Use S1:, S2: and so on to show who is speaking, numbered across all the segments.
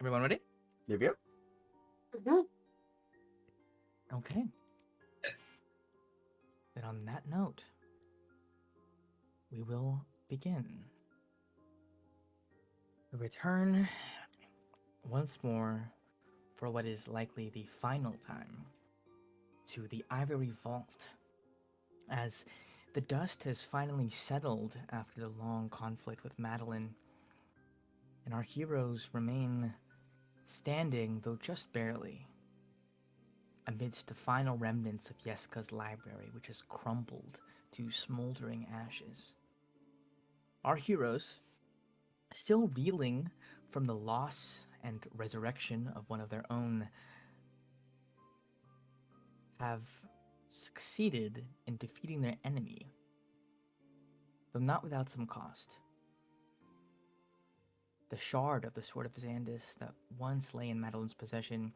S1: Everyone ready?
S2: Yep.
S3: Mhm.
S1: Okay. Then on that note, we will begin. We return once more for what is likely the final time to the Ivory Vault, as the dust has finally settled after the long conflict with Madeline, and our heroes remain standing, though just barely, amidst the final remnants of Yeska's library, which has crumbled to smoldering ashes. Our heroes, still reeling from the loss and resurrection of one of their own, have succeeded in defeating their enemy, though not without some cost. The shard of the Sword of Xandis that once lay in Madeline's possession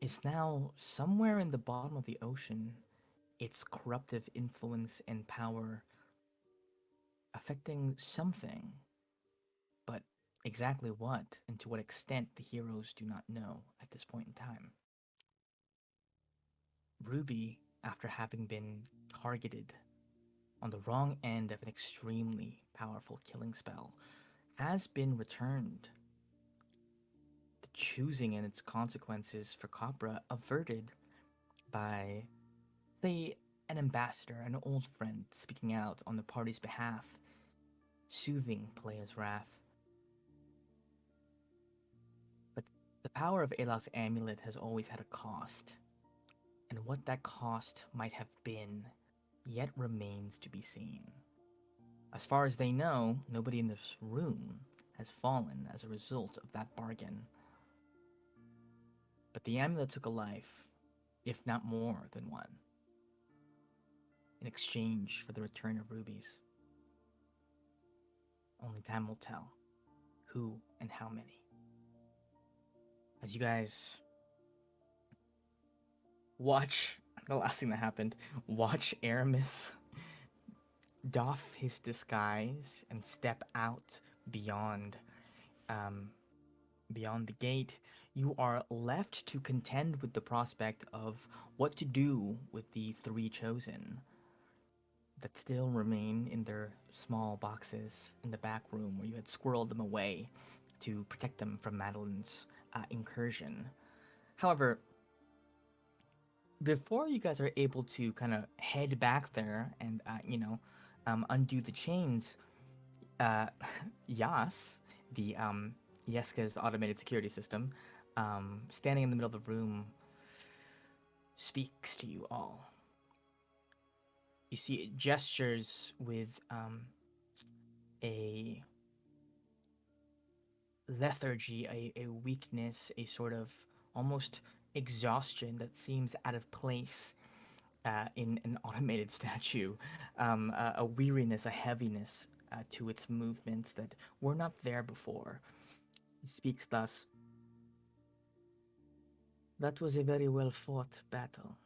S1: is now somewhere in the bottom of the ocean, its corruptive influence and power affecting something, but exactly what and to what extent the heroes do not know at this point in time. Ruby, after having been targeted on the wrong end of an extremely powerful killing spell, has been returned. The choosing and its consequences for Kopra averted by, say, an ambassador, an old friend speaking out on the party's behalf, soothing Pelea's wrath. But the power of Elok's amulet has always had a cost, and what that cost might have been yet remains to be seen. As far as they know, nobody in this room has fallen as a result of that bargain. But the amulet took a life, if not more than one, in exchange for the return of rubies. Only time will tell who and how many. As you guys watch the last thing that happened, watch Aramis doff his disguise and step out beyond um, beyond the gate, you are left to contend with the prospect of what to do with the three chosen that still remain in their small boxes in the back room where you had squirreled them away to protect them from Madeline's incursion. However, before you guys are able to kind of head back there and, undo the chains, uh, Yas, the Yeska's automated security system, standing in the middle of the room, speaks to you all. You see, it gestures with a lethargy, a weakness, a sort of almost exhaustion that seems out of place in an automated statue, a weariness, a heaviness to its movements that were not there before. He speaks thus. That was a very well fought battle.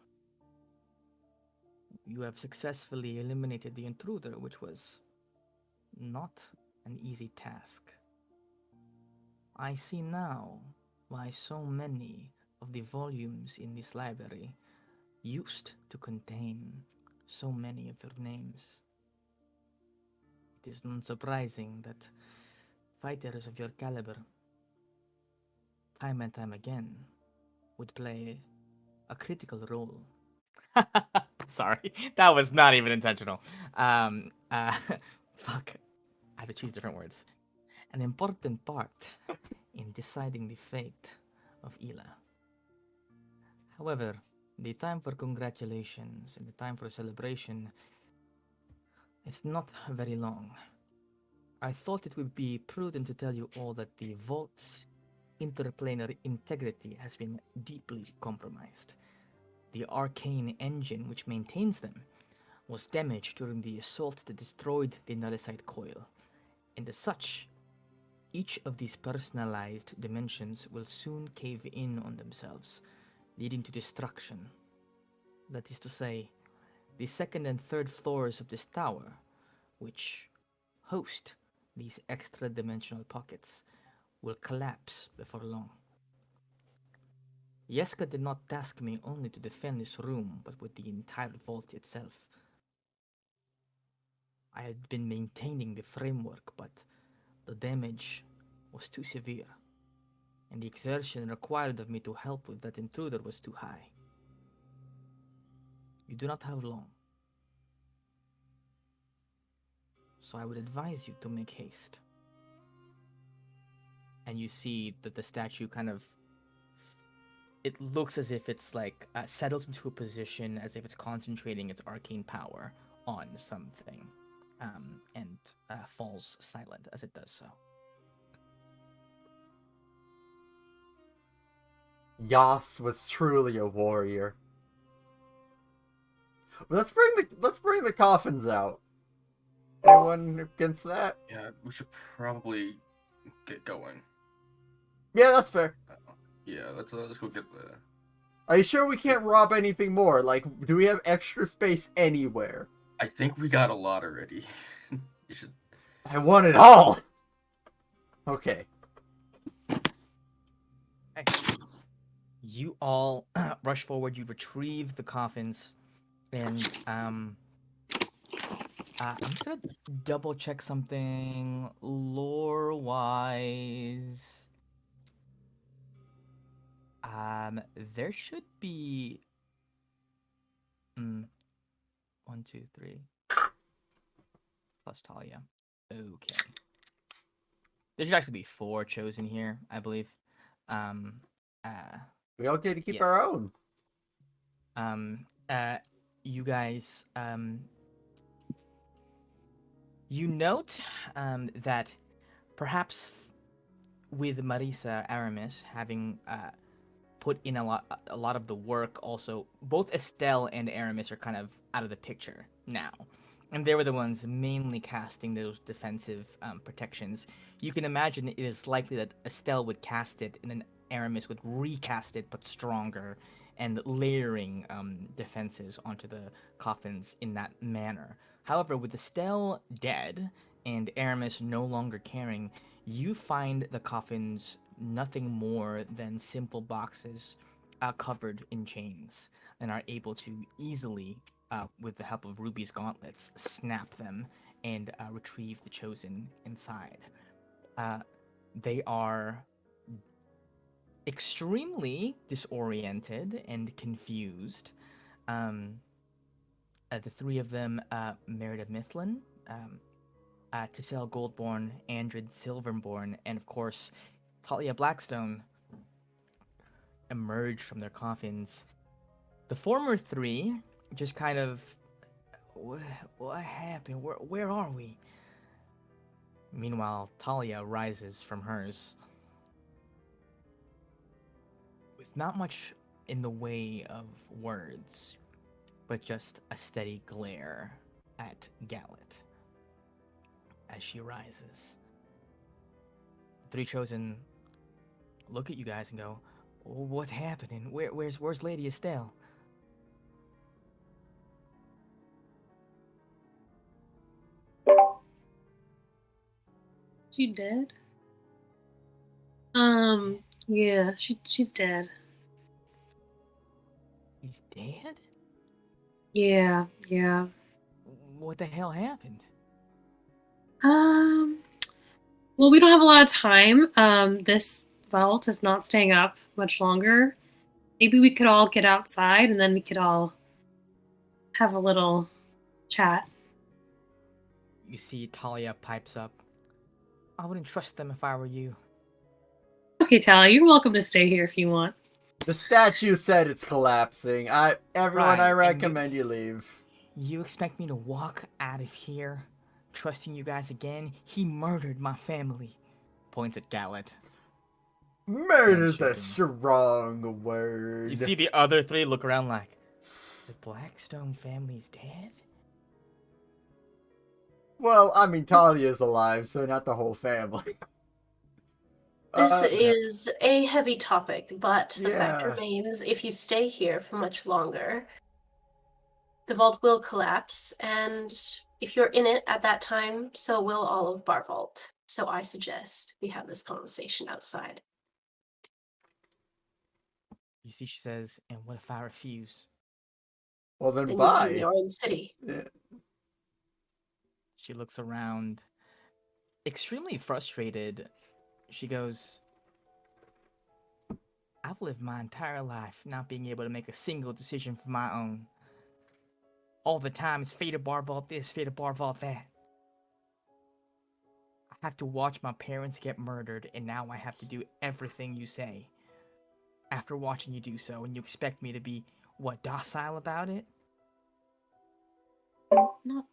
S1: You have successfully eliminated the intruder, which was not an easy task. I see now why so many of the volumes in this library used to contain so many of your names. It is not surprising that fighters of your caliber, time and time again, would play a critical role. Sorry, that was not even intentional. Um, uh, fuck, I had to choose different words. An important part in deciding the fate of Ila. However, the time for congratulations and the time for celebration is not very long. I thought it would be prudent to tell you all that the vault's interplanar integrity has been deeply compromised. The arcane engine which maintains them was damaged during the assault that destroyed the nullicite coil, and as such, each of these personalized dimensions will soon cave in on themselves, leading to destruction. That is to say, the second and third floors of this tower, which host these extra dimensional pockets, will collapse before long. Yeska did not task me only to defend this room, but with the entire vault itself. I had been maintaining the framework, but the damage was too severe, and the exertion required of me to help with that intruder was too high. You do not have long, so I would advise you to make haste. And you see that the statue kind of, it looks as if it's like settles into a position as if it's concentrating its arcane power on something, and falls silent as it does so.
S2: Yas was truly a warrior. Let's bring the coffins out. Anyone against that?
S3: Yeah, we should probably get going.
S2: Yeah, that's fair.
S3: Yeah, let's go get the.
S2: Are you sure we can't rob anything more? Like, do we have extra space anywhere?
S3: I think we got a lot already. You should.
S2: I want it all! Okay.
S1: You all rush forward, you retrieve the coffins, and I'm just gonna double check something lore wise. There should be 1, 2, 3 plus Talia. Okay. There should actually be 4 chosen here, I believe.
S2: We all get to keep
S1: Yes.
S2: our own.
S1: You guys, you note that perhaps with Marisa Aramis having put in a lot of the work, also both Estelle and Aramis are kind of out of the picture now, and they were the ones mainly casting those defensive protections. You can imagine it is likely that Estelle would cast it, and then Aramis would recast it, but stronger, and layering defenses onto the coffins in that manner. However, with Estelle dead and Aramis no longer caring, you find the coffins nothing more than simple boxes covered in chains, and are able to easily, with the help of Ruby's gauntlets, snap them and retrieve the chosen inside. They are extremely disoriented and confused. The 3 of them, Merida Mifflin, Tissel Goldborn, Andred Silverborn, and of course, Talia Blackstone, emerge from their coffins. The former 3 just kind of, what happened? Where are we? Meanwhile, Talia rises from hers with not much in the way of words, but just a steady glare at Gallet as she rises. The 3 chosen look at you guys and go, "What's happening? Where's Lady Estelle?"
S4: She dead? Yeah, she's dead.
S1: He's dead?
S4: Yeah.
S1: What the hell happened?
S4: Well, we don't have a lot of time. This vault is not staying up much longer. Maybe we could all get outside and then we could all have a little chat.
S1: You see Talia pipes up. "I wouldn't trust them if I were you."
S4: Okay, Talia, you're welcome to stay here if you want.
S2: The statue said it's collapsing. Everyone,
S1: Right,
S2: I
S1: and
S2: recommend you leave.
S1: You expect me to walk out of here, trusting you guys again? He murdered my family. Points at Gallet.
S2: Murder's a
S1: Handshaking.
S2: strong word.
S1: You see the other 3 look around like, the Blackstone family's dead?
S2: Well, I mean, Talia's alive, so not the whole family.
S5: This is a heavy topic, but the fact
S2: Yeah.
S5: remains, if you stay here for much longer, the vault will collapse, and if you're in it at that time, so will all of Bar Vault. So I suggest we have this conversation outside.
S1: You see, she says, and what if I refuse?
S2: Well, then
S5: Then you do
S2: bye.
S5: your own city.
S2: Yeah.
S1: She looks around, extremely frustrated. She goes, I've lived my entire life not being able to make a single decision for my own. All the time it's fate of Barvault this, fate of Barvault that. I have to watch my parents get murdered, and now I have to do everything you say. After watching you do so, and you expect me to be, what, docile about it?
S4: Not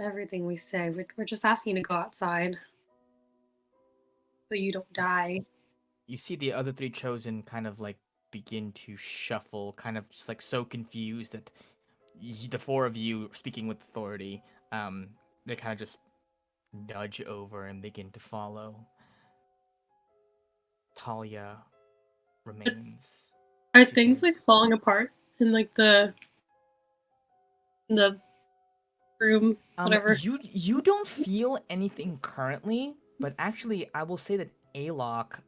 S4: everything we say. We're just asking you to go outside so you don't die.
S1: You see the other three chosen kind of like begin to shuffle, kind of just like so confused that the four of you speaking with authority, they kind of just nudge over and begin to follow. Talia remains.
S4: Are
S1: She
S4: things like
S1: says,
S4: falling apart in like the room, whatever?
S1: you don't feel anything currently, but actually, I will say that Alok,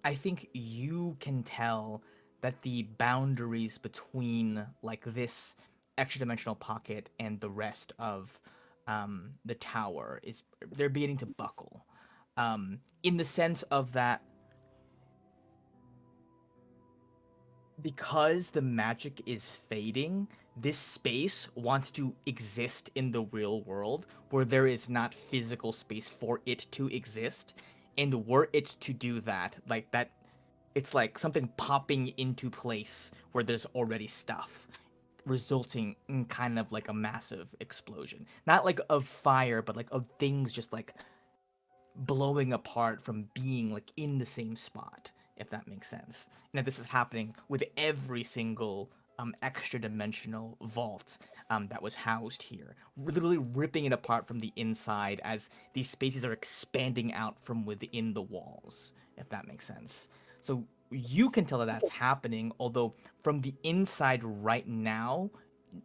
S1: I think you can tell that the boundaries between like this extra dimensional pocket and the rest of the tower is they're beginning to buckle, in the sense of that because the magic is fading, this space wants to exist in the real world where there is not physical space for it to exist. And were it to do that, like that, it's like something popping into place where there's already stuff, resulting in kind of like a massive explosion. Not like of fire, but like of things just like blowing apart from being like in the same spot, if that makes sense. Now this is happening with every single extra dimensional vault that was housed here, literally ripping it apart from the inside as these spaces are expanding out from within the walls, if that makes sense. So you can tell that that's happening, although from the inside right now,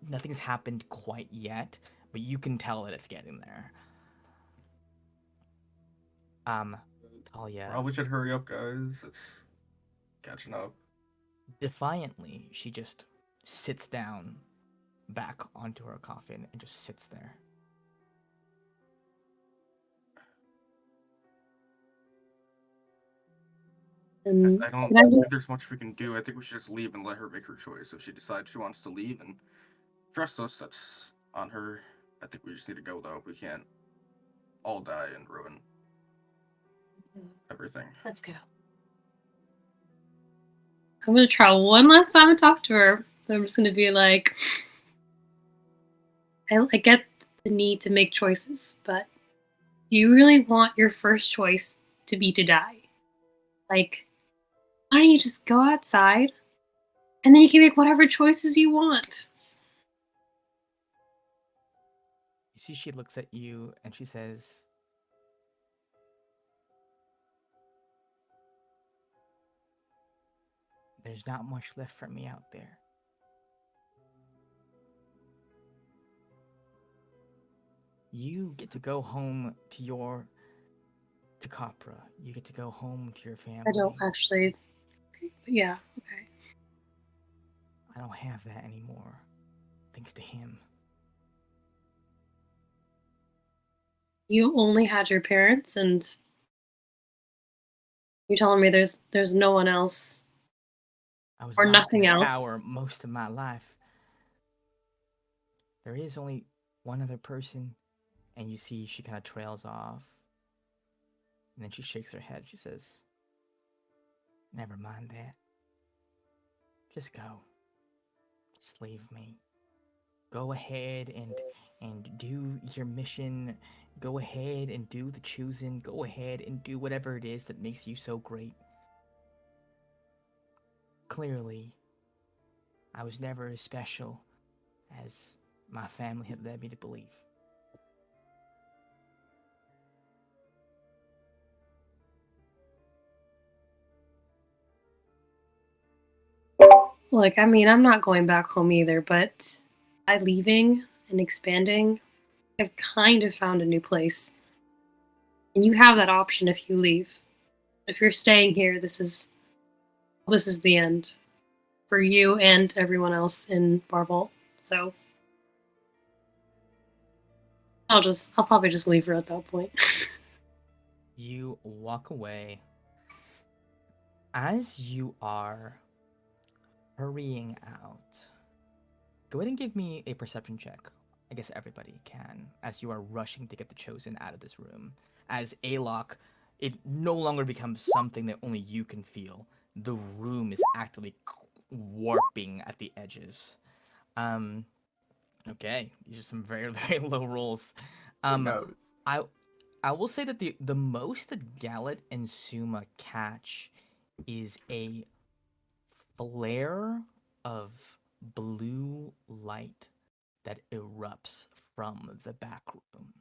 S1: nothing's happened quite yet, but you can tell that it's getting there. Talia,
S3: Probably should hurry up, guys. It's catching up.
S1: defiantly, she just sits down back onto her coffin and just sits there.
S4: And
S3: I don't
S4: can I
S3: think
S4: just
S3: there's much we can do. I think we should just leave and let her make her choice. If she decides she wants to leave and trust us, that's on her. I think we just need to go, though. We can't all die and ruin everything.
S5: Let's go.
S4: I'm gonna try one last time to talk to her. I'm just gonna be like, I get the need to make choices, but do you really want your first choice to be to die? Like, why don't you just go outside and then you can make whatever choices you want?
S1: You see, she looks at you and she says, there's not much left for me out there. You get to go home to Kopra. You get to go home to your family.
S4: I don't actually. But yeah, okay.
S1: I don't have that anymore, thanks to him.
S4: You only had your parents, and you're telling me there's no one else.
S1: I was
S4: Or
S1: locked in
S4: nothing
S1: a
S4: else.
S1: tower most of my life. There is only one other person, and you see she kind of trails off. And then she shakes her head. She says, never mind that. Just go. Just leave me. Go ahead and do your mission. Go ahead and do the choosing. Go ahead and do whatever it is that makes you so great. Clearly, I was never as special as my family had led me to believe.
S4: Like, I mean, I'm not going back home either, but by leaving and expanding, I've kind of found a new place. And you have that option if you leave. If you're staying here, this is the end. for you and everyone else in Barvault. So I'll probably just leave her at that point.
S1: You walk away. As you are hurrying out, go ahead and give me a perception check. I guess everybody can, as you are rushing to get the Chosen out of this room. As Alok, it no longer becomes something that only you can feel. The room is actively warping at the edges. Okay, these are some very, very low rolls.
S2: Who knows?
S1: I will say that the most that Gallet and Suma catch is a flare of blue light that erupts from the back room.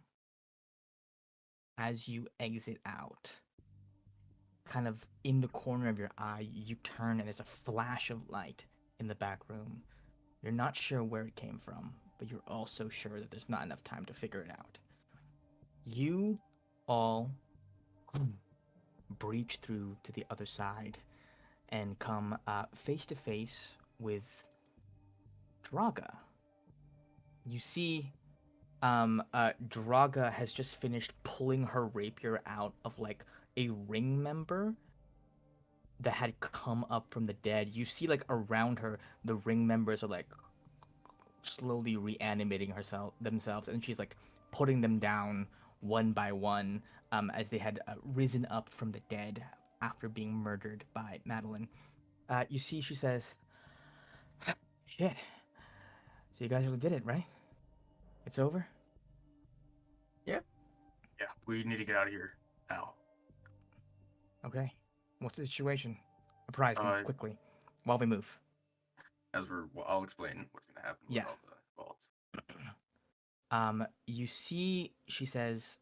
S1: As you exit out, kind of in the corner of your eye, you turn and there's a flash of light in the back room. You're not sure where it came from, but you're also sure that there's not enough time to figure it out. You all breach through to the other side and come face to face with Draga. You see, Draga has just finished pulling her rapier out of like a ring member that had come up from the dead. You see, like around her, the ring members are like slowly reanimating themselves, and she's like putting them down one by one, as they had risen up from the dead after being murdered by Madeline. You see, she says, "Shit. So you guys really did it, right? It's over?"
S3: Yeah, we need to get out of here now.
S1: Okay. What's the situation? Apprise me quickly while we move.
S3: I'll explain what's gonna happen with all the vaults.
S1: You see, she says,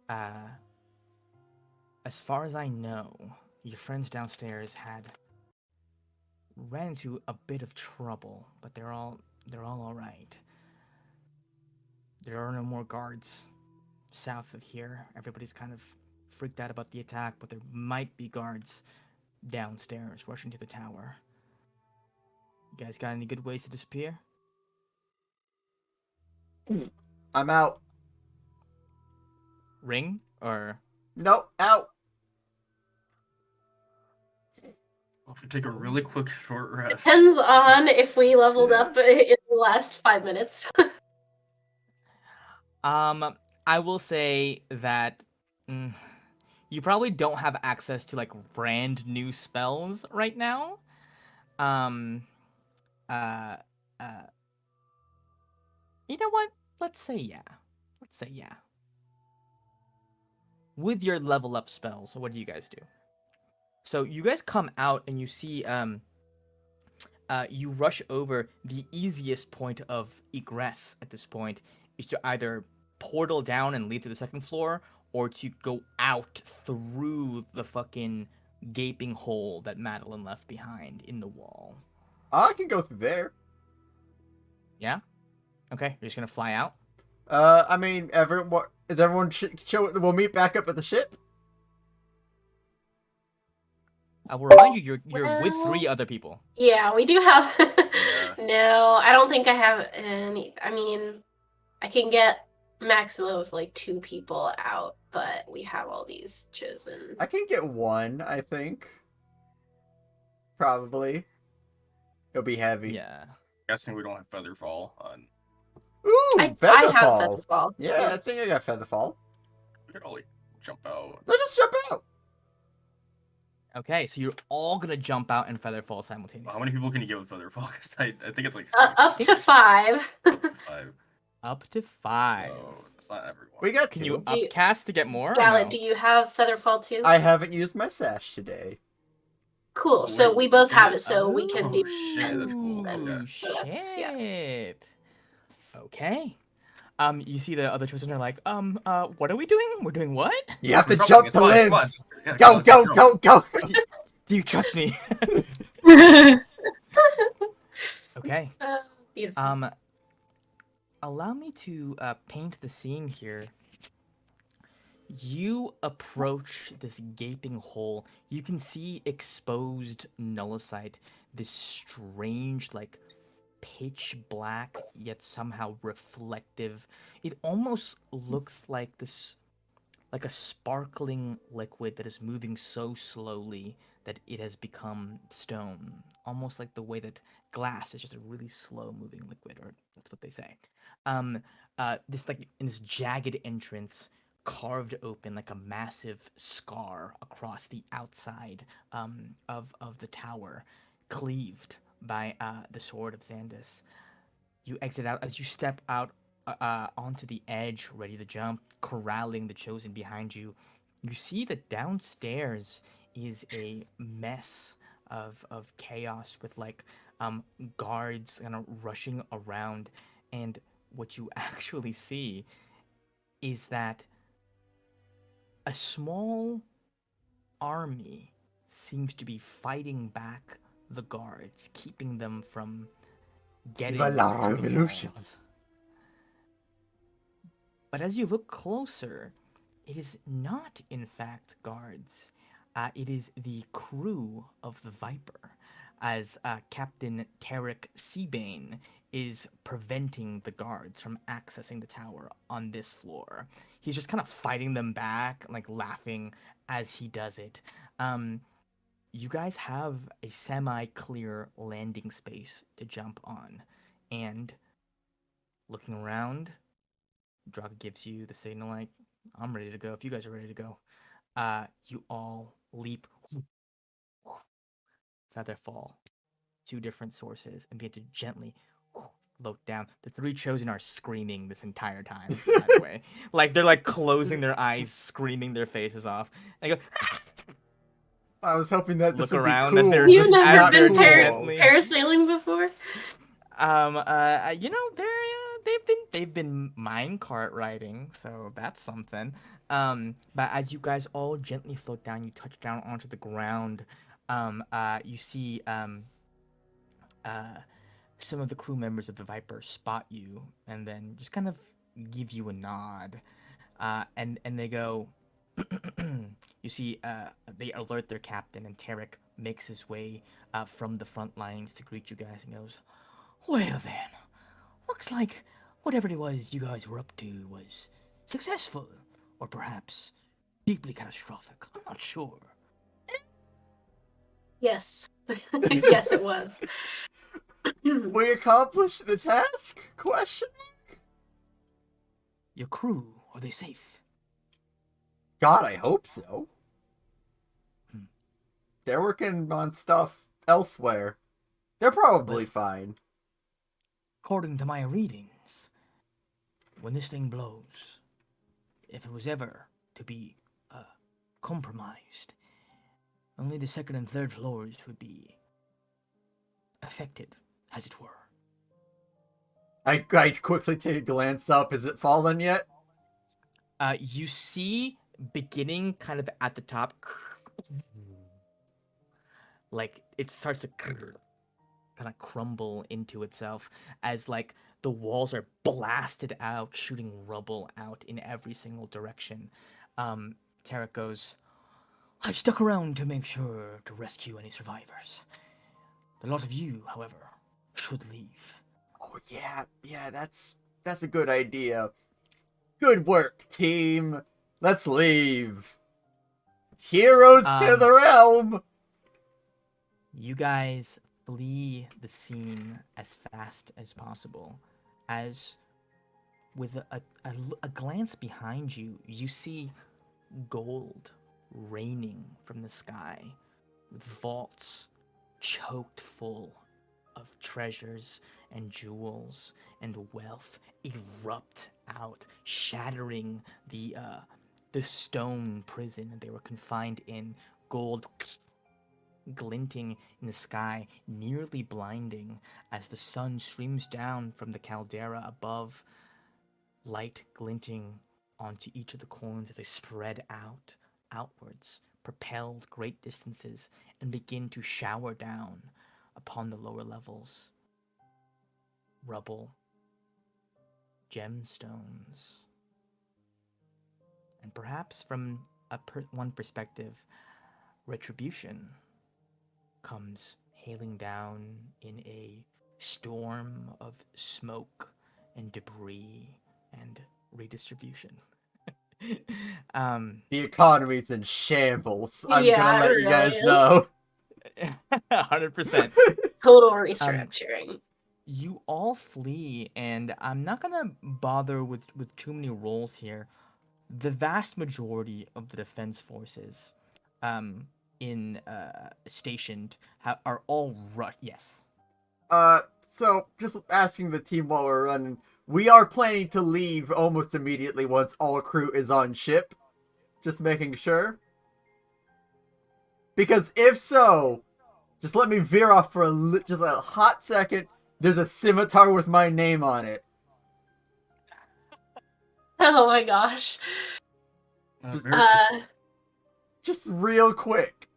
S1: as far as I know, your friends downstairs ran into a bit of trouble, but they're all right. There are no more guards south of here. Everybody's kind of freaked out about the attack, but there might be guards downstairs rushing to the tower. You guys got any good ways to disappear?
S2: I'm out.
S1: Ring or
S2: Nope, out.
S3: Well, if we take a really quick short rest.
S5: Depends on if we leveled up in the last 5 minutes.
S1: I will say that you probably don't have access to like brand new spells right now. You know what? Let's say yeah. With your level up spells, what do you guys do? So you guys come out and you see you rush over. The easiest point of egress at this point is to either portal down and lead to the second floor, or to go out through the fucking gaping hole that Madeline left behind in the wall.
S2: I can go through there.
S1: Yeah? Okay, you're just gonna fly out?
S2: I mean, everyone we'll meet back up at the ship?
S1: I will remind you, you're with
S5: Well,
S1: 3 other people.
S5: Yeah, we do have.
S3: Yeah.
S5: No, I don't think I have any. I mean, I can get maximum of like 2 people out, but we have all these chosen.
S2: I can get 1, I think. Probably. It'll be heavy.
S1: Yeah.
S3: Guessing we don't have Featherfall on.
S2: Ooh,
S5: I have
S2: Featherfall.
S5: Featherfall.
S2: Yeah, I think I got Featherfall.
S3: We could all like jump out.
S2: Let's just jump out.
S1: Okay, so you're all gonna jump out and Featherfall simultaneously.
S3: How many people can you get with Featherfall? Because I think it's like
S5: Up to 5.
S3: up to 5.
S1: Up to 5.
S3: So it's not everyone.
S2: We got
S1: Can
S2: 2.
S1: you
S5: Do you-
S1: upcast to get more? or
S5: Gallet,
S1: no?
S5: do you have Featherfall too?
S2: I haven't used my sash today.
S5: Cool.
S3: Oh,
S5: So
S3: wait,
S5: we both
S3: is
S5: have
S3: it?
S5: it, so we can
S3: Oh,
S5: do.
S3: shit, that's cool.
S5: then.
S3: Okay.
S5: So that's, yeah.
S1: Shit. Okay. You see the other chosen are like, what are we doing? We're doing what?
S2: You have to
S3: We're
S2: jump
S3: jumping,
S2: to
S3: it's fine,
S2: live.
S3: come on. Yeah,
S2: Go,
S3: come on,
S2: go,
S3: jump.
S2: go, go.
S1: Do you trust me? Okay.
S5: Beautiful.
S1: Allow me to paint the scene here. You approach this gaping hole. You can see exposed nullicite, this strange, like pitch black, yet somehow reflective. It almost looks like this, like a sparkling liquid that is moving so slowly that it has become stone. Almost like the way that glass is just a really slow moving liquid, or that's what they say. Um, this like in this jagged entrance, carved open like a massive scar across the outside of the tower, cleaved by the sword of Xandus. You exit out as you step out onto the edge, ready to jump, corralling the chosen behind you. You see that downstairs is a mess of chaos with like guards kind of rushing around, and what you actually see is that a small army seems to be fighting back the guards, keeping them from getting
S2: Viva la
S1: to the
S2: revolution.
S1: vault. But as you look closer, it is not, in fact, guards. It is the crew of the Viper, as Captain Tarek Seabane is preventing the guards from accessing the tower on this floor. He's just kind of fighting them back, like laughing as he does it. You guys have a semi-clear landing space to jump on, and looking around, Draga gives you the signal like, I'm ready to go if you guys are ready to go. You all leap, feather fall, two different sources, and begin to gently float down. The three chosen are screaming this entire time, by the way. Like, they're like closing their eyes, screaming their faces off. And they go,
S2: I was hoping that this
S1: look
S2: would be
S1: around
S2: cool.
S1: as they're,
S5: You've
S2: This is
S5: never
S2: not
S5: been
S2: cool.
S1: gently.
S5: parasailing before?
S1: You know, they've been minecart riding, so that's something. But as you guys all gently float down, you touch down onto the ground. You see uh some of the crew members of the Viper spot you and then just kind of give you a nod. And they go. You see, they alert their captain, and Tarek makes his way from the front lines to greet you guys and goes, "Well then, looks like whatever it was you guys were up to was successful, or perhaps deeply catastrophic. I'm not sure."
S5: Yes. Yes, it was.
S2: We accomplished the task? Question?
S1: Your crew, are they safe?
S2: God, I hope so.
S1: Hmm.
S2: They're working on stuff elsewhere. They're probably
S1: Well-
S2: fine.
S1: According to my readings, when this thing blows, if it was ever to be compromised, only the second and third floors would be affected, as it were.
S2: I quickly take a glance up. Is it fallen yet?
S1: You see, beginning kind of at the top, like it starts to kind of crumble into itself as like the walls are blasted out, shooting rubble out in every single direction. Tarek goes, "I've stuck around to make sure to rescue any survivors. The lot of you, however, should leave."
S2: Oh yeah, that's a good idea. Good work, team. Let's leave. Heroes to the realm.
S1: You guys flee the scene as fast as possible. As with a glance behind you, you see gold raining from the sky, with vaults choked full of treasures and jewels and wealth erupt out, shattering the stone prison that they were confined in. Gold glinting in the sky, nearly blinding as the sun streams down from the caldera above, light glinting onto each of the coins as they spread outwards, propelled great distances, and begin to shower down upon the lower levels. Rubble, gemstones, And perhaps from one perspective, retribution comes hailing down in a storm of smoke and debris and redistribution.
S2: The economy's in shambles. I'm
S5: Yeah,
S2: gonna let
S5: it
S2: you
S5: really
S2: guys
S5: is.
S2: know.
S1: 100%.
S5: Total restructuring.
S1: You all flee, and I'm not gonna bother with too many roles here. The vast majority of the defense forces, in stationed are all yes.
S2: So just asking the team while we're running, we are planning to leave almost immediately once all crew is on ship. Just making sure. Because if so, just let me veer off for just a hot second. There's a scimitar with my name on it.
S5: Oh my gosh.
S2: Just-
S3: Very
S2: Just real quick.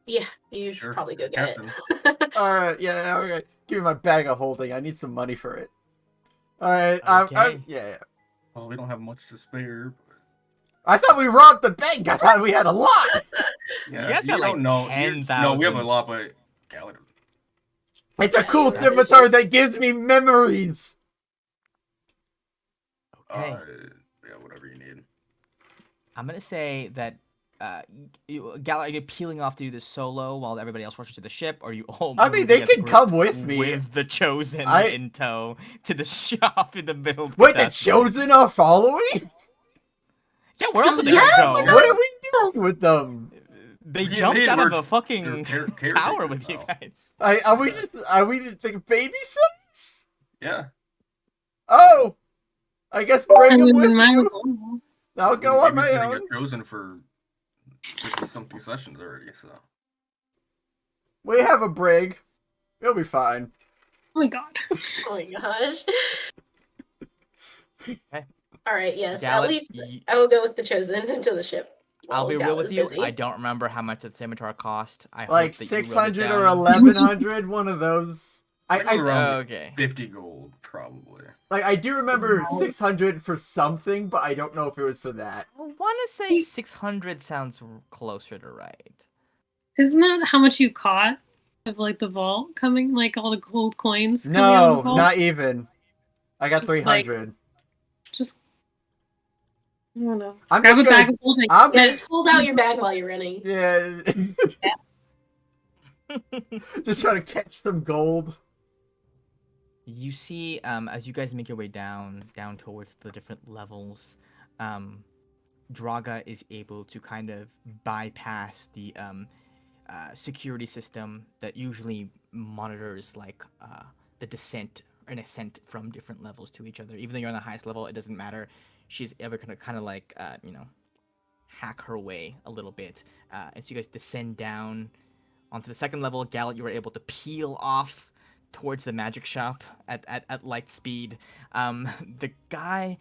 S5: Yeah, you should
S3: Sure,
S5: probably go get
S3: Captain.
S5: it.
S2: Alright, yeah, okay. Give me my bag of holding. I need some money for it. Alright,
S1: Okay.
S2: yeah.
S3: Well, we don't have much to spare. But...
S2: I thought we robbed the bank. I thought we had a lot.
S3: Yeah,
S1: You guys got, like,
S3: don't know.
S1: 10,000.
S3: No, we have a lot, but Gallagher.
S2: It's a
S5: Yeah,
S2: cool
S5: yeah.
S2: scimitar that gives me memories.
S1: Okay.
S3: Yeah, whatever you need.
S1: I'm gonna say that are you peeling off to do this solo while everybody else rushes to the ship, or are you all
S2: I mean, they
S1: moving as a
S2: can
S1: group
S2: come with me.
S1: with the chosen
S2: I-
S1: in tow to the shop in the middle of
S2: Wait, the
S1: catastrophe?
S2: chosen are following?
S1: Yeah, where else are they
S5: Yes,
S1: gonna go?
S2: What are we doing with them?
S1: They
S3: Yeah,
S1: jumped
S3: they
S1: out of
S3: were-
S1: a fucking
S3: they're
S1: tower
S3: caretakers
S1: with you
S3: now.
S1: guys.
S2: Are we thinking babysitters?
S3: Yeah.
S2: Oh, I guess bring them with
S4: might
S2: you.
S4: as well.
S2: I'll go on my
S3: Babysitting
S2: own.
S3: got chosen for 50-something sessions already, so.
S2: We have a brig. It'll be fine.
S4: Oh my god.
S5: Oh my gosh.
S1: Okay.
S5: Alright, yes.
S1: Gallat,
S5: At least I will go with the chosen into the ship.
S1: I'll
S5: while
S1: be real
S5: Gal
S1: with
S5: is
S1: you.
S5: busy.
S1: I don't remember how much the scimitar cost. I
S2: Like
S1: hope that you wrote it
S2: 600 or
S1: down.
S2: 1100, one of those.
S3: It was
S2: I
S3: around
S1: Okay.
S3: 50 gold, probably.
S2: like. I do remember
S4: Wow.
S2: 600 for something, but I don't know if it was for that.
S1: I want to say 600 sounds closer to right.
S4: Isn't that how much you caught of like the vault coming, like all the gold coins coming out of
S2: No,
S4: the vault?
S2: not even. I got
S4: Just
S2: 300.
S4: Just I don't know.
S2: I'm
S4: Grab a
S2: just
S4: bag
S2: gonna.
S4: of holding.
S2: I'm
S5: Yeah,
S2: gonna.
S5: just hold out your bag while you're running.
S2: Yeah. Just trying to catch some gold.
S1: You see, as you guys make your way down towards the different levels, Draga is able to kind of bypass the security system that usually monitors like the descent and ascent from different levels to each other. Even though you're on the highest level, it doesn't matter. She's ever gonna kind of like hack her way a little bit, and so you guys descend down onto the second level. Gallat, you were able to peel off towards the magic shop at light speed. The guy,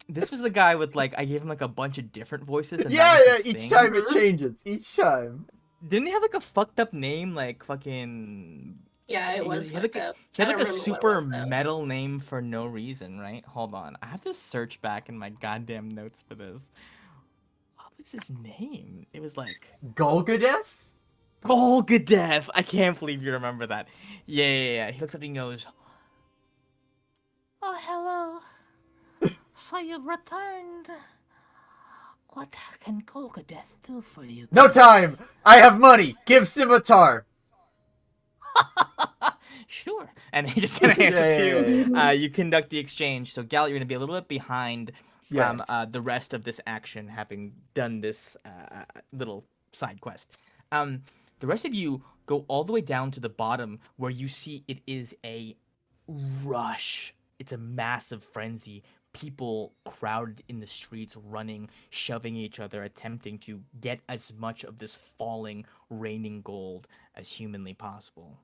S1: this was the guy with like, I gave him like a bunch of different voices. And
S2: Yeah,
S1: that
S2: yeah.
S1: was his
S2: Each
S1: thing.
S2: time it changes. Each time.
S1: Didn't he have like a fucked up name, like fucking?
S5: Yeah, it was
S1: He had like
S5: fucked
S1: a,
S5: up.
S1: he had
S5: I
S1: like
S5: don't
S1: a
S5: remember what it
S1: super
S5: was, though.
S1: metal name for no reason, right? Hold on, I have to search back in my goddamn notes for this. What was his name? It was like
S2: Golgadeth?
S1: Golgadeth. I can't believe you remember that. Yeah. He looks up and he goes, "Oh, hello. So you've returned. What can Golgadeth do for you?"
S2: No time! I have money! Give scimitar!
S1: Sure. And he just kind of hands it to you.
S2: Yeah.
S1: You conduct the exchange. So, Gallat, you're going to be a little bit behind
S2: Yeah.
S1: the rest of this action, having done this little side quest. The rest of you go all the way down to the bottom where you see it is a rush. It's a massive frenzy. People crowded in the streets, running, shoving each other, attempting to get as much of this falling, raining gold as humanly possible.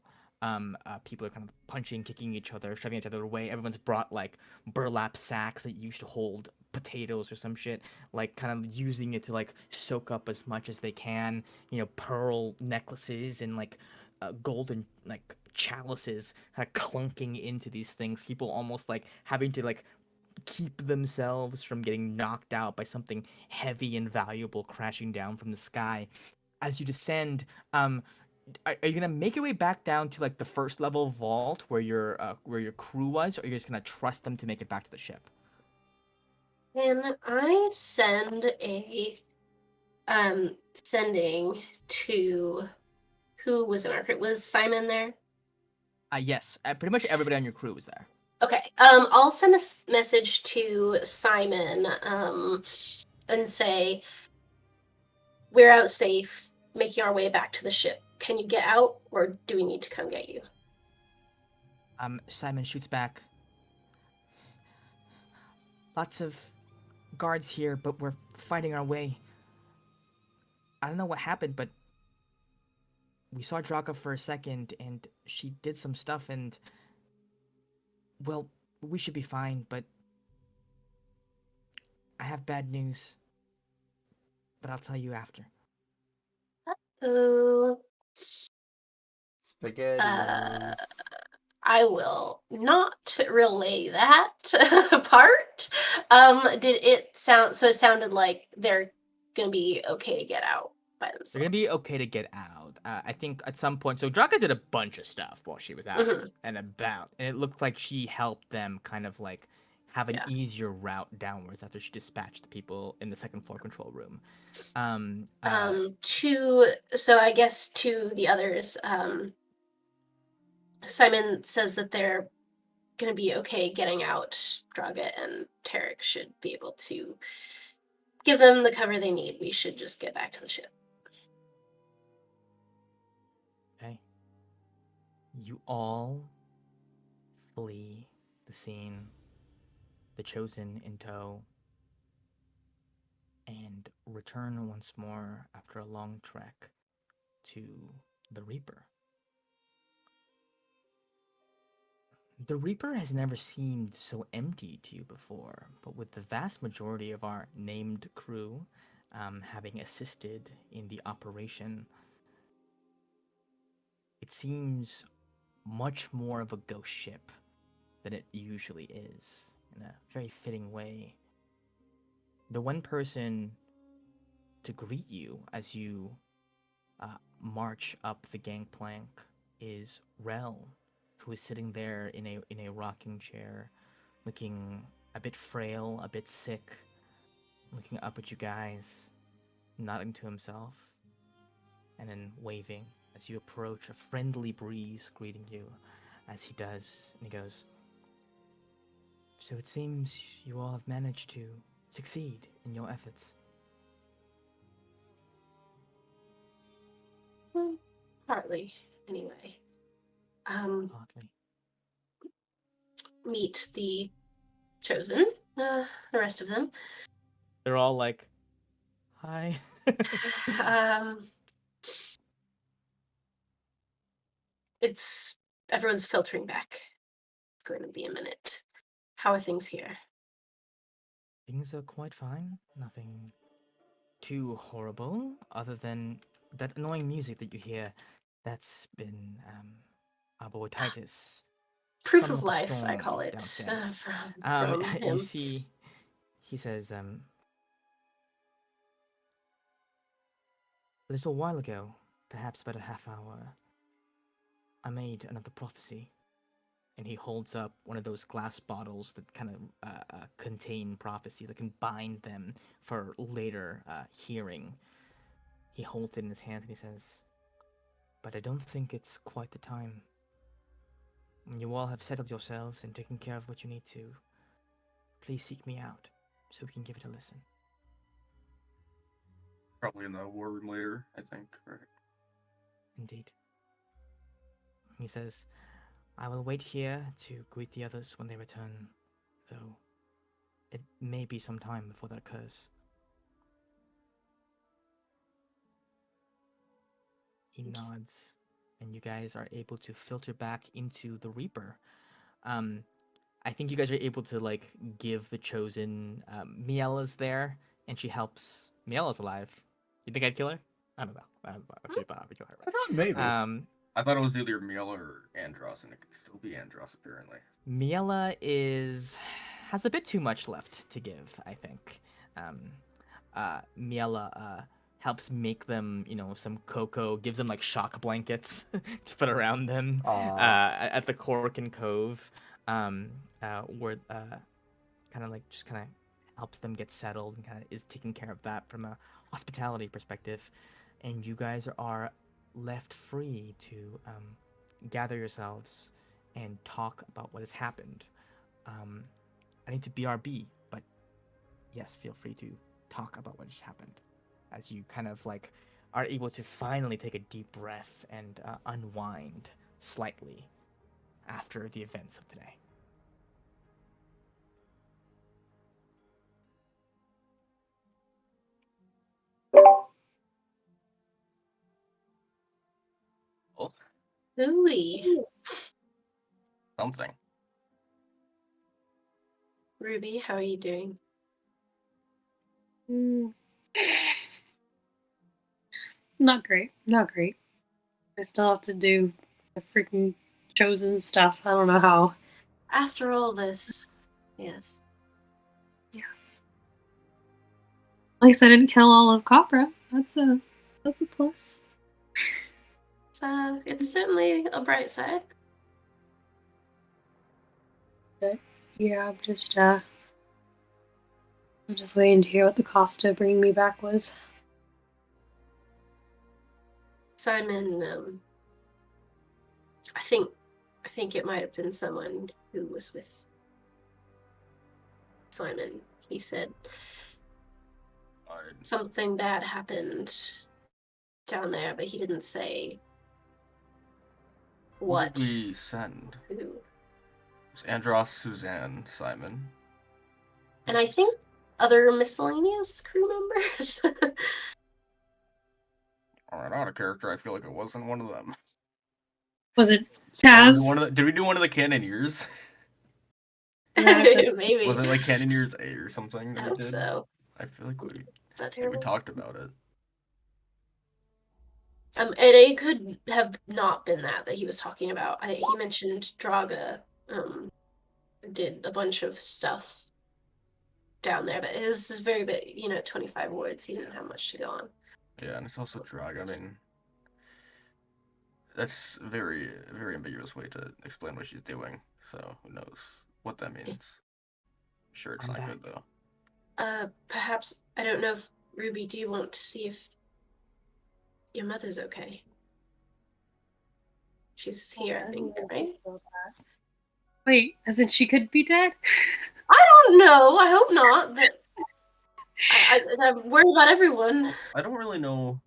S1: People are kind of punching, kicking each other, shoving each other away. Everyone's brought like burlap sacks that used to hold potatoes or some shit, like kind of using it to like soak up as much as they can. Pearl necklaces and like golden like chalices kind of clunking into these things. People almost like having to like keep themselves from getting knocked out by something heavy and valuable crashing down from the sky. As you descend, are you gonna make your way back down to like the first level vault where your crew was, or you're just gonna trust them to make it back to the ship?
S5: Can I send a sending to who was in our crew? Was Simon there?
S1: Yes, pretty much everybody on your crew was there.
S5: Okay. I'll send a message to Simon and say we're out safe, making our way back to the ship. Can you get out, or do we need to come get you?
S1: Simon shoots back. Lots of guards here, but we're fighting our way. I don't know what happened, but we saw Draga for a second, and she did some stuff, and well, we should be fine. But I have bad news. But I'll tell you after.
S5: Uh,
S2: Spaghettios.
S5: I will not relay that part. Did it sound so? It sounded like they're gonna be okay to get out by themselves.
S1: They're gonna be okay to get out. I think at some point. So Draka did a bunch of stuff while she was out and about, and it looked like she helped them kind of like have an easier route downwards after she dispatched the people in the second floor control room.
S5: So I guess to the others, Simon says that they're gonna be okay getting out. Draga and Tarek should be able to give them the cover they need. We should just get back to the ship.
S1: Okay. You all flee the scene, the Chosen in tow, and return once more after a long trek to the Reaper. The Reaper has never seemed so empty to you before, but with the vast majority of our named crew having assisted in the operation, it seems much more of a ghost ship than it usually is, in a very fitting way. The one person to greet you as you march up the gangplank is Rel, who is sitting there in a rocking chair, looking a bit frail, a bit sick, looking up at you guys, nodding to himself, and then waving as you approach, a friendly breeze greeting you as he does, and he goes, "So it seems you all have managed to succeed in your efforts."
S5: Partly, anyway.
S1: Hardly.
S5: Meet the Chosen, the rest of them.
S1: They're all like, "Hi."
S5: It's everyone's filtering back. It's going to be a minute. How are things here?
S1: Things are quite fine. Nothing too horrible, other than that annoying music that you hear. That's been our boy Titus.
S5: Proof
S1: Drumming
S5: of
S1: up a
S5: life, I
S1: storm
S5: call it.
S1: downstairs.
S5: From
S1: You
S5: him.
S1: see, he says, a little while ago, perhaps about a half hour, I made another prophecy. And he holds up one of those glass bottles that kind of contain prophecies, that can bind them for later hearing. He holds it in his hand and he says, "But I don't think it's quite the time. When you all have settled yourselves and taken care of what you need to, please seek me out so we can give it a listen."
S3: Probably in the war room later, I think. Right.
S1: Indeed. He says, "I will wait here to greet the others when they return, though it may be some time before that occurs." He nods, and you guys are able to filter back into the Reaper. I think you guys are able to like give the Chosen. Miela's there, and she helps. Miela's alive. You think I'd kill her? I don't know. I don't know if you thought I would kill her.
S2: I thought maybe.
S3: I thought it was either Miela or Andros, and it could still be Andros apparently.
S1: Miela is has a bit too much left to give, I think. Miela helps make them, some cocoa, gives them like shock blankets to put around them at the Cork and Cove, where kind of helps them get settled and kind of is taking care of that from a hospitality perspective. And you guys are left free to gather yourselves and talk about what has happened. I need to BRB, but yes, feel free to talk about what has happened as you kind of are able to finally take a deep breath and unwind slightly after the events of today.
S3: Well,
S5: Ooh.
S3: something.
S5: Ruby, how are you doing?
S4: Not great. Not great. I still have to do the freaking chosen stuff. I don't know how.
S5: After all this, yes.
S4: At least I didn't kill all of Kopra. That's a plus.
S5: It's certainly a bright side.
S4: But yeah, I'm just waiting to hear what the cost to bring me back was.
S5: Simon, I think it might have been someone who was with Simon. He said something bad happened down there, but he didn't say what.
S3: Who did we send?
S5: Who.
S3: It's Andros, Suzanne, Simon.
S5: And I think other miscellaneous crew members.
S3: Alright, out of character, I feel like it wasn't one of them.
S4: Was it Kaz?
S3: Did we do one of the Cannoneers?
S5: Maybe.
S3: Was it like Cannoneers A or something that
S5: I
S3: we
S5: hope
S3: did?
S5: so.
S3: I feel like
S5: Is that terrible?
S3: we talked about it.
S5: And it could have not been that he was talking about. He mentioned Draga did a bunch of stuff down there, but it was very bit, 25 words. He didn't have much to go on.
S3: Yeah, and it's also Draga. I mean, that's a very, very ambiguous way to explain what she's doing. So who knows what that means? I'm sure it's
S1: I'm
S3: not
S1: back.
S3: good though.
S5: Perhaps, I don't know if Ruby, do you want to see if your mother's okay? She's here, I think, right?
S4: Wait, as in she could be dead?
S5: I don't know. I hope not, but I'm worried about everyone.
S3: I don't really know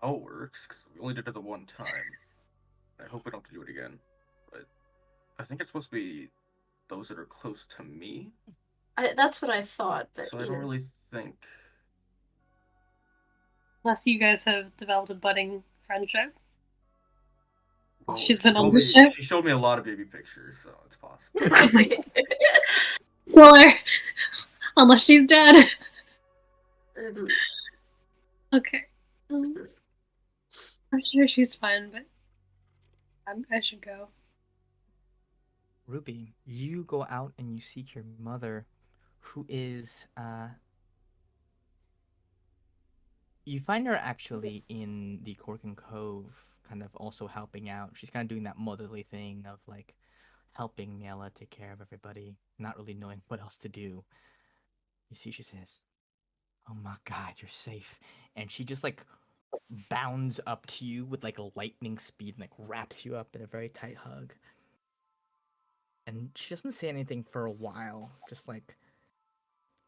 S3: how it works because we only did it the one time. I hope we don't have to do it again. But I think it's supposed to be those that are close to me.
S5: That's what I thought, but
S3: So I don't really think.
S4: Unless you guys have developed a budding friendship.
S3: Well,
S4: She's been on the ship.
S3: She showed me a lot of baby pictures, so it's possible.
S4: Well, unless she's dead. Okay. I'm sure she's fine, but I should go.
S1: Ruby, you go out and you seek your mother, who is you find her actually in the Cork and Cove, kind of also helping out. She's kind of doing that motherly thing of helping Miela take care of everybody, not really knowing what else to do. You see, she says, "Oh my God, you're safe," and she just bounds up to you with lightning speed and wraps you up in a very tight hug. And she doesn't say anything for a while, just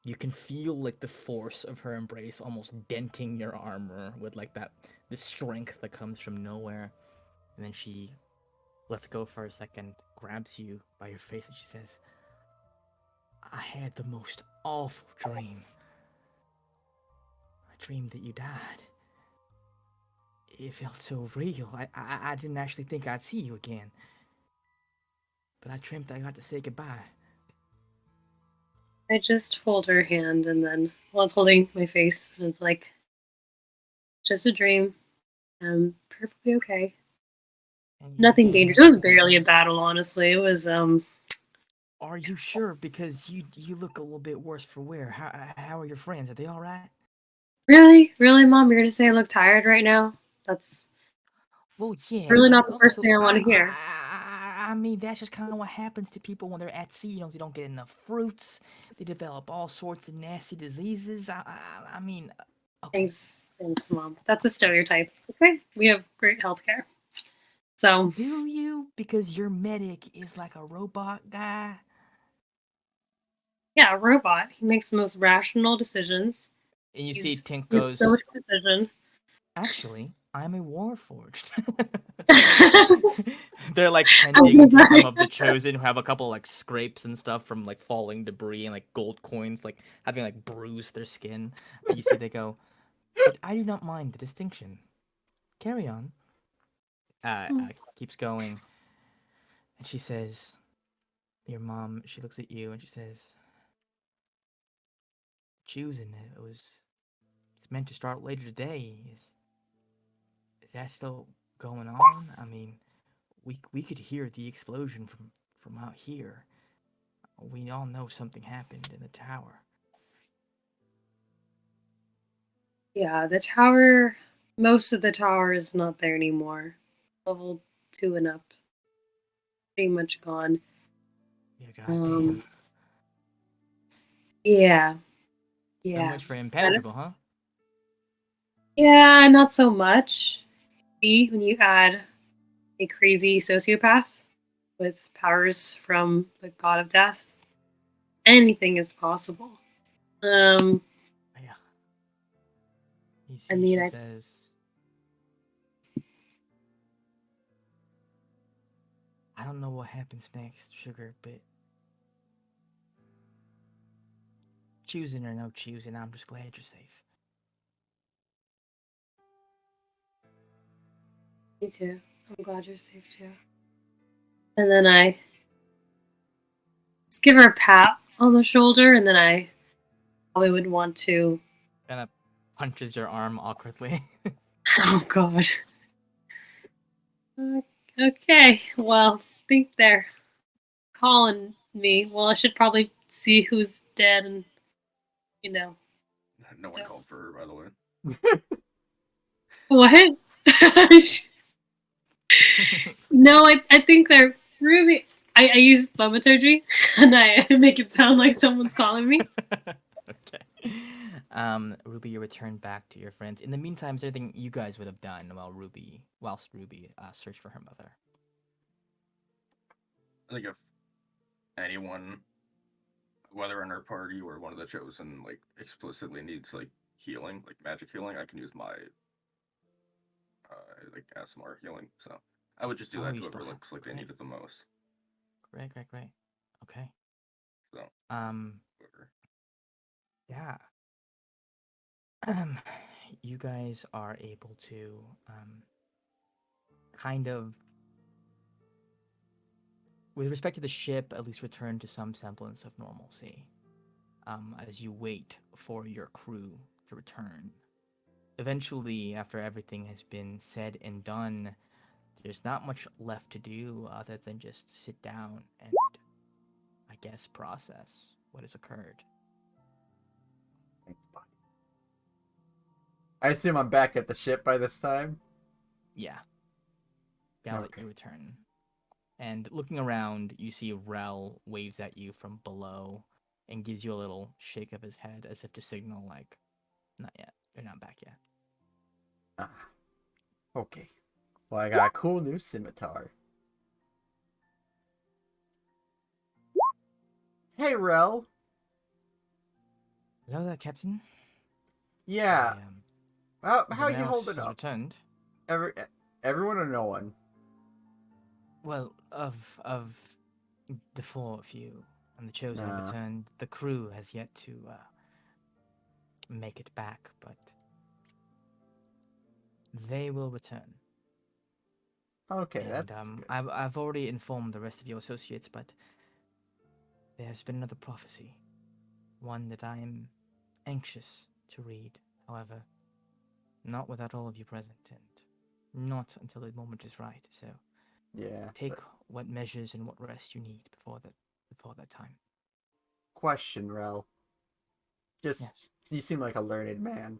S1: you can feel the force of her embrace almost denting your armor with the strength that comes from nowhere. And then she lets go for a second, grabs you by your face, and she says, "I had the most awful dream. I dreamed that you died. It felt so real. I didn't actually think I'd see you again. But I dreamt I got to say goodbye."
S4: I just hold her hand, and then while it's holding my face, and it's like, it's just a dream. I'm perfectly okay. Nothing dangerous. It was barely a battle, honestly. It was
S1: Are you sure? Because you look a little bit worse for wear. How are your friends? Are they all right?
S4: Really? Really, Mom? You're gonna say I look tired right now? That's
S1: Well, yeah,
S4: really
S1: but
S4: not the first
S1: also
S4: thing I want to hear.
S1: I mean that's just kind of what happens to people when they're at sea. You know, they don't get enough fruits. They develop all sorts of nasty diseases. I mean, okay,
S4: Thanks, Mom. That's a stereotype. Okay, we have great healthcare. So,
S1: do you? Because your medic is like a robot guy.
S4: yeah, a robot. He makes the most rational decisions.
S1: And you see,
S4: He's
S1: Tink
S4: he has so
S1: goes,
S4: much precision.
S1: actually, I'm a warforged. They're like
S4: I'm so
S1: tending to some
S4: sorry.
S1: of the chosen who have a couple like scrapes and stuff from like falling debris and like gold coins like having like bruised their skin. You see, they go, but I do not mind the distinction. Carry on. Keeps going, and she says, "Your mom." She looks at you and she says, "Choosing it was. It's meant to start later today. Is that still going on? I mean, we could hear the explosion from out here. We all know something happened in the tower."
S4: Yeah, the tower. Most of the tower is not there anymore. Level 2 and up, pretty much gone.
S1: Yeah,
S4: Um,
S1: goddamn.
S4: yeah,
S1: So
S4: yeah.
S1: much for
S4: Kind of-
S1: impenetrable, huh?
S4: Yeah, not so much. See, when you add a crazy sociopath with powers from the god of death, anything is possible. Um,
S1: Yeah. You
S4: I
S1: see,
S4: mean,
S1: she
S4: I
S1: says, "I don't know what happens next, sugar, but choosing or no choosing, I'm just glad you're safe."
S4: me too. I'm glad you're safe too. And then I just give her a pat on the shoulder, and then I probably would want to.
S1: Kind of punches your arm awkwardly.
S4: Oh God. Okay. Well, I think they're calling me. Well, I should probably see who's dead and you know
S3: No one
S4: stuff.
S3: called for her, by the way.
S4: What? No, I think they're really. I use thaumaturgy and I make it sound like someone's calling me.
S1: Okay. Ruby, you return back to your friends. In the meantime, is there anything you guys would have done whilst Ruby searched for her mother?
S3: I think if anyone, whether in our party or one of the chosen, like explicitly needs like healing, like magic healing, I can use my like ASMR healing. So I would just do
S1: Oh,
S3: that
S1: you
S3: to
S1: still
S3: whoever
S1: have.
S3: looks like they
S1: Great,
S3: need it the most.
S1: great. Okay.
S3: So
S1: Um,
S3: whoever.
S1: yeah. You guys are able to kind of, with respect to the ship, at least return to some semblance of normalcy. As you wait for your crew to return. Eventually, after everything has been said and done, there's not much left to do other than just sit down and, I guess, process what has occurred.
S2: Thanks, buddy. I assume I'm back at the ship by this time.
S1: Yeah, I'll let
S2: Okay.
S1: you return. And looking around, you see Rel waves at you from below and gives you a little shake of his head as if to signal, like, not yet. You're not back yet.
S2: Ah, okay. Well, I got a cool new scimitar. Hey, Rel.
S1: Hello there, Captain.
S2: Yeah.
S1: I,
S2: How
S1: everyone
S2: you
S1: else
S2: holding
S1: has
S2: up?
S1: returned.
S2: Everyone or no one?
S1: Well, of the four of you and the chosen have
S2: Nah.
S1: returned. The crew has yet to make it back, but they will return.
S2: Okay,
S1: And
S2: that's good.
S1: I've already informed the rest of your associates, but there's been another prophecy, one that I am anxious to read. However, not without all of you present, and not until the moment is right. So
S2: Yeah.
S1: take what measures and what rest you need before the before that time.
S2: Question, Rel. Just,
S1: Yes.
S2: you seem like a learned man.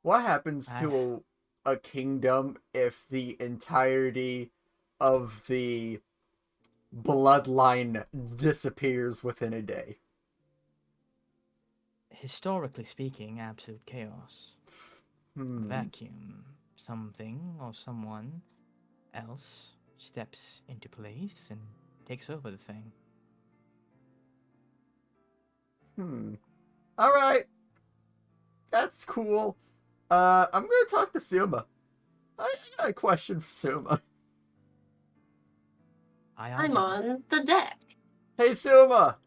S2: What happens
S1: I-
S2: to a kingdom if the entirety of the bloodline disappears within a day?
S1: Historically speaking, absolute chaos. Vacuum. Something or someone else steps into place and takes over the thing.
S2: Alright. That's cool. I'm gonna talk to Suma. I got a question for Suma.
S5: I'm on the deck.
S2: Hey, Suma!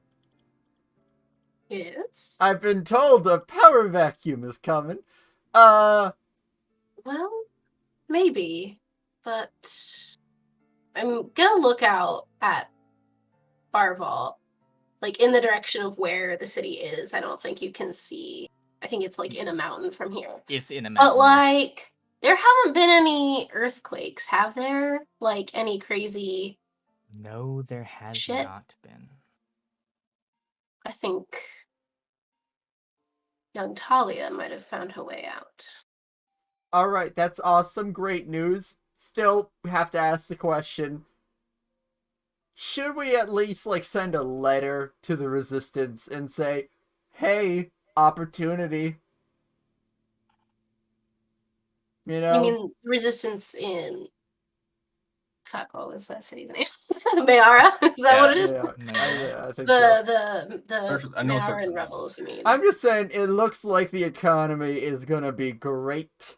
S5: Yes.
S2: I've been told a power vacuum is coming.
S5: Well, maybe, but I'm gonna look out at Barval, like in the direction of where the city is. I don't think you can see. I think it's like in a mountain from here.
S1: It's in a mountain.
S5: But like, there haven't been any earthquakes, have there? Like any crazy?
S1: No, there has
S5: Shit.
S1: not been.
S5: I think young Talia might have found her way out.
S2: Alright, that's awesome. Great news. Still, we have to ask the question. Should we at least, like, send a letter to the Resistance and say, hey, opportunity? You know?
S5: You mean resistance in... Fuck, what was that city's name? Mayara? Is that what it is?
S2: Yeah, I think so.
S5: The
S3: I know it's
S5: Mayara and
S3: something
S5: rebels, you mean?
S2: I'm just saying, it looks like the economy is gonna be great.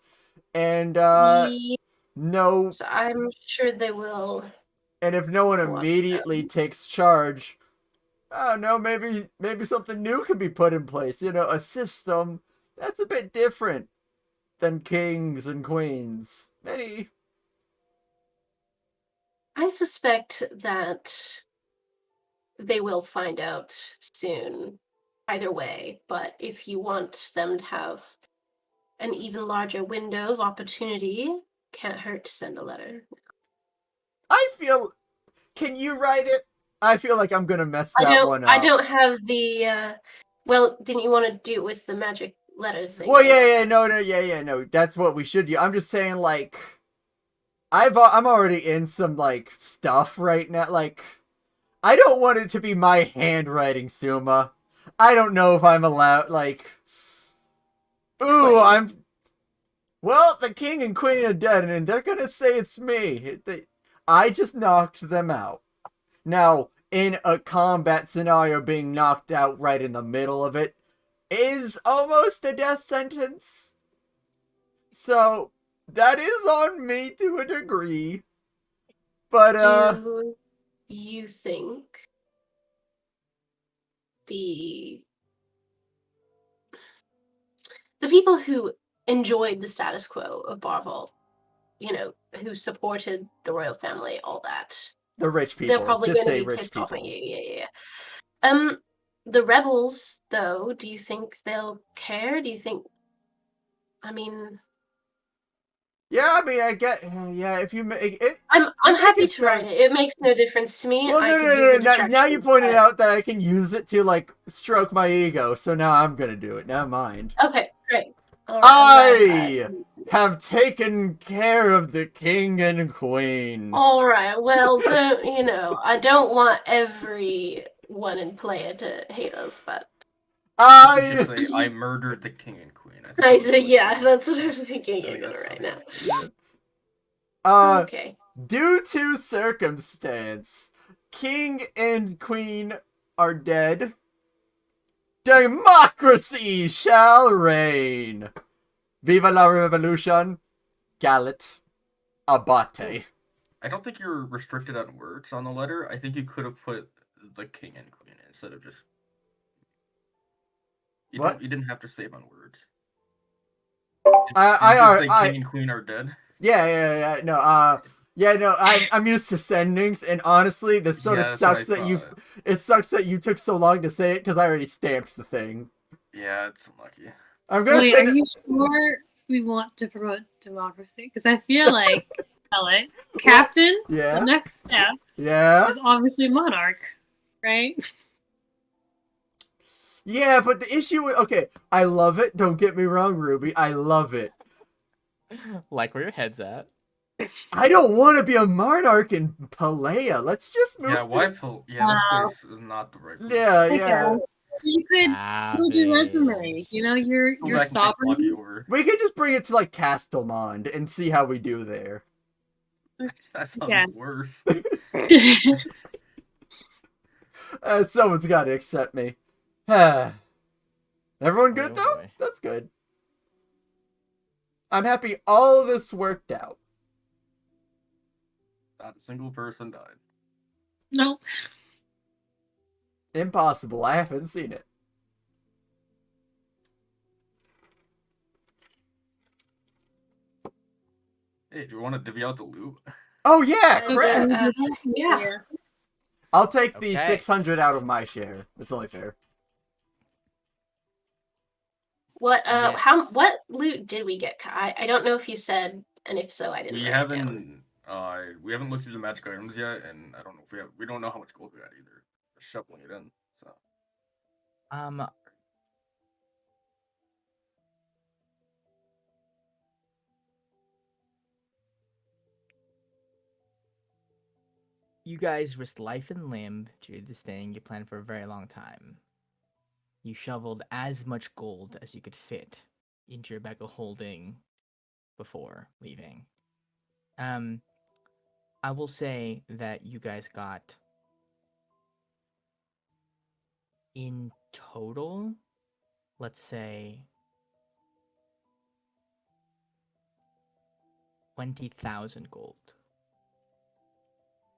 S2: And,
S5: Yes,
S2: no...
S5: I'm sure they will.
S2: And if no one
S5: Watch
S2: immediately
S5: them.
S2: takes charge, I don't know, maybe something new can be put in place. You know, a system that's a bit different than kings and queens. Maybe.
S5: I suspect that they will find out soon, either way. But if you want them to have an even larger window of opportunity, can't hurt to send a letter.
S2: I feel. Can you write it? I feel like I'm gonna mess that one up.
S5: I don't have the. Well, didn't you want to do it with the magic letter thing?
S2: Well, no. That's what we should do. I'm just saying, like, I'm already in some like stuff right now. Like, I don't want it to be my handwriting, Suma. I don't know if I'm allowed. Like, ooh, well, the king and queen are dead, and they're gonna say it's me. I just knocked them out. Now, in a combat scenario, being knocked out right in the middle of it is almost a death sentence. So, that is on me to a degree. But,
S5: Do you think the people who enjoyed the status quo of Barval, who supported the royal family, all that,
S2: the rich people.
S5: they're probably
S2: Just
S5: going
S2: say
S5: to be
S2: rich
S5: pissed
S2: people.
S5: off at you. Yeah. The rebels, though, do you think they'll care? Do you think? I mean,
S2: Yeah, I mean, I get. Yeah, if you make it.
S5: I'm
S2: make
S5: happy
S2: it
S5: to write it. It makes no difference to me.
S2: Well,
S5: I could use a
S2: no. Now you
S5: distraction,
S2: pointed
S5: but-
S2: out that I can use it to, like, stroke my ego, so now I'm gonna do it. Never mind.
S5: Okay, great. All right,
S2: I have taken care of the king and queen.
S5: All right. Well, I don't want everyone in Playa to hate us, but
S3: You could just say, I murdered the king and queen.
S5: yeah, that's what I'm thinking you're gonna write now. Okay.
S2: Due to circumstance, king and queen are dead. Democracy shall reign. Viva la revolution. Gallet. Abate.
S3: I don't think you're restricted on words on the letter. I think you could have put the king and queen instead of just... You didn't have to save on words.
S2: King
S3: and queen are dead.
S2: Yeah. No, I'm used to sendings, and honestly, this sort of sucks that it sucks that you took so long to say it because I already stamped the thing.
S3: Yeah, it's unlucky.
S2: I'm gonna
S4: Wait,
S2: say
S4: are you sure we want to promote democracy? Because I feel like, Captain,
S2: Yeah.
S4: the next step
S2: Yeah.
S4: is obviously monarch. right?
S2: Yeah, but the issue with, okay, I love it. Don't get me wrong, Ruby. I love it.
S1: Like where your head's at.
S2: I don't want to be a monarch in Palea. Let's just move
S3: Yeah, why
S2: to.
S3: pull? Yeah, this place is not the right place.
S2: Yeah,
S4: I
S2: yeah.
S4: guess. You could build your resume. You know, you're
S3: Go back and take
S4: sovereign.
S3: Lucky over.
S2: We could just bring it to like Castelmond and see how we do there.
S3: That sounds
S4: Yes.
S3: worse.
S2: Someone's got to accept me. Everyone good
S1: Oh,
S2: though?
S1: boy.
S2: That's good. I'm happy all of this worked out.
S3: Not a single person died.
S4: No.
S2: Impossible. I haven't seen it.
S3: Hey, do you want to divvy out the loot?
S2: Oh yeah,
S5: And,
S2: crap.
S5: yeah.
S2: I'll take the
S1: Okay.
S2: 600 out of my share. It's only fair.
S5: What
S1: Yes.
S5: what loot did we get? I don't know if you said, and if so, I didn't
S3: We
S5: write it down.
S3: haven't looked through the magic items yet, and I don't know if we don't know how much gold we got either. Just shuffling it in. So
S1: You guys risked life and limb to do this thing you planned for a very long time. You shoveled as much gold as you could fit into your bag of holding before leaving. I will say that you guys got in total, let's say 20,000 gold.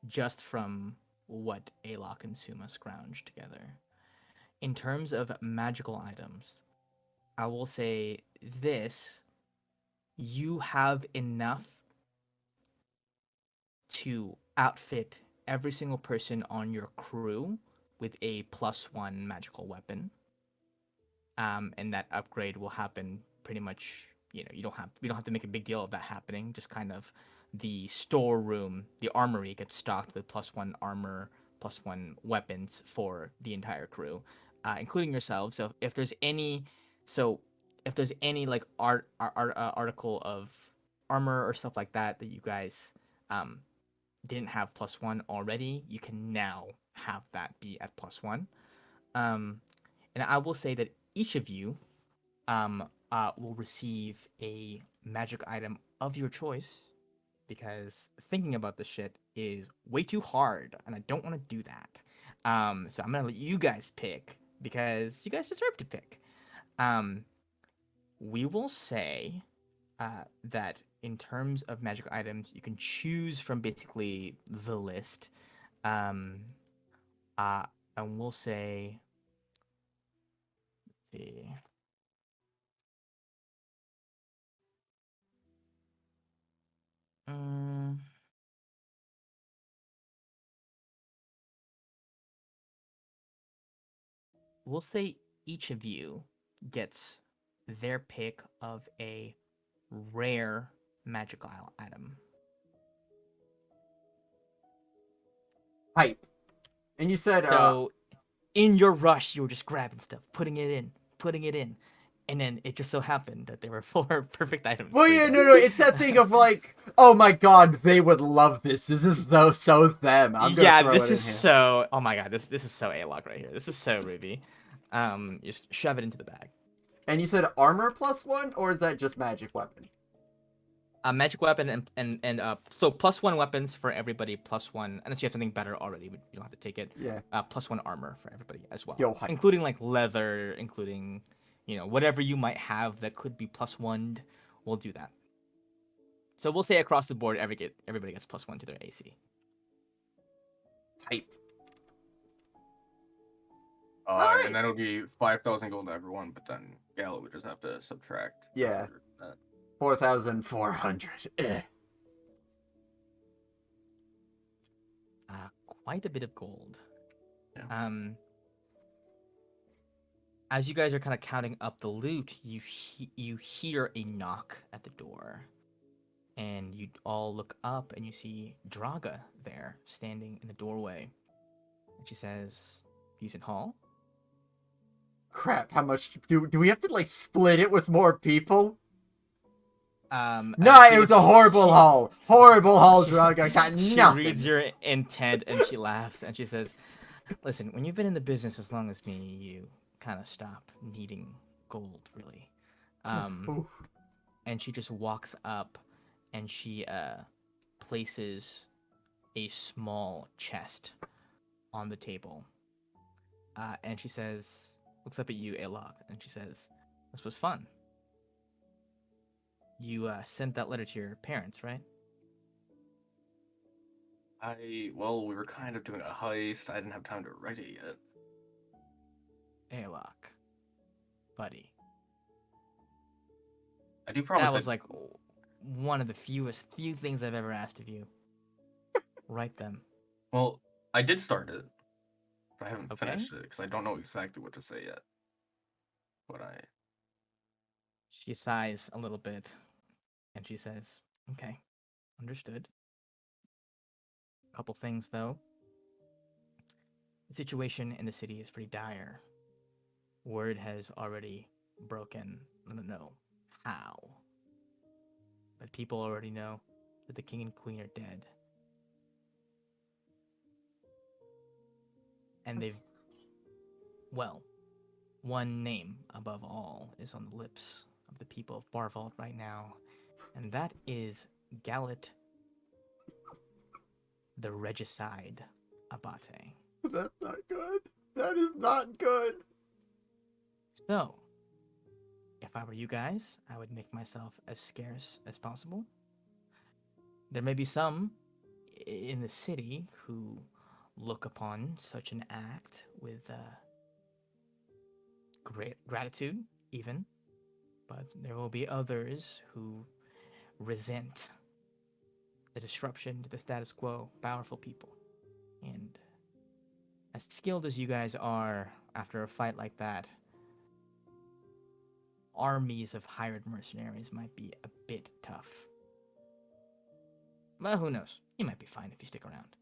S1: Just from what Alok and Suma scrounged together. In terms of magical items, I will say this: you have enough to outfit every single person on your crew with a +1 magical weapon. And that upgrade will happen pretty much. We don't have to make a big deal of that happening. Just kind of the storeroom, the armory gets stocked with +1 armor, +1 weapons for the entire crew, including yourselves. So if there's any like article of armor or stuff like that that you guys didn't have +1 already, you can now have that be at +1. And I will say that each of you will receive a magic item of your choice, because thinking about this shit is way too hard, and I don't want to do that. So I'm gonna let you guys pick because you guys deserve to pick. We will say that in terms of magic items, you can choose from basically the list. Um, and we'll say, let's see. We'll say each of you gets their pick of a rare magical item.
S2: Hype. And you said,
S1: So, in your rush, you were just grabbing stuff, putting it in, and then it just so happened that there were 4 perfect items.
S2: well,
S1: for you
S2: yeah,
S1: guys.
S2: no, it's that thing of like, oh my god, they would love this. This is so them. I'm gonna throw
S1: this
S2: it
S1: is
S2: in here.
S1: so. Oh my god, this is so A-Lock right here. This is so Ruby. Just shove it into the bag.
S2: And you said armor +1, or is that just magic weapon?
S1: A magic weapon and so +1 weapons for everybody, +1 unless you have something better already, you don't have to take it.
S2: Yeah.
S1: +1 armor for everybody as well,
S2: Yo, hype.
S1: including like leather, including whatever you might have that could be +1'd. We'll do that. So we'll say across the board, everybody gets +1 to their AC.
S2: Hype.
S3: And then it'll be 5,000 gold to everyone, but then Gala would just have to subtract.
S2: Yeah.
S3: That.
S2: 4,400.
S1: Quite a bit of gold.
S3: Yeah.
S1: As you guys are kind of counting up the loot, you hear a knock at the door, and you all look up and you see Draga there standing in the doorway. And she says, decent haul.
S2: Crap, how much do we have to like split it with more people?
S1: No,
S2: It was a horrible haul. Horrible haul, Draga. Got
S1: She
S2: nothing.
S1: reads your intent and she laughs and she says, listen, when you've been in the business as long as me, you kind of stop needing gold, really.
S2: Oof.
S1: And she just walks up and she places a small chest on the table. And she says, looks up at you, Alok, and she says, this was fun. You sent that letter to your parents, right?
S3: Well, we were kind of doing a heist. I didn't have time to write it yet.
S1: Alok, buddy.
S3: I do promise.
S1: That was like one of the few things I've ever asked of you. Write them.
S3: Well, I did start it, but I haven't
S1: Okay.
S3: finished it because I don't know exactly what to say yet.
S1: She sighs a little bit, and she says, okay, understood. Couple things, though. The situation in the city is pretty dire. Word has already broken. I don't know how. But people already know that the king and queen are dead. And one name above all is on the lips of the people of Barvault right now, and that is Gallet the Regicide Abate.
S2: That's not good. That is not good.
S1: So, if I were you guys, I would make myself as scarce as possible. There may be some in the city who look upon such an act with great gratitude, even, but there will be others who resent the disruption to the status quo, powerful people. And as skilled as you guys are after a fight like that, armies of hired mercenaries might be a bit tough. Well, who knows? You might be fine if you stick around.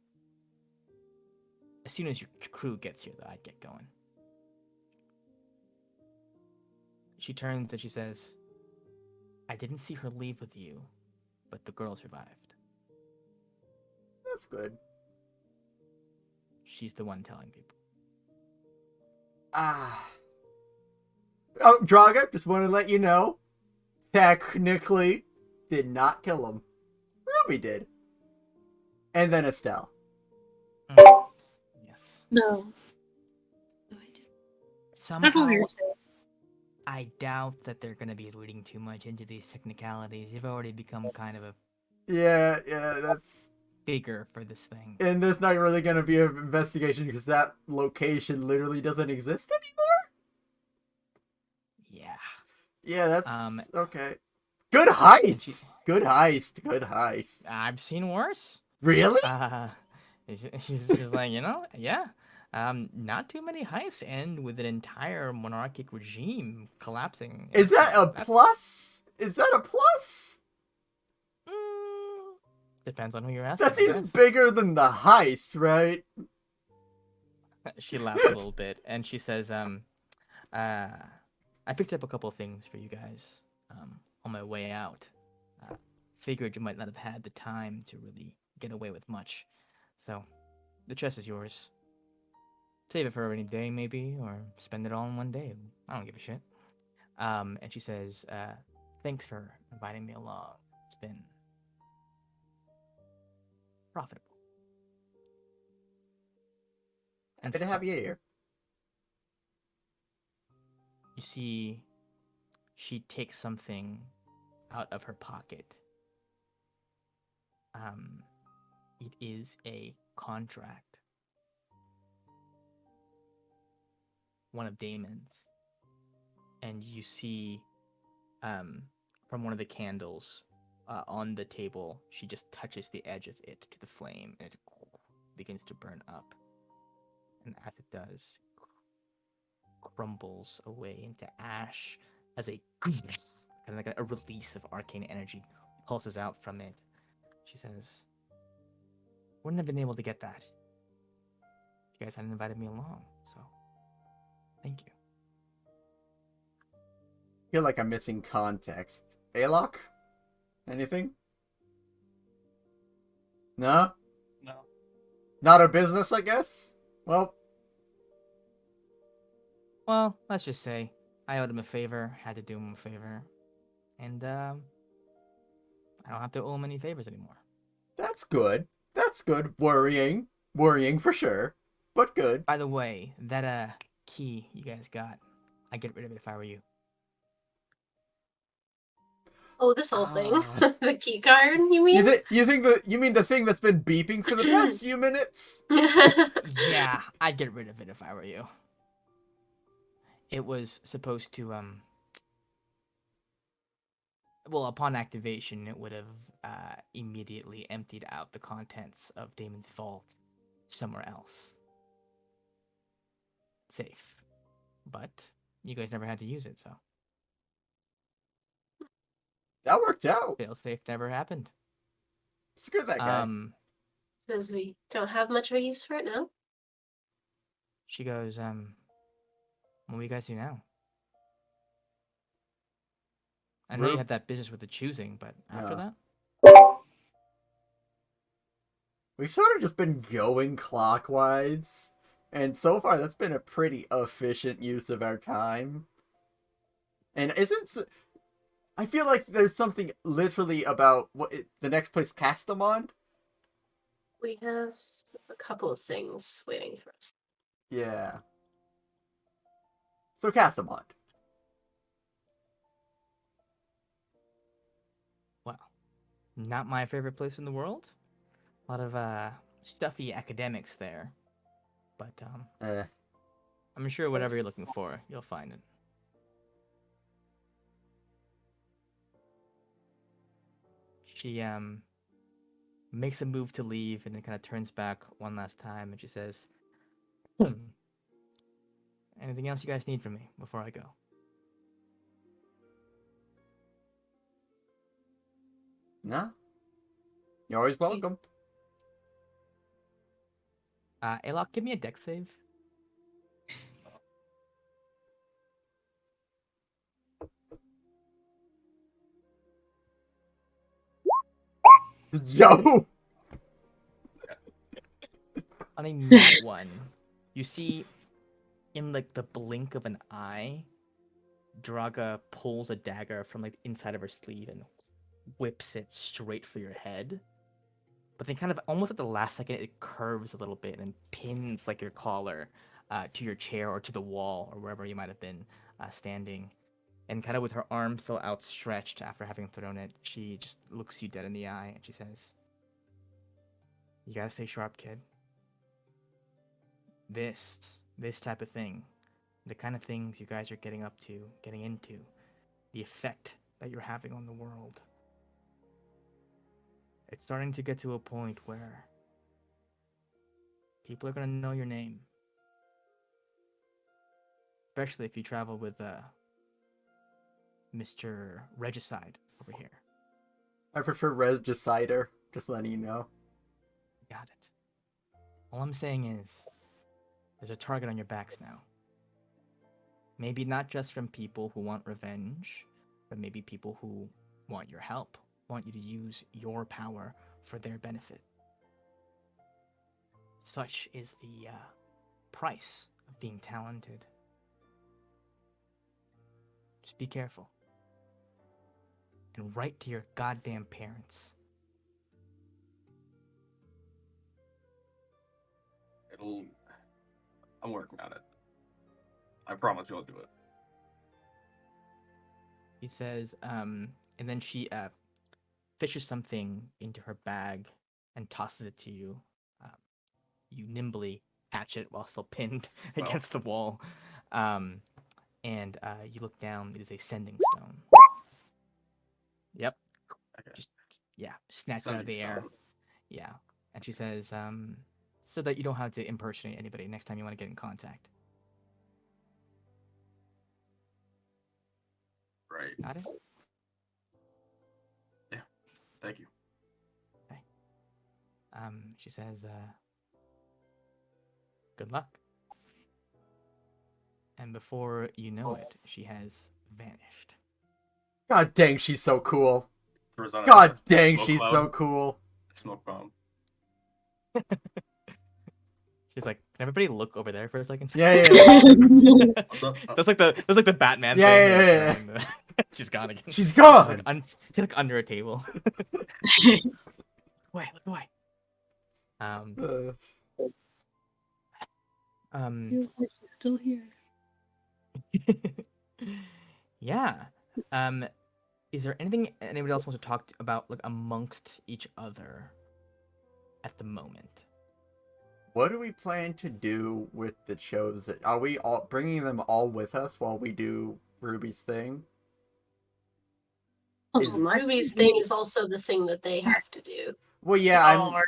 S1: As soon as your crew gets here, though, I'd get going. She turns and she says, I didn't see her leave with you, but the girl survived.
S2: That's good.
S1: She's the one telling people.
S2: Oh, Draga, just want to let you know, technically, did not kill him. Ruby did. And then Estelle.
S1: Yes.
S4: No. No, I didn't. I don't know
S1: Somehow,
S4: what you're saying.
S1: I doubt that they're going to be reading too much into these technicalities. You've already become kind of a
S2: Yeah, that's...
S1: figure for this thing.
S2: And there's not really going to be an investigation because that location literally doesn't exist anymore?
S1: Yeah.
S2: Yeah, that's... okay. Good heist! Good heist. Good heist.
S1: I've seen worse.
S2: Really?
S1: She's like, yeah. Not too many heists end with an entire monarchic regime collapsing.
S2: Is that a plus? Is that a plus?
S1: Depends on who you're asking.
S2: That seems bigger than the heist, right?
S1: She laughs a little bit and she says, I picked up a couple things for you guys on my way out. Figured you might not have had the time to really get away with much. So, the chest is yours. Save it for a rainy day, maybe, or spend it all in one day. I don't give a shit. And she says, thanks for inviting me along. It's been profitable.
S2: Happy to have you here.
S1: You see, she takes something out of her pocket. It is a contract. One of Damon's. And you see, from one of the candles on the table, she just touches the edge of it to the flame, and it begins to burn up. And as it does, crumbles away into ash as a kind of like a release of arcane energy pulses out from it. She says, wouldn't have been able to get that You guys hadn't invited me along, so thank you.
S2: Feel like I'm missing context. Alok? Anything? No?
S3: No.
S2: Not our business, I guess? Well,
S1: Well, let's just say I owed him a favor, had to do him a favor, and I don't have to owe him any favors anymore.
S2: that's good. That's good. Worrying. Worrying for sure. But good.
S1: By the way, that key you guys got, I'd get rid of it if I were you.
S5: Oh, this whole thing.
S2: Ah.
S5: The key card, you mean?
S2: You mean the thing that's been beeping for the past few minutes?
S1: Yeah, I'd get rid of it if I were you. It was supposed to well, upon activation, it would have immediately emptied out the contents of Damon's vault somewhere else. Safe. But you guys never had to use it, so
S2: That worked out.
S1: failsafe never happened.
S2: Screw that guy.
S5: Because we don't have much of a use for it now.
S1: She goes, what do you guys do now? I know you
S2: Roop-
S1: had that business with the choosing, but after
S2: Yeah.
S1: that?
S2: We've sort of just been going clockwise. And so far, that's been a pretty efficient use of our time. And I feel like there's something literally about the next place Castamond?
S5: We have a couple of things waiting for us.
S2: Yeah. So Castamond.
S1: Well, not my favorite place in the world. A lot of stuffy academics there. But I'm sure whatever you're looking for, you'll find it. She makes a move to leave and then kind of turns back one last time and she says, anything else you guys need from me before I go?
S2: No? You're always welcome.
S1: Alok, give me a deck save.
S2: Yo!
S1: On a nat one, you see in like the blink of an eye, Draga pulls a dagger from like inside of her sleeve and whips it straight for your head. But then kind of almost at the last second, it curves a little bit and pins like your collar to your chair or to the wall or wherever you might have been standing. And kind of with her arm still outstretched after having thrown it, she just looks you dead in the eye and she says, you gotta stay sharp, kid. This type of thing, the kind of things you guys are getting into, the effect that you're having on the world. It's starting to get to a point where people are going to know your name. Especially if you travel with Mr. Regicide over here.
S2: I prefer Regicider, just letting you know.
S1: Got it. All I'm saying is, there's a target on your backs now. Maybe not just from people who want revenge, but maybe people who want your help, want you to use your power for their benefit. Such is the price of being talented. Just be careful. And write to your goddamn parents.
S3: I'm working on it. I promise you'll do it.
S1: He says, and then she fishes something into her bag and tosses it to you. You nimbly catch it while still pinned
S3: Well.
S1: against the wall. And you look down, it is a sending stone. Yep.
S3: Okay.
S1: Just, yeah, snatched out of
S3: Sending
S1: the air.
S3: stone.
S1: Yeah. And she says, so that you don't have to impersonate anybody next time you want to get in contact.
S3: Right.
S1: Got it?
S3: Thank you.
S1: She says, Good luck. And before you know it, she has vanished.
S2: God dang, she's so cool.
S3: Throws on a
S2: God dang,
S3: smoke
S2: she's
S3: cloud.
S2: so cool.
S3: Smoke bomb.
S1: She's like, can everybody look over there for a second?
S2: Yeah, yeah.
S3: What's up?
S1: That's like the Batman
S2: Yeah,
S1: thing.
S2: yeah,
S1: like,
S2: yeah,
S1: and, she's gone again.
S2: She's
S1: She's
S2: gone.
S1: like, she's like under a table. Wait, look away.
S2: Uh,
S4: Feels like she's still here.
S1: Yeah. Is there anything anybody else wants to talk about, like, amongst each other at the moment?
S2: what do we plan to do with the chosen? Are we all bringing them all with us while we do Ruby's thing? Is-
S5: Ruby's thing is also the thing that they have to do.
S2: Well, yeah,
S4: All of our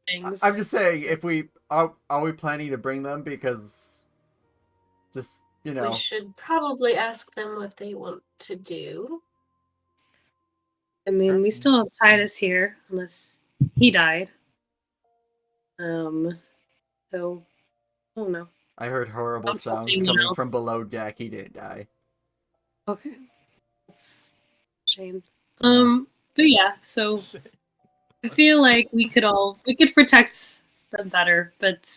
S4: things.
S2: I'm just saying, if we are we planning to bring them because just
S5: We should probably ask them what they want to do.
S4: I mean, we still have Titus here, unless he died. So I don't know.
S2: I heard horrible
S4: I'm
S2: sounds
S4: trusting
S2: coming
S4: else.
S2: from below deck. He didn't die.
S4: Okay. That's a shame.
S2: Yeah.
S4: But yeah, so I feel like we could protect them better, but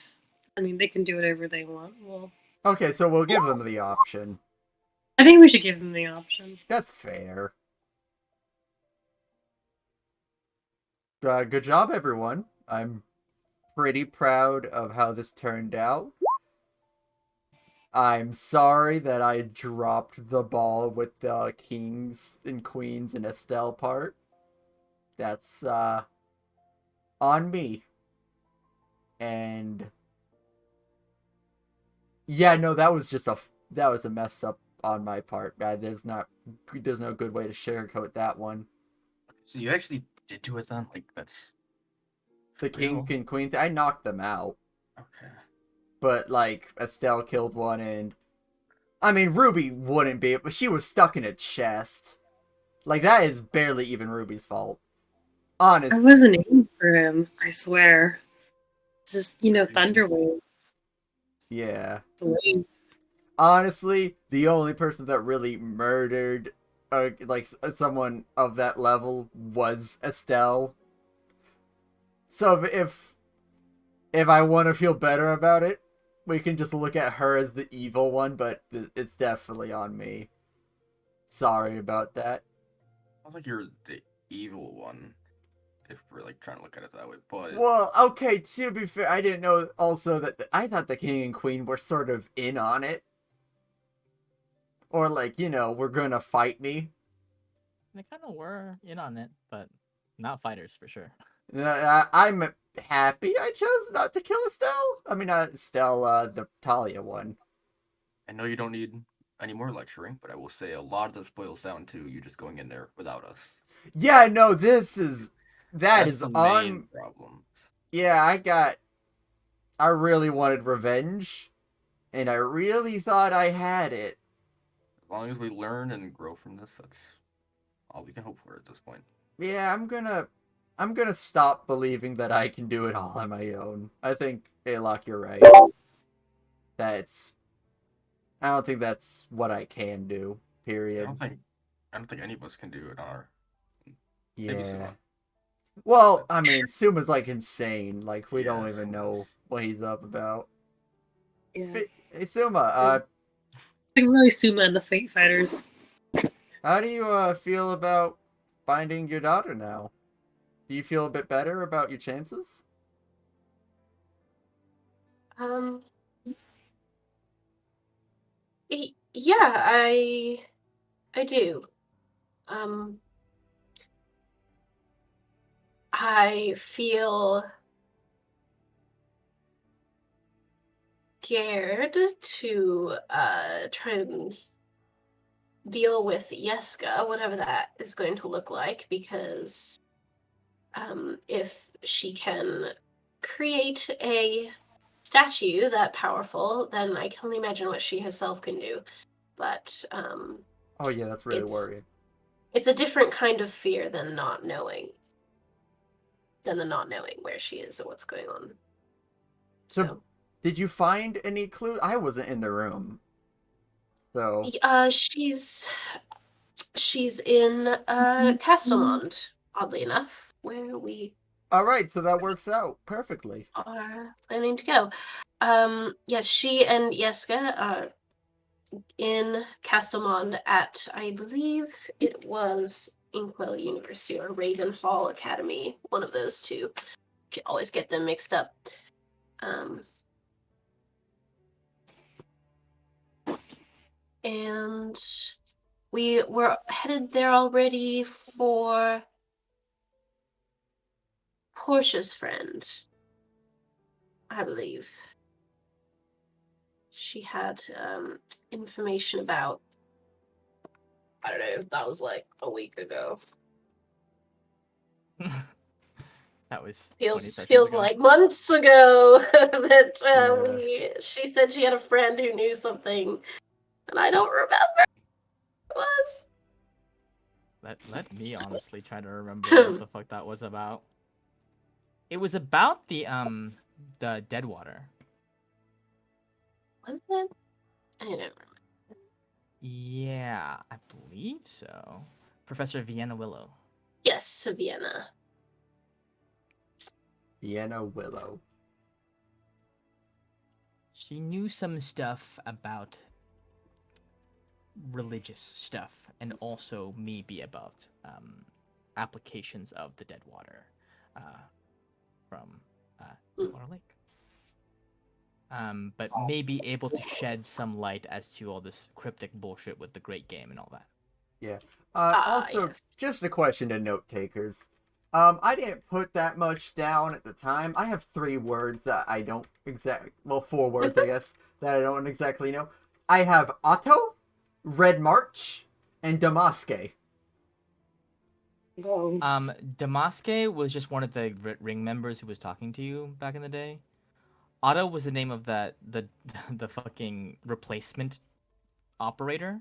S4: I mean they can do whatever they want. Well,
S2: Okay, so we'll give them the option.
S4: I think we should give them the option.
S2: That's fair. Good job, everyone. I'm pretty proud of how this turned out. I'm sorry that I dropped the ball with the kings and queens and Estelle part. That's on me. And yeah, no, that was a mess up on my part. There's no good way to sugarcoat that one.
S3: So you actually did do it then? Like, that's...
S2: The king
S3: real?
S2: and queen, I knocked them out.
S3: Okay.
S2: But, like, Estelle killed one, and... I mean, Ruby wouldn't be, but she was stuck in a chest. Like, that is barely even Ruby's fault. Honest.
S4: I wasn't aiming for him, I swear. It's just, Thunderwave.
S2: Yeah.
S4: The wave.
S2: Honestly, the only person that really murdered, someone of that level was Estelle. So if I want to feel better about it, we can just look at her as the evil one, but it's definitely on me. Sorry about that.
S3: I don't think you're the evil one, if we're, like, trying to look at it that way, but...
S2: Well, okay, to be fair, I didn't know also that I thought the king and queen were sort of in on it. Or, like, we're gonna fight me.
S1: They kind of were in on it, but not fighters for sure.
S2: I'm happy I chose not to kill Estelle. I mean, not Estelle, the Talia one.
S3: I know you don't need any more lecturing, but I will say a lot of this boils down to you just going in there without us.
S2: Yeah, no, that is
S3: the
S2: on...
S3: main problem.
S2: Yeah, I really wanted revenge, and I really thought I had it.
S3: As long as we learn and grow from this, that's all we can hope for at this point.
S2: Yeah, I'm gonna stop believing that I can do it all on my own. I think, Aylock, you're right. I don't think that's what I can do, period.
S3: I don't think any of us can do it on our... Maybe
S2: Yeah.
S3: Suma.
S2: Well, I mean, Suma's, like, insane. Like, we
S3: Yeah,
S2: don't even know
S3: Suma's-
S2: what he's up about.
S4: Yeah.
S2: Hey, Suma,
S4: Like really Suma and the Fate Fighters.
S2: how do you, feel about finding your daughter now? Do you feel a bit better about your chances?
S5: Yeah, I do. I feel scared to try and deal with Yeska, whatever that is going to look like, because if she can create a statue that powerful, then I can only imagine what she herself can do. But
S2: Oh yeah, that's really
S5: It's-
S2: worrying.
S5: it's a different kind of fear than the not knowing where she is or what's going on.
S2: So Did you find any clue? I wasn't in the room, so
S5: She's in Castlemond, oddly enough, where we
S2: all right. So that works out perfectly.
S5: are planning to go. Yes, she and Yeska are in Castlemond at, I believe it was Inkwell University or Ravenhall Academy, one of those two. Always get them mixed up. And we were headed there already for Portia's friend, I believe. She had information about. I don't know. That was like a week ago.
S1: That was 20
S5: Feels
S1: sessions ago.
S5: like months ago that
S2: Yeah.
S5: she said she had a friend who knew something, and I don't remember what it was.
S1: Let me honestly try to remember what the fuck that was about. It was about the Deadwater.
S5: Was it? I don't remember.
S1: Yeah, I believe so. Professor Vienna Willow.
S5: Yes, Vienna.
S2: Vienna Willow.
S1: She knew some stuff about religious stuff and also maybe about applications of the Deadwater from Deadwater Lake. But maybe able to shed some light as to all this cryptic bullshit with the Great Game and all that.
S2: Yeah.
S5: Ah,
S2: Also,
S5: yes.
S2: just a question to note takers. I didn't put that much down at the time. I have 3 words that I don't well, 4 words, I guess, that I don't exactly know. I have Otto, Red March, and Damaske.
S4: Whoa.
S1: Damaske was just one of the ring members who was talking to you back in the day. Otto was the name of the fucking replacement operator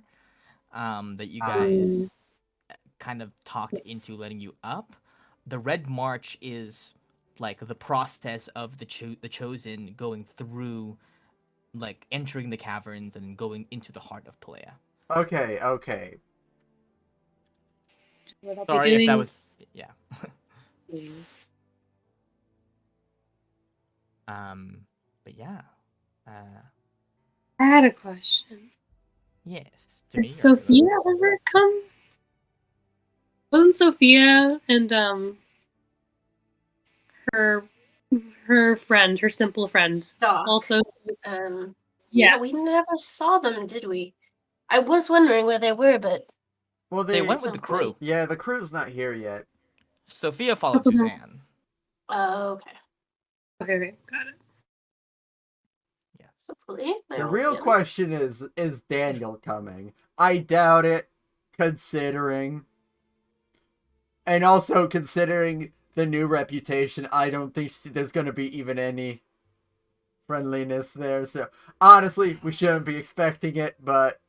S1: that you guys kind of talked into letting you up. The Red March is like the process of the chosen going through, like entering the caverns and going into the heart of Pelea.
S2: Okay, okay.
S4: What I'll be
S1: Sorry if that
S4: doing-
S1: was yeah. But yeah.
S4: I had a question.
S1: Yes. To
S4: Did
S1: me or to
S4: Sophia ever come? Wasn't Sophia and her friend, her simple friend,
S5: Doc.
S4: also?
S5: Yeah, we never saw them, did we? I was wondering where they were, but
S2: Well,
S1: They went with the
S5: some
S1: crew.
S5: point.
S2: Yeah, the crew's not here yet.
S1: Sophia followed
S4: Okay.
S1: Suzanne.
S5: Okay.
S4: Okay, got it.
S1: Yes.
S5: Hopefully.
S2: The real question is Daniel coming? I doubt it, considering. And also considering the new reputation, I don't think there's going to be even any friendliness there. So, honestly, we shouldn't be expecting it, but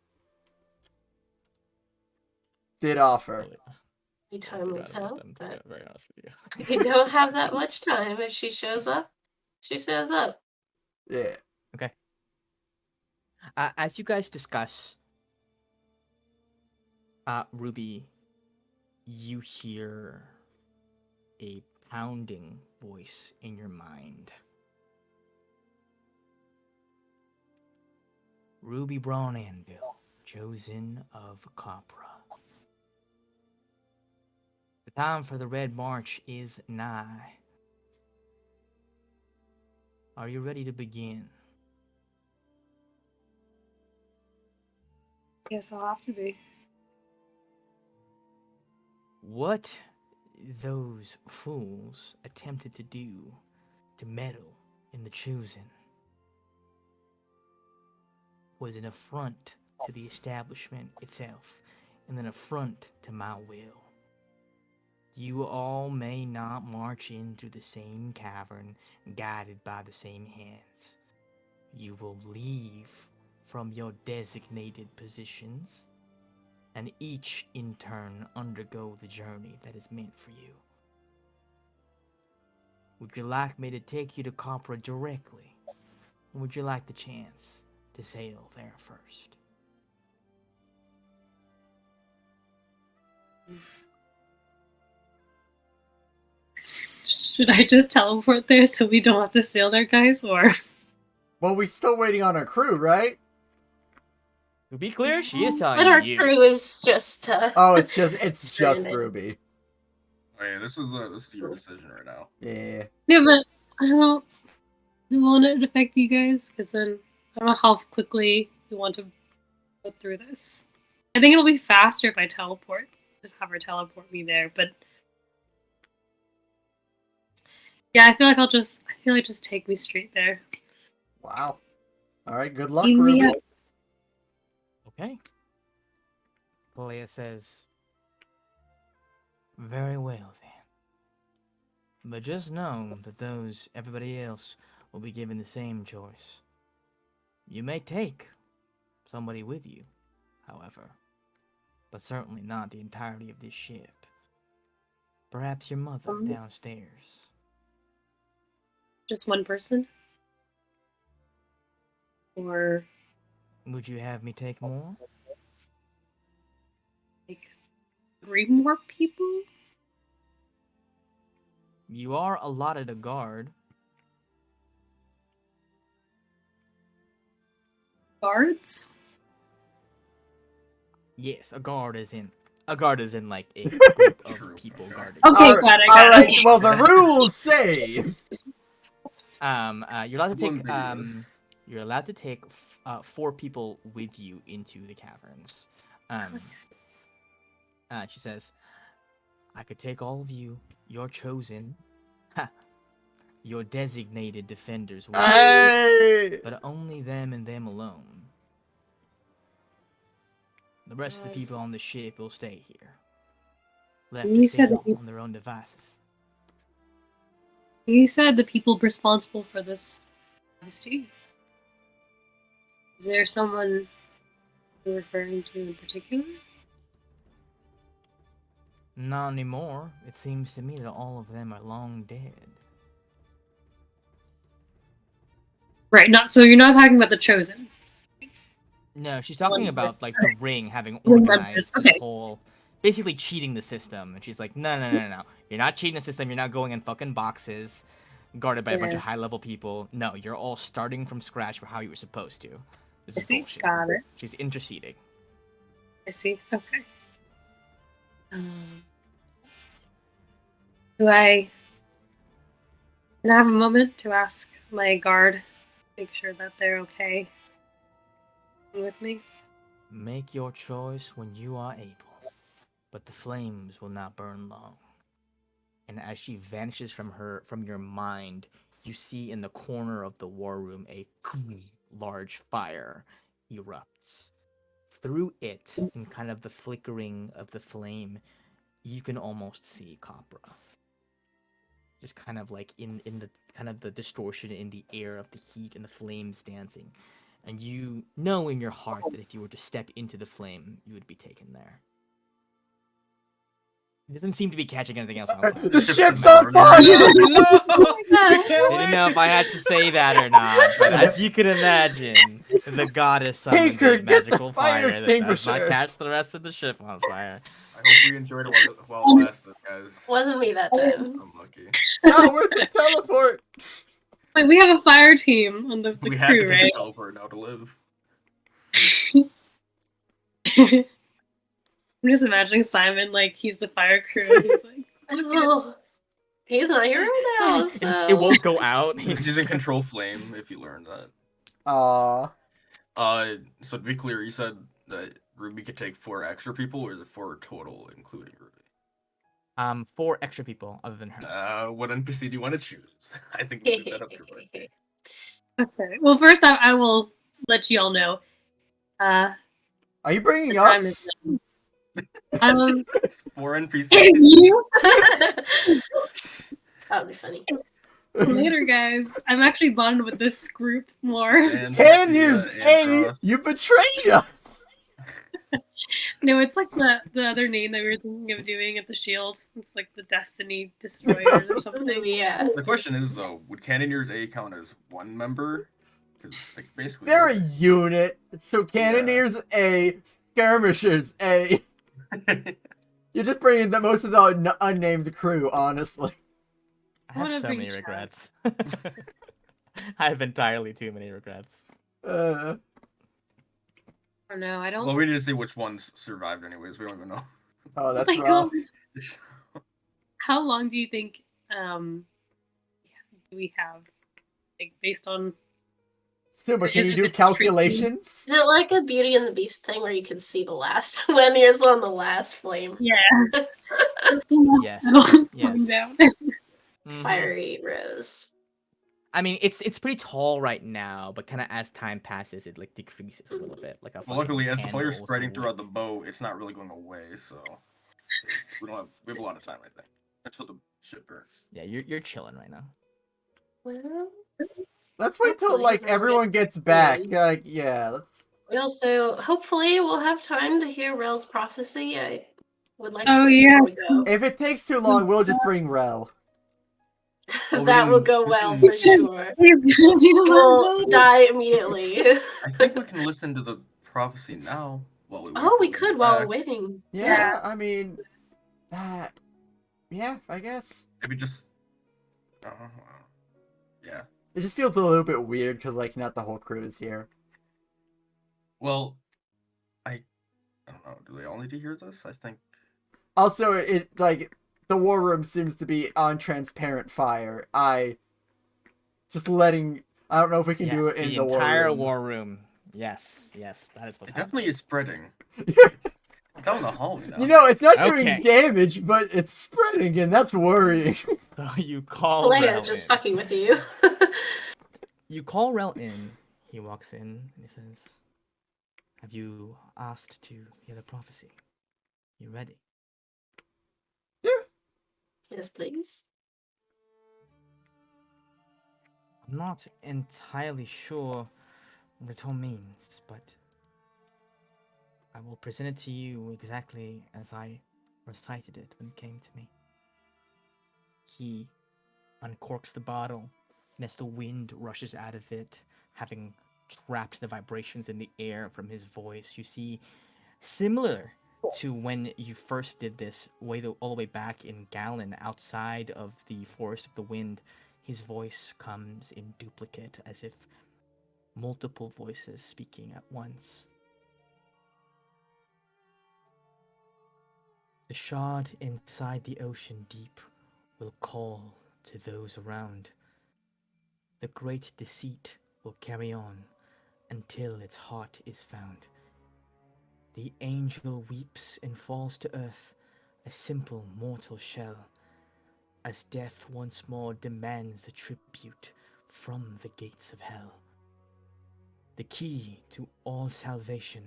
S2: did offer.
S5: Time will tell.
S1: To be very honest with you.
S5: We don't have that much time. If she shows up, she shows up.
S2: Yeah.
S1: Okay. As you guys discuss, Ruby, you hear a pounding voice in your mind. Ruby Braun Anvil, chosen of Kopra. The time for the Red March is nigh. Are you ready to begin?
S4: Guess I'll have to be.
S1: What those fools attempted to do to meddle in the chosen was an affront to the establishment itself and an affront to my will. You all may not march in through the same cavern, guided by the same hands. You will leave from your designated positions, and each in turn undergo the journey that is meant for you. Would you like me to take you to Kopra directly, Or would you like the chance to sail there first?
S4: Should I just teleport there so we don't have to sail there, guys? Or
S2: Well, we're still waiting on our crew, right?
S1: To be clear, she is telling
S5: But our
S1: you.
S5: crew is just
S2: Oh, it's just
S5: Stranded.
S2: Ruby.
S3: Oh, yeah, this is your decision right now.
S2: Yeah.
S4: yeah, but I don't want it to affect you guys because then I don't know how quickly we want to go through this. I think it'll be faster if I teleport. Just have her teleport me there, but yeah, I feel like just take me straight there.
S2: Wow. All right. Good luck,
S4: Beam me
S2: Ruby.
S4: up.
S1: Okay. Leia says, very well then. But just know that everybody else will be given the same choice. You may take somebody with you, however, but certainly not the entirety of this ship. Perhaps your mother downstairs.
S4: Just one person? Or
S1: Would you have me take more?
S4: like 3 more people?
S1: You are allotted a guard.
S4: Guards?
S1: Yes, a guard is in like a group
S3: True.
S1: of people guarding.
S4: Okay,
S2: All
S4: got it.
S2: all right.
S4: it.
S2: Well, the rules say.
S1: You're allowed to take
S3: Ambiguous.
S1: you're allowed to take 4 people with you into the caverns. She says, I could take all of you, your chosen, your designated defenders with you,
S2: Hey!
S1: but only them and them alone. The rest of the people on the ship will stay here, left
S4: You
S1: to
S4: said
S1: sail
S4: that you-
S1: on their own devices.
S4: You said the people responsible for this travesty. Is there someone you're referring to in particular?
S1: Not anymore. It seems to me that all of them are long dead.
S4: Right, so you're not talking about the chosen.
S1: No, she's talking
S4: One
S1: about
S4: person.
S1: like
S4: Okay.
S1: the ring having
S4: Ring
S1: organized
S4: members,
S1: this
S4: okay.
S1: whole, basically cheating the system. And she's like, no. You're not cheating the system. You're not going in fucking boxes, guarded by a bunch
S4: Yeah.
S1: of high-level people. No, you're all starting from scratch for how you were supposed to. This
S4: I
S1: is
S4: see.
S1: bullshit.
S4: Got it.
S1: She's interceding.
S4: I see. Okay. Do I can I have a moment to ask my guard, make sure that they're okay with me?
S1: Make your choice when you are able, but the flames will not burn long. And as she vanishes from your mind, you see in the corner of the war room a large fire erupts. Through it, in kind of the flickering of the flame, you can almost see Kopra. Just kind of like in the kind of the distortion in the air of the heat and the flames dancing. And you know in your heart that if you were to step into the flame, you would be taken there. It doesn't seem to be catching anything else on fire.
S2: The ship's on fire!
S1: Didn't know if I had to say that or not, but as you can imagine, the goddess summoned
S2: Tinker,
S1: a
S2: get the
S1: magical
S2: fire
S1: fire that does not
S2: extinguisher.
S1: catch the rest of the ship on fire.
S3: I hope we enjoyed it while it lasted, guys.
S5: Wasn't me that time.
S3: I'm lucky.
S2: Not worth the teleport.
S4: Wait, we have a fire team on the
S3: We had to
S4: crew,
S3: take
S4: right?
S3: a teleport now to live.
S4: I'm just imagining Simon like he's the fire crew. And he's like,
S5: Oh, he's not here right now, so...
S1: It won't go out.
S3: He's in control flame, if you learned that.
S2: Aw.
S3: So to be clear, you said that Ruby could take 4 extra people, or is it 4 total, including Ruby?
S1: 4 extra people other than her.
S3: What NPC do you want to choose? I think we'll leave that up to her.
S4: okay. Well, first I will let you all know.
S2: Are you bringing
S4: The time
S2: us?
S4: is now.
S3: 4 NPCs.
S4: You
S5: That would be funny.
S4: later, guys. I'm actually bonded with this group more.
S3: And
S2: Can
S3: Sophia
S2: use
S3: and
S2: A!
S3: Cross.
S2: You betrayed us!
S4: No, it's like the other name that we were thinking of doing at the Shield. It's like the Destiny Destroyers or something.
S5: Yeah.
S3: The question is, though, would Cannoneers A count as 1 member? because like basically
S2: They're a unit. So cannoneers A, skirmishers A. You're just bringing the most of the unnamed crew, honestly.
S1: I
S4: I
S1: have
S4: wanna
S1: so
S4: bring
S1: many
S4: Chad.
S1: regrets. I have entirely too many regrets.
S2: Uh,
S4: I don't know. I don't.
S3: well, we need to see which ones survived, anyways. We don't even know.
S2: oh,
S4: Oh
S2: that's
S4: my
S2: rough.
S4: God. How long do you think do we have? Like based on
S2: Super, can
S4: Is
S2: you
S4: if
S2: do
S4: it's streaming.
S2: calculations?
S5: Is it like a Beauty and the Beast thing where you can see the last when you're on the last flame?
S4: yeah.
S1: Yes,
S4: Coming
S1: yes.
S4: down.
S1: Mhm.
S5: Fiery rose.
S1: I mean, it's pretty tall right now, but kind of as time passes, it like decreases a little bit, like a
S3: Well, luckily,
S1: fucking
S3: as the
S1: candle
S3: fire's
S1: or
S3: spreading
S1: some
S3: throughout the
S1: wick.
S3: boat, it's not really going away. So we have a lot of time, I think, until the ship burns.
S1: Yeah, you're chilling right now.
S5: Well,
S2: Let's wait till
S5: hopefully
S2: like everyone gets back.
S5: in.
S2: Like, yeah, let's.
S5: We also hopefully we'll have time to hear Rel's prophecy. I would like
S4: Oh,
S5: to hear it
S4: yeah.
S5: before we go.
S2: If it takes too long, we'll just bring Rel.
S3: Well,
S5: That will go
S3: we
S5: well
S3: can-
S5: for sure.
S4: He's gonna be
S5: He will
S4: one
S5: die immediately.
S3: I think we can listen to the prophecy now while we wait.
S5: Oh,
S3: for
S5: we
S3: them to
S5: could
S3: get
S5: while we're
S3: back.
S5: waiting.
S2: Yeah, I mean, yeah, I guess.
S3: Maybe just. Yeah.
S2: It just feels a little bit weird because like not the whole crew is here.
S3: Well, I don't know. Do they all need to hear this? I think.
S2: Also, it like the war room seems to be on transparent fire. I don't know if we can
S1: Yes,
S2: do it in the
S1: entire
S2: war room.
S1: war room. Yes, that is what's
S3: It definitely is spreading.
S2: Yeah.
S3: It's out in the hall now.
S2: You know, it's not
S1: Okay.
S2: doing damage, but it's spreading, and that's worrying.
S1: So you call
S5: Leia
S1: Rel
S5: is just
S1: in.
S5: fucking with you.
S1: You call Rel in. He walks in and he says, "Have you asked to hear the prophecy? You ready?"
S5: Yes, please.
S1: I'm not entirely sure what it all means, but I will present it to you exactly as I recited it when it came to me. He uncorks the bottle, and as the wind rushes out of it, having trapped the vibrations in the air from his voice, you see, similar to when you first did this, all the way back in Gallon, outside of the Forest of the Wind, his voice comes in duplicate, as if multiple voices speaking at once. The shard inside the ocean deep will call to those around. The great deceit will carry on until its heart is found. The angel weeps and falls to earth, a simple mortal shell, as death once more demands a tribute from the gates of hell. The key to all salvation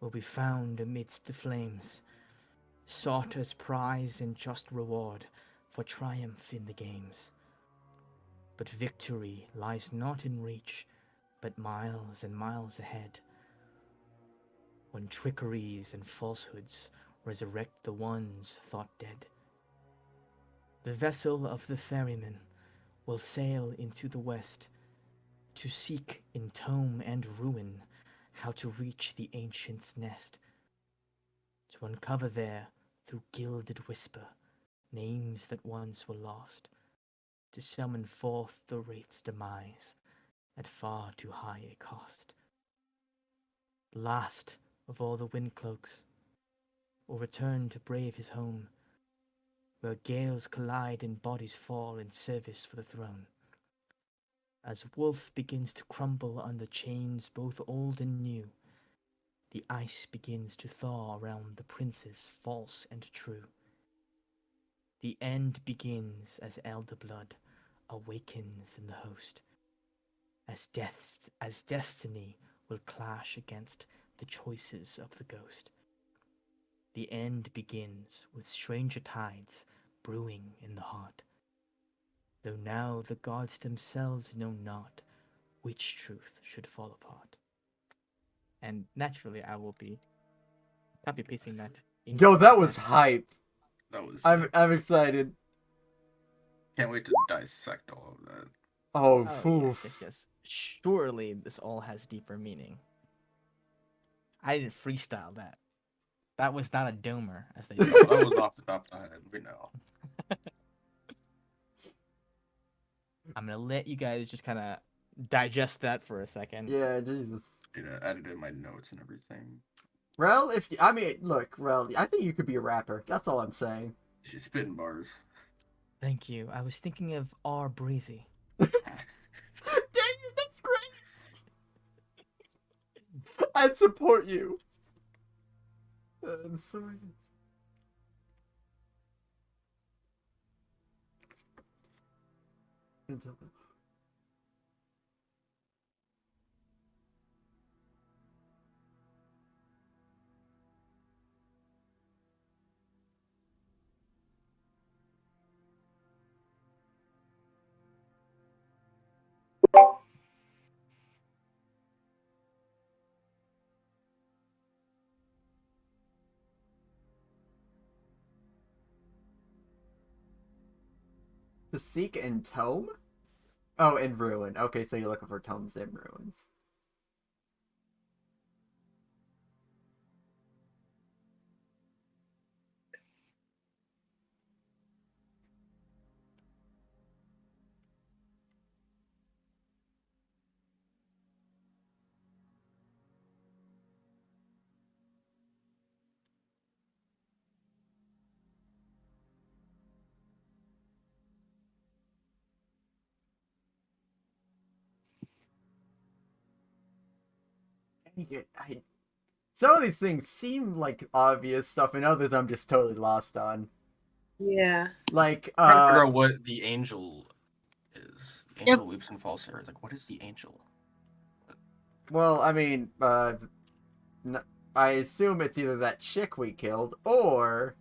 S1: will be found amidst the flames, sought as prize and just reward for triumph in the games. But victory lies not in reach, but miles and miles ahead, when trickeries and falsehoods resurrect the ones thought dead. The vessel of the ferryman will sail into the west to seek in tome and ruin how to reach the ancient's nest, to uncover there through gilded whisper names that once were lost, to summon forth the wraith's demise at far too high a cost. Last of all the windcloaks will return to brave his home, where gales collide and bodies fall in service for the throne. As wolf begins to crumble under chains both old and new, the ice begins to thaw around the princes false and true. The end begins as elder blood awakens in the host, as destiny will clash against the choices of the ghost. The end begins with stranger tides brewing in the heart, though now the gods themselves know not which truth should fall apart. And naturally, I will be copy pasting that.
S2: Yo, that was hype.
S3: That was.
S2: I'm excited.
S3: Can't wait to dissect all of that.
S2: Oh,
S1: Yes,
S2: oof.
S1: yes, yes. Surely this all has deeper meaning. I didn't freestyle that. That was not a domer, as they say.
S3: No, that was off the top of the head. We know.
S1: I'm gonna let you guys just kind of digest that for a second.
S2: Yeah, Jesus.
S3: Dude, I added in my notes and everything.
S2: Rel, I mean, look, Rel, I think you could be a rapper. That's all I'm saying.
S3: She's spitting bars.
S1: Thank you. I was thinking of R. Breezy.
S2: Dang it, that's great. I'd support you. I'm sorry. To seek and tome? Oh, in ruin. Okay, so you're looking for tomes in ruins. Some of these things seem like obvious stuff, and others I'm just totally lost on.
S4: Yeah.
S2: Like,
S3: I'm trying to figure out what the angel is. The angel weeps and falls here. Like, what is the angel?
S2: well, I mean, I assume it's either that chick we killed, or,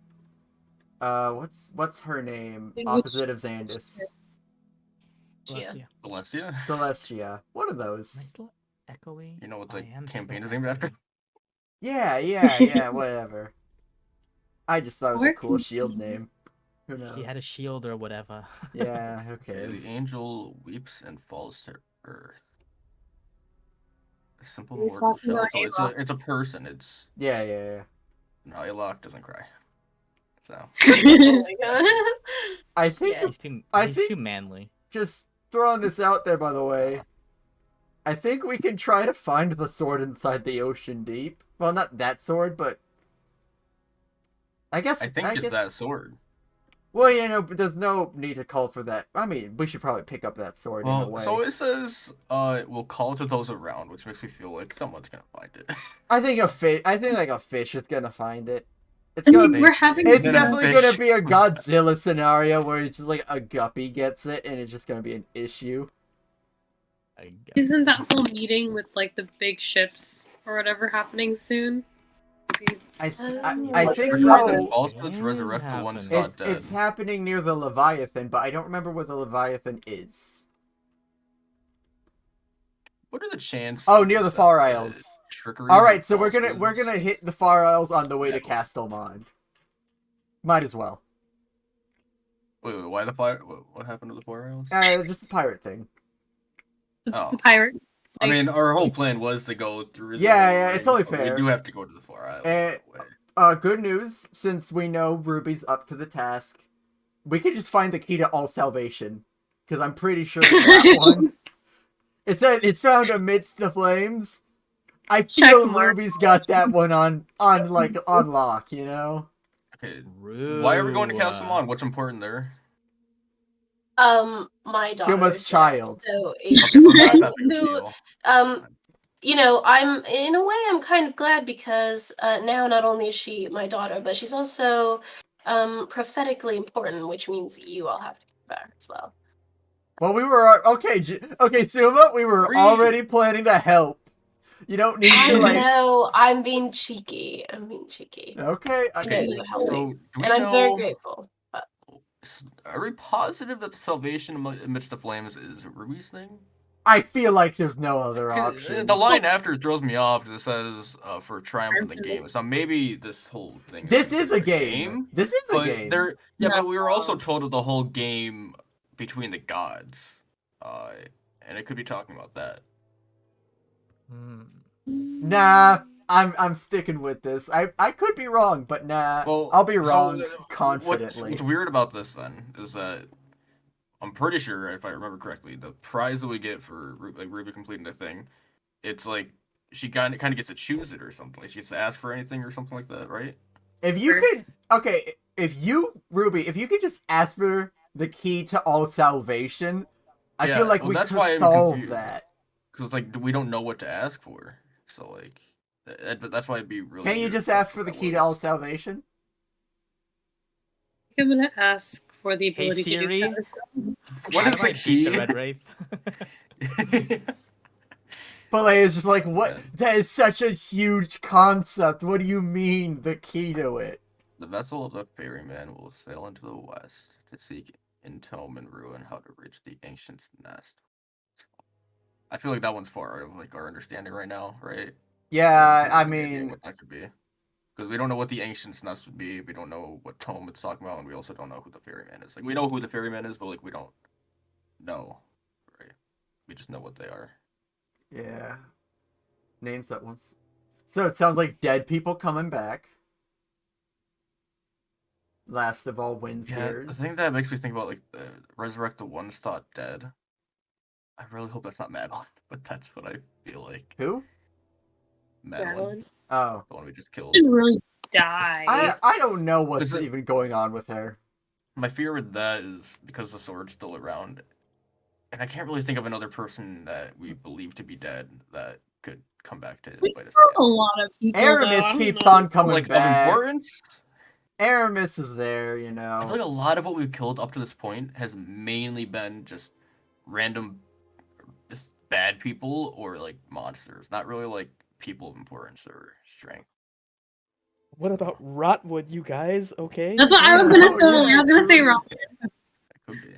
S2: what's her name? Opposite of Xandis.
S5: Celestia.
S3: Celestia?
S2: Celestia. One of
S1: Am I
S2: those.
S1: still echoey?
S3: You know what
S1: I
S3: the
S1: am
S3: campaign
S1: still
S3: is named after?
S1: echoey.
S2: Yeah, whatever. I just thought it was a
S4: Where
S2: cool
S4: can
S2: shield
S4: you-
S2: name. Who knows?
S1: She had a shield or whatever.
S2: Yeah, who
S3: Okay,
S2: cares?
S3: the angel weeps and falls to earth. A simple
S4: He's
S3: mortal
S4: talking
S3: shell.
S4: about
S3: So it's a person. It's
S2: Yeah.
S3: no, Alok doesn't cry. So
S5: Oh my god.
S2: I think
S5: Yeah.
S1: He's too manly.
S2: just throwing this out there, by the way. I think we can try to find the sword inside the ocean deep. Well, not that sword, but I guess
S3: I think it's that sword.
S2: Well, but there's no need to call for that. I mean, we should probably pick up that sword in a
S3: Well,
S2: way.
S3: so it says we'll call to those around, which makes me feel like someone's gonna find it.
S2: I think like a fish is gonna find it. It's
S4: I
S2: gonna
S4: mean,
S2: be.
S4: we're having.
S2: It's
S3: Then a
S2: definitely
S3: fish.
S2: gonna be a Godzilla scenario where it's just like a guppy gets it, and it's just gonna be an issue.
S4: Isn't that whole meeting with like the big ships or whatever happening soon?
S2: I
S5: What's
S2: think
S5: the
S2: so.
S5: problem?
S3: Also, to
S1: It
S3: resurrect
S1: is
S3: the one
S1: happening.
S3: not dead.
S2: It's happening near the Leviathan, but I don't remember where the Leviathan is.
S3: What are the chances?
S2: Oh, near the Far Isles.
S3: Trickery
S2: All
S3: of
S2: right, so we're
S3: falsehoods?
S2: gonna hit the Far Isles on the way to
S3: Yeah.
S2: Castelmond. Might as well.
S3: Wait, why the fire? What happened to the Far Isles?
S2: Just a pirate thing.
S3: Oh.
S4: The pirate.
S3: I mean, our whole plan was to go through.
S2: Yeah,
S3: the
S2: it's only
S3: ring, but
S2: fair.
S3: We do have to go to the Far Isles.
S2: Eh,
S3: by the way.
S2: Good news, since we know Ruby's up to the task, we can just find the key to all salvation. Because I'm pretty sure that one. It said it's found amidst the flames. I feel
S4: Check mark.
S2: Ruby's got that one on lock, you know?
S3: Okay. Why are we going to
S1: Rue,
S3: Castelmon? What's important there?
S5: My daughter.
S2: Suma's
S5: is
S2: child.
S5: there, So
S3: Okay,
S5: it's
S3: so
S5: Ben
S3: that's a
S5: who
S3: deal.
S5: I'm in a way I'm kind of glad because now not only is she my daughter, but she's also prophetically important, which means you all have to come back as well.
S2: Well, we were okay, Suma. We were already planning to help. You don't need
S5: I
S2: to like.
S5: know I'm being cheeky.
S2: Okay,
S5: I know you helped me,
S3: So, do we
S5: and I'm very
S3: know?
S5: grateful. But
S3: Are we positive that the salvation amidst the flames is Ruby's thing?
S2: I feel like there's no other option.
S3: The line after throws me off because it says for triumph in the game. So maybe this whole thing.
S2: This is a game. This is a
S3: But
S2: game.
S3: but we were also told of the whole game between the gods, and it could be talking about that.
S1: Hmm.
S2: Nah, I'm sticking with this. I could be wrong, but nah,
S3: Well,
S2: I'll be
S3: so,
S2: wrong
S3: What's
S2: confidently.
S3: weird about this then is that I'm pretty sure, if I remember correctly, the prize that we get for like Ruby completing the thing, it's like she kind of gets to choose it or something. Like she gets to ask for anything or something like that, right?
S2: If you could, okay, if you, Ruby, if you could just ask for the key to all salvation, I feel like
S3: well,
S2: we
S3: that's
S2: could
S3: why I'm
S2: solve
S3: confused.
S2: that.
S3: Because like we don't know what to ask for, so like that's why it'd be really.
S2: Can't you
S3: weird
S2: just
S3: if that's
S2: ask for
S3: what
S2: the
S3: that
S2: key to all
S3: was.
S2: salvation?
S4: I'm gonna ask for the
S1: Hey
S4: ability to
S1: Siri,
S4: do that.
S3: What
S1: how
S3: is
S1: do
S3: the
S1: I beat
S3: key?
S1: the Red Wraith?
S2: Filet is just like, what?
S3: Yeah.
S2: That is such a huge concept. What do you mean, the key to it?
S3: The vessel of the ferryman will sail into the west to seek in tome and ruin how to reach the ancient's nest. I feel like that one's far out of like our understanding right now, right?
S2: Yeah,
S3: We
S2: I
S3: don't have any idea
S2: mean,
S3: what that could be. Because we don't know what the ancient's nest would be. We don't know what tome it's talking about, and we also don't know who the ferryman is. Like we know who the ferryman is, but like we don't know, right? We just know what they are.
S2: yeah. Names that once. So it sounds like dead people coming back. Last of all
S3: Yeah,
S2: Windseers.
S3: the thing that makes me think about like the resurrect the ones thought dead. I really hope that's not Madeline, but that's what I feel like.
S2: Who?
S3: Madeline,
S4: Madeline
S2: Oh.
S3: the one we just killed.
S4: didn't really die.
S2: I don't know what's
S3: Is it-
S2: even going on with her.
S3: My fear with that is because the sword's still around, and I can't really think of another person that we believe to be dead that could come back to
S4: We
S3: bite us.
S4: killed a lot of people. though. I
S2: Aramis
S4: don't
S2: keeps
S4: know.
S2: on coming
S3: Like of
S2: back.
S3: importance.
S2: Aramis is there, you
S3: I
S2: know.
S3: feel like a lot of what we've killed up to this point has mainly been just random, just bad people or like monsters, not really like people of importance or strength.
S6: What about Rotwood, you guys? Okay.
S4: That's what I was gonna
S2: Oh,
S4: say.
S2: yeah,
S4: I was gonna say
S2: true.
S4: wrong.
S3: It could be.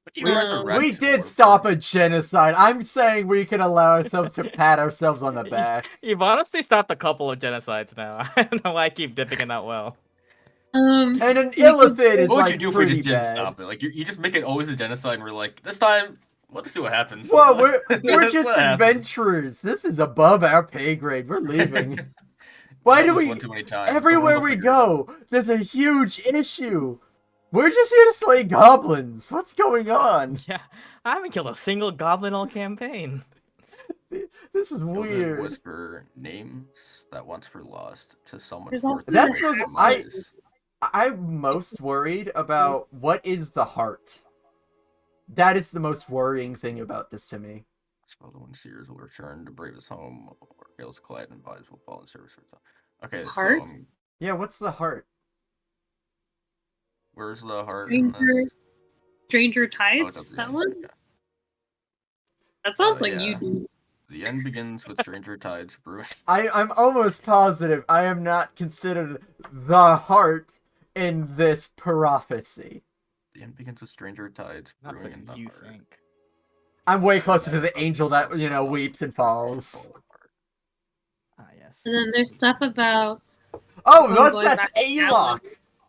S3: But you
S2: We,
S3: resurrect
S2: we did
S3: more
S2: stop
S3: for-
S2: a genocide. I'm saying we can allow ourselves to pat ourselves on the back.
S1: You've honestly stopped a couple of genocides now. I don't know why I keep dipping in that well.
S2: And an
S4: we
S2: illithid
S4: did-
S2: is
S3: What would
S2: like
S3: you do if we
S2: pretty
S3: just didn't
S2: bad.
S3: stop it? Like you just make it always a genocide, and we're like, this time, let's see what happens.
S2: Whoa, we're
S3: That's
S2: just
S3: what happens.
S2: adventurers. This is above our pay grade. We're leaving. Why do
S3: This
S2: we?
S3: one too many times.
S2: Everywhere
S3: Someone will
S2: we
S3: figure it out.
S2: go, there's a huge issue. We're just here to slay goblins. What's going on?
S1: Yeah, I haven't killed a single goblin all campaign.
S2: This is
S3: Gilded
S2: weird.
S3: Whisper names that once were lost to someone.
S4: There's
S3: forth
S4: also
S2: That's
S3: from
S2: the-
S3: demise.
S2: I'm most worried about what is the heart. That is the most worrying thing about this to me.
S3: Spell the one seers will return to brave his home, or Gale's collide and bodies will fall in service for time. Okay,
S4: Heart?
S3: so
S2: Yeah, what's the heart?
S3: where's the heart? in
S4: Stranger
S3: this?
S4: Tides?
S3: Oh, it's at the
S4: that
S3: end,
S4: one?
S3: okay.
S4: That sounds like you
S3: Yeah.
S4: do.
S3: The end begins with Stranger Tides brewing.
S2: I'm almost positive I am not considered the heart in this prophecy.
S3: The end begins with Stranger Tides
S1: That's
S3: brewing in the
S1: what you
S3: heart.
S1: think.
S2: I'm way closer to the angel that, you know, weeps and falls.
S1: Ah, yes.
S4: And then there's stuff about
S2: Oh,
S4: going
S2: that's
S4: back to
S2: Alok.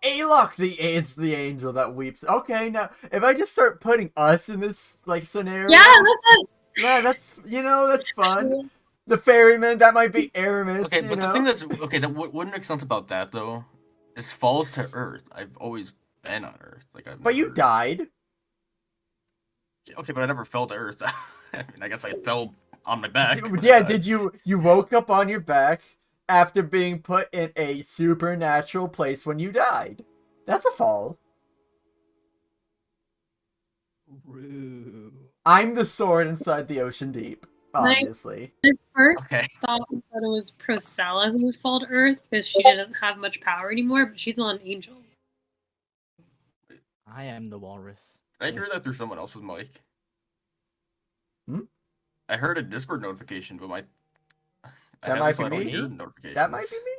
S2: Alok is the angel that weeps. Okay, now if I just start putting us in this like scenario,
S4: yeah, that's it.
S2: yeah, that's that's fun. The ferryman, that might be Aramis.
S3: Okay,
S2: you
S3: but
S2: know?
S3: the thing that's okay that wouldn't make sense about that though is falls to Earth. I've always been on Earth. Like I've.
S2: But you
S3: never-
S2: died.
S3: Okay, but I never fell to Earth. I mean, I guess I fell on my back.
S2: Yeah, did you woke up on your back after being put in a supernatural place when you died? That's a fall.
S1: Rude.
S2: I'm the sword inside the ocean deep. Obviously.
S4: I first
S3: Okay.
S4: thought that it was Prosella who would fall to Earth because she doesn't have much power anymore, but she's not an angel.
S1: I am the walrus.
S3: Did I hear that through someone else's mic?
S2: Hmm?
S3: I heard a Discord notification, but I
S2: That
S3: have
S2: might
S3: this, so
S2: be
S3: I don't
S2: me.
S3: hear notifications.
S2: That might be me.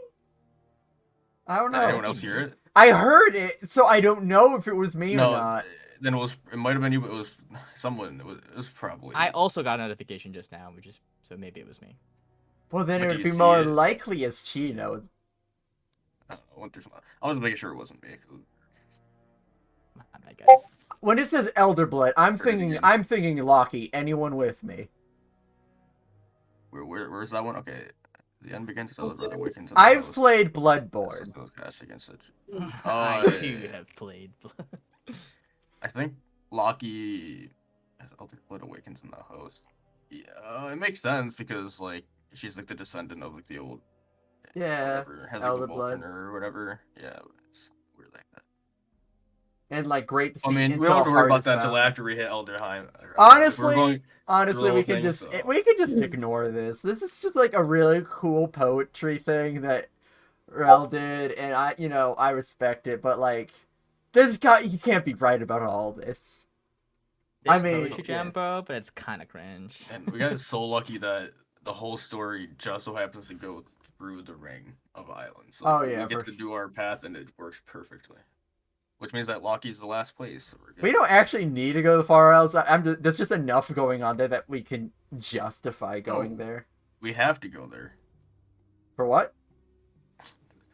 S2: I don't
S3: Did
S2: know.
S3: anyone else hear it?
S2: I heard it, so I don't know if it was me
S3: No.
S2: or not.
S3: Then it might have been you, but it was someone. It was probably.
S1: I also got a notification just now, so maybe it was me.
S2: Well, then
S3: But
S2: it
S3: do
S2: would
S3: you
S2: be
S3: see
S2: more
S3: it?
S2: likely as Chino.
S3: I went through some. I was making sure it wasn't me.
S1: My bad, guys.
S2: when it says Elder Blood, I'm
S3: Heard it
S2: thinking
S3: again.
S2: Loki. Anyone with me?
S3: Where's that one? Okay. The end begins, so the blood awakens in the
S2: I've
S3: house.
S2: played
S3: As
S2: Bloodborne.
S3: it goes cast against it.
S1: I
S3: Uh,
S1: too have played.
S3: I think Loki as Elder Blood awakens in the host. Yeah, it makes sense because like she's like the descendant of like the old
S2: Yeah,
S3: whatever has like
S2: Elder
S3: the wolf in
S2: Blood.
S3: her or whatever. Yeah, it's weird like that.
S2: And like great to
S3: I
S2: see
S3: mean, we don't have
S2: Intel
S3: to worry
S2: Heart
S3: about
S2: is
S3: that till
S2: found.
S3: after we hit Elderheim. If we're
S2: Honestly,
S3: going through the
S2: we
S3: whole
S2: can
S3: thing,
S2: just
S3: so
S2: we can just ignore this. This is just like a really cool poetry thing that Rel did, and I respect it. But like, you can't be right about all this. I
S1: It's
S2: mean,
S1: poetry jam, bro, but it's kind of cringe.
S3: and we got so lucky that the whole story just so happens to go through the ring of islands. So
S2: Oh,
S3: we
S2: yeah,
S3: get
S2: for
S3: to do our path and it works perfectly. Which means that Loki's the last place. So we're good.
S2: We don't actually need to go to the Far Isles. There's just enough going on there that we can justify going there.
S3: We have to go there.
S2: For what?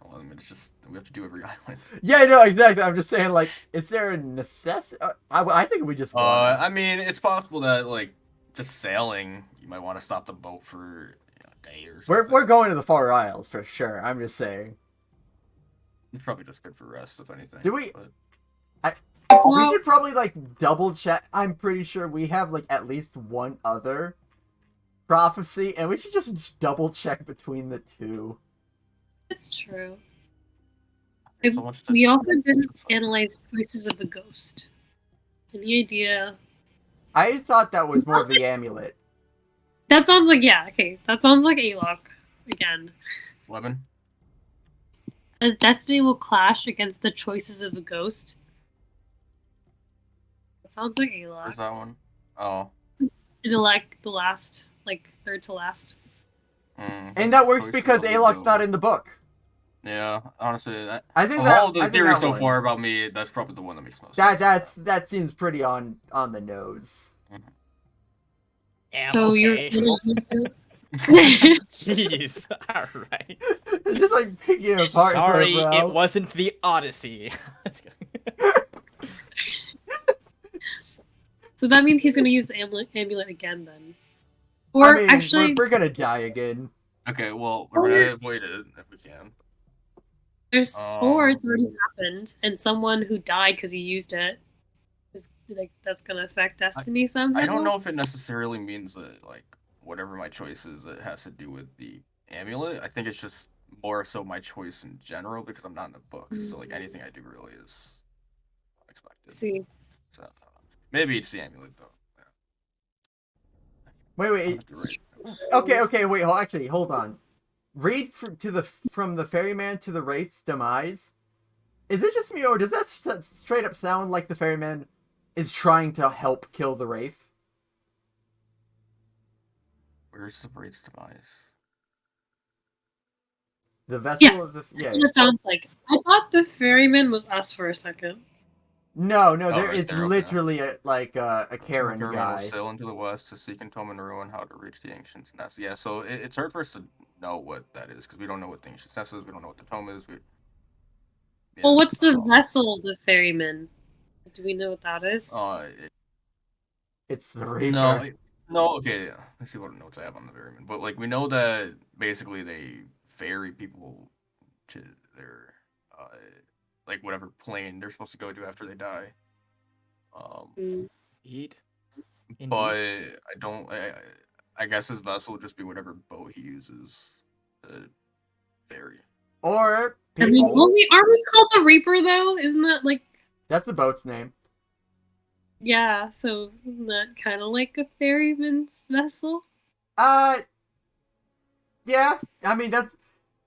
S3: Well, I mean, it's just we have to do every island.
S2: Yeah, no, exactly. I'm just saying, like, is there a necessity? I think we just want.
S3: I mean, it's possible that like just sailing, you might want to stop the boat for a day or something.
S2: We're going to the Far Isles for sure. I'm just saying.
S3: It's probably just good for rest, if anything.
S2: Do we?
S3: But...
S2: We should probably like double check. I'm pretty sure we have like at least one other prophecy, and we should just double check between the two.
S4: That's true.
S3: So much
S4: We also didn't analyze choices of the ghost. Any idea?
S2: I thought that was more of the amulet.
S4: That sounds like that sounds like Alok again.
S3: Weapon?
S4: As destiny will clash against the choices of the ghost. That sounds like Alok.
S3: Where's that one? Oh.
S4: The last, like third to last.
S2: And that works because Alok's not in the book.
S3: Yeah, honestly,
S2: I think
S3: all the
S2: I think
S3: theory
S2: that
S3: so
S2: one.
S3: far about me, that's probably the one that makes most sense.
S2: That seems pretty on the nose.
S4: So
S1: okay.
S4: you're gonna use it?
S1: Jeez. All right.
S2: It's just like picking it apart.
S1: Sorry,
S2: bro.
S1: it wasn't the Odyssey.
S4: So that means he's gonna use the amulet again then. Or
S2: I mean,
S4: actually,
S2: we're gonna die again.
S3: Okay, well, we're gonna avoid it if we can.
S4: or it's already happened, and someone who died because he used it is like that's gonna affect destiny somehow.
S3: I don't know if it necessarily means that like whatever my choice is, it has to do with the amulet. I think it's just more so my choice in general because I'm not in the books, so like anything I do really is unexpected.
S4: See.
S3: So maybe it's the amulet though.
S2: Wait. Okay. Wait. Actually, hold on. Read from the ferryman to the wraith's demise. Is it just me, or does that straight up sound like the ferryman is trying to help kill the wraith?
S3: Where's the wraith's demise?
S2: The vessel of the
S4: That's what it sounds like. I thought the ferryman was us for a second.
S2: No,
S3: right
S2: it's
S3: there, okay.
S2: literally a Karen
S3: Will
S2: guy.
S3: sail into the west to seek and tome and ruin how to reach the ancient's nest. Yeah, so it's hard for us to know what that is because we don't know what the ancient's nest is. We don't know what the tome is.
S4: Well, what's the vessel, the ferryman? Do we know what that is?
S2: It's the Reaper.
S3: No. Okay, yeah. Let's see what notes I have on the ferryman. But like we know that basically they ferry people to their like whatever plane they're supposed to go to after they die.
S1: Eat.
S3: But I don't. I guess his vessel would just be whatever boat he uses to ferry.
S2: Or
S4: I
S2: people.
S4: mean, aren't we called the Reaper though? Isn't that like?
S2: That's the boat's name.
S4: Yeah. So isn't that kind of like a ferryman's vessel?
S2: Yeah. I mean,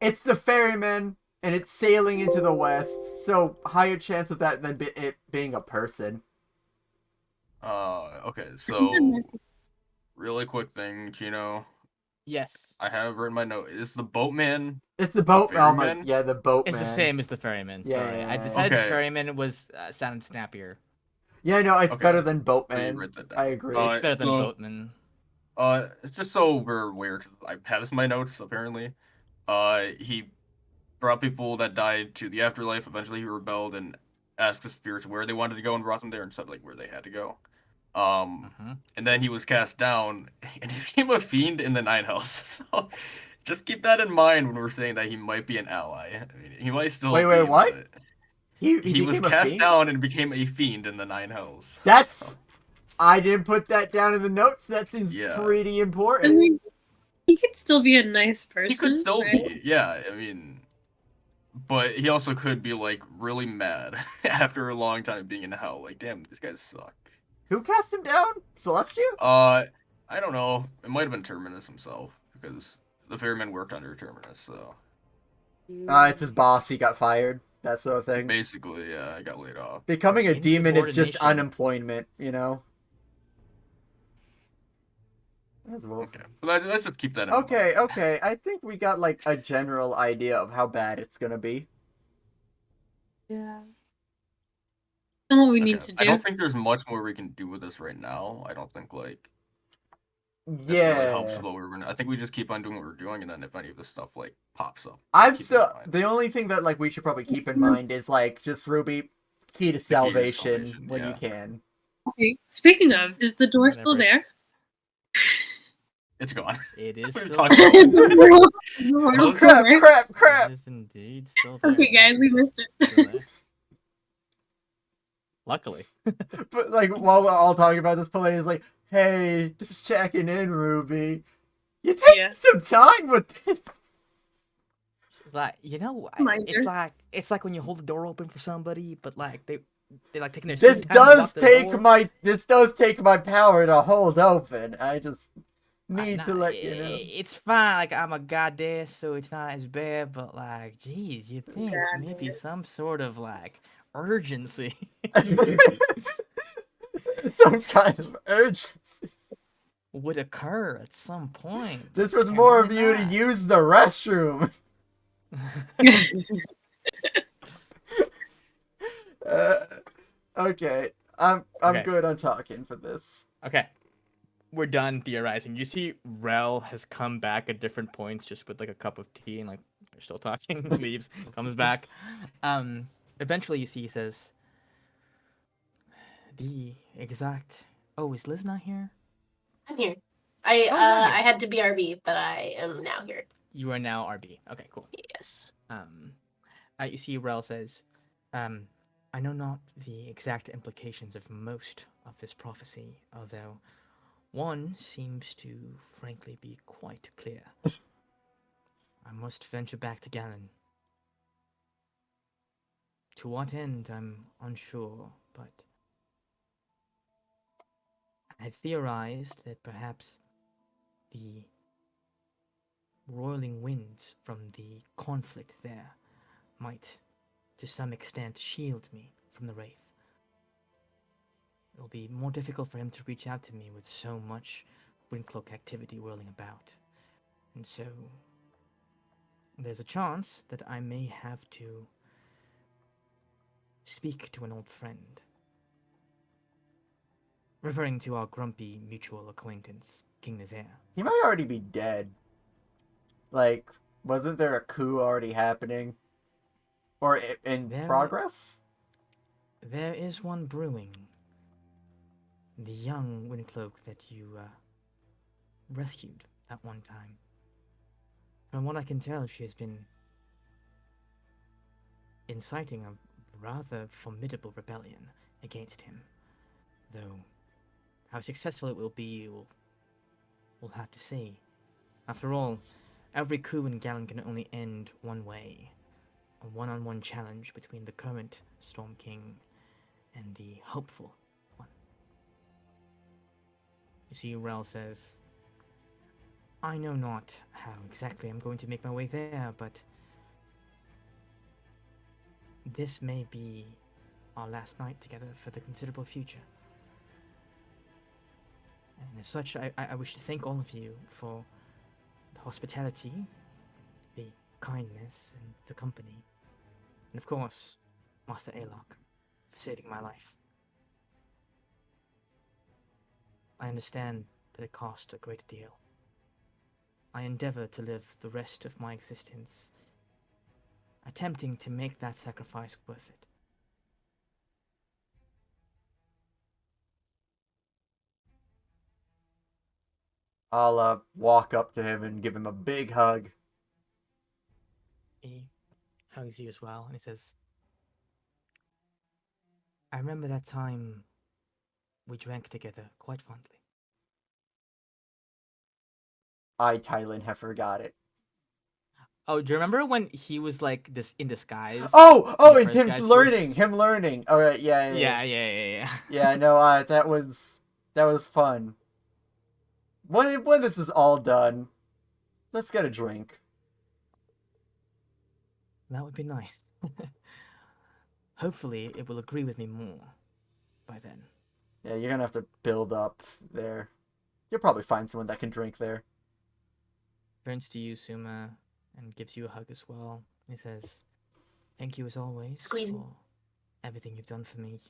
S2: it's the ferryman, and it's sailing into the west, so higher chance of that than it being a person.
S3: Okay, so really quick thing, Gino.
S1: Yes.
S3: I have written my note. Is the boatman?
S2: It's the boat.
S3: The
S2: Oh my,
S3: ferryman?
S2: yeah, the boatman.
S1: It's the same as the ferryman.
S2: Yeah,
S1: Sorry.
S2: yeah,
S1: I
S2: yeah.
S1: decided
S3: Okay.
S1: the ferryman was sounded snappier.
S2: Yeah, no, it's
S3: Okay.
S2: better than
S3: So you
S2: boatman.
S3: wrote that down.
S2: I agree.
S3: Uh,
S1: It's better than
S3: so-
S1: boatman.
S3: It's just so we're aware, 'cause I had this in my notes, apparently. He brought people that died to the afterlife, eventually he rebelled, and asked the spirits where they wanted to go and brought them there and said like where they had to go.
S1: Mm-hmm.
S3: And then he was cast down and he became a fiend in the Nine Hells. So just keep that in mind when we're saying that he might be an ally. I mean, he might still
S2: Wait,
S3: be,
S2: what?
S3: but
S2: He
S3: he was
S2: became a
S3: cast
S2: fiend?
S3: down and became a fiend in the Nine Hells. So,
S2: That's... I didn't put that down in the notes. That seems
S3: yeah.
S2: pretty
S4: I
S2: important.
S4: mean, he could still be a nice person.
S3: He could still
S4: right?
S3: be, yeah. I mean, but he also could be like really mad after a long time being in hell. Like, damn, these guys suck.
S2: Who cast him down? Celestia?
S3: I don't know. It might have been Terminus himself because the Ferryman worked under Terminus. So
S2: It's his boss. He got fired. That sort of thing.
S3: basically, yeah, I got laid off.
S2: Becoming a demon is just
S1: Insubordination.
S2: unemployment, you know? As well.
S3: Okay, but let's just keep that in mind.
S2: Okay. I think we got, like, a general idea of how bad it's gonna be.
S4: Yeah. And what we need
S3: Okay.
S4: to
S3: I
S4: do.
S3: don't think there's much more we can do with this right now. I don't think like this really helps
S2: Yeah.
S3: with what we're gonna. I think we just keep on doing what we're doing, and then if any of this stuff like pops up,
S2: I'm
S3: keep it in
S2: still...
S3: mind.
S2: The only thing that, like, we should probably keep in mind is, like, just Ruby, key to salvation when you
S3: yeah.
S2: can.
S4: Okay. Speaking of, is the door still
S1: Whatever.
S4: there?
S3: It's gone.
S1: It is
S3: We were
S1: still
S3: talking
S1: there.
S3: about
S4: The portal's
S2: Oh,
S4: still there?
S2: crap!
S1: It is indeed still there.
S4: Okay, guys, we missed it.
S1: Still there. Luckily.
S2: But, like, while we're all talking about this, Pele is like, hey, just checking in, Ruby. You taking
S4: Yeah.
S2: some time with this?
S1: It's like, you know,
S4: Mind
S1: it's
S4: her.
S1: like when you hold the door open for somebody, but like they like taking their
S2: This
S1: sweet time to lock the door.
S2: does take my power to hold open. I just need
S1: Nah,
S2: to let you know.
S1: It's fine. Like I'm a goddess, so it's not as bad. But like, geez, you think maybe
S4: Goddess.
S1: some sort of like urgency
S2: Some kind of urgency.
S1: would occur at some point.
S2: This
S1: but
S2: was more of
S1: apparently
S2: you to
S1: not.
S2: use the restroom. Okay, I'm
S1: Okay.
S2: good on talking for this.
S1: Okay. We're done theorizing. You see, Rel has come back at different points, just with like a cup of tea, and like they're still talking. Leaves, comes back. Eventually, you see, he says, "The exact. Oh, is Liz not here?
S5: I'm here.
S1: Oh, you're here.
S5: I had to BRB, but I am now here.
S1: You are now RB. Okay, cool.
S5: Yes.
S1: You see, Rel says, I know not the exact implications of most of this prophecy, although one seems to, frankly, be quite clear. I must venture back to Galen. To what end, I'm unsure, but I had theorized that perhaps the roiling winds from the conflict there might, to some extent, shield me from the Wraith. It will be more difficult for him to reach out to me with so much Windcloak activity whirling about. And so, there's a chance that I may have to speak to an old friend. Referring to our grumpy mutual acquaintance, King Nazaire.
S2: He might already be dead. Like, wasn't there a coup already happening? Or in progress?
S1: There is one brewing. The young Windcloak that you rescued at one time. From what I can tell, she has been inciting a rather formidable rebellion against him. Though, how successful it will be, we'll have to see. After all, every coup in Galen can only end one way. A one-on-one challenge between the current Storm King and the hopeful one. You see, Rel says, I know not how exactly I'm going to make my way there, but this may be our last night together for the considerable future. And as such, I wish to thank all of you for the hospitality, the kindness, and the company. And of course, Master Alok, for saving my life. I understand that it cost a great deal. I endeavor to live the rest of my existence attempting to make that sacrifice worth it.
S2: I'll walk up to him and give him a big hug.
S1: He hugs you as well, and he says, I remember that time we drank together quite fondly.
S2: I, Tylen, have forgot it.
S1: Oh, do you remember when he was like this in disguise?
S2: Oh,
S1: the
S2: and
S1: first
S2: him
S1: guy's
S2: learning. All right, yeah.
S1: Yeah.
S2: Yeah, no, that was fun. When this is all done, let's get a drink.
S1: That would be nice. Hopefully, it will agree with me more by then.
S2: Yeah, you're gonna have to build up there. You'll probably find someone that can drink there.
S1: Turns to you, Suma, and gives you a hug as well. He says, thank you as always
S5: Squeeze me.
S1: for everything you've done for me.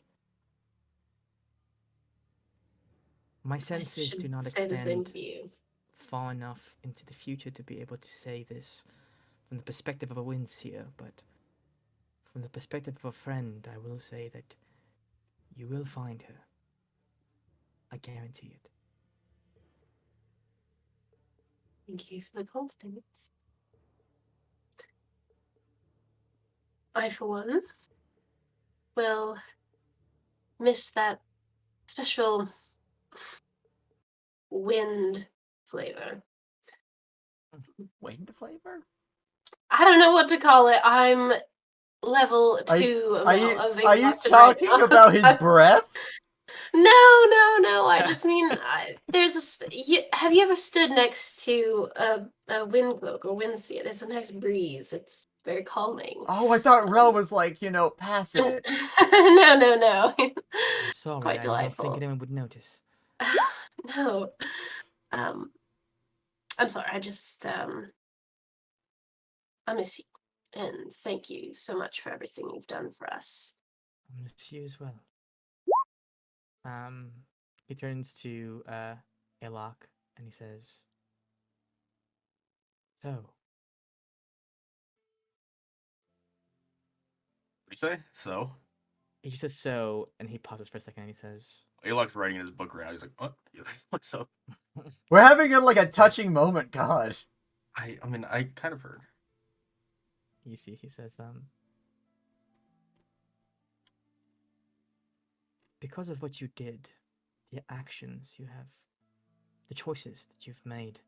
S1: My
S5: I
S1: senses
S5: should
S1: do not
S5: say the same
S1: extend
S5: for you.
S1: far enough into the future to be able to say this from the perspective of a Windseer, but from the perspective of a friend, I will say that you will find her. I guarantee it.
S5: Thank you for the confidence. I, for one, will miss that special wind flavor.
S2: Wind flavor?
S5: I don't know what to call it. I'm level
S2: Are
S5: 2
S2: are
S5: amount
S2: you
S5: of
S2: are you
S5: exhausted right
S2: talking
S5: now.
S2: about his breath?
S5: No. I just mean there's have you ever stood next to a wind cloak or wind sea? There's a nice breeze. It's very calming.
S2: Oh, I thought Rel
S5: Um,
S2: was like, passing it.
S5: no.
S1: I'm sorry,
S5: Quite
S1: I did not think
S5: delightful.
S1: anyone would notice.
S5: No. I'm sorry. I miss you, and thank you so much for everything you've done for us.
S1: I miss you as well. He turns to Elok and he says, so,
S3: What do you say? So,
S1: he just says so, and he pauses for a second and he says,
S3: Alok's writing in his book right now. He's like, what? What's up?
S2: We're having a touching moment, God.
S3: I mean, I kind of heard.
S1: you see, he says, because of what you did, the actions you have, the choices that you've made,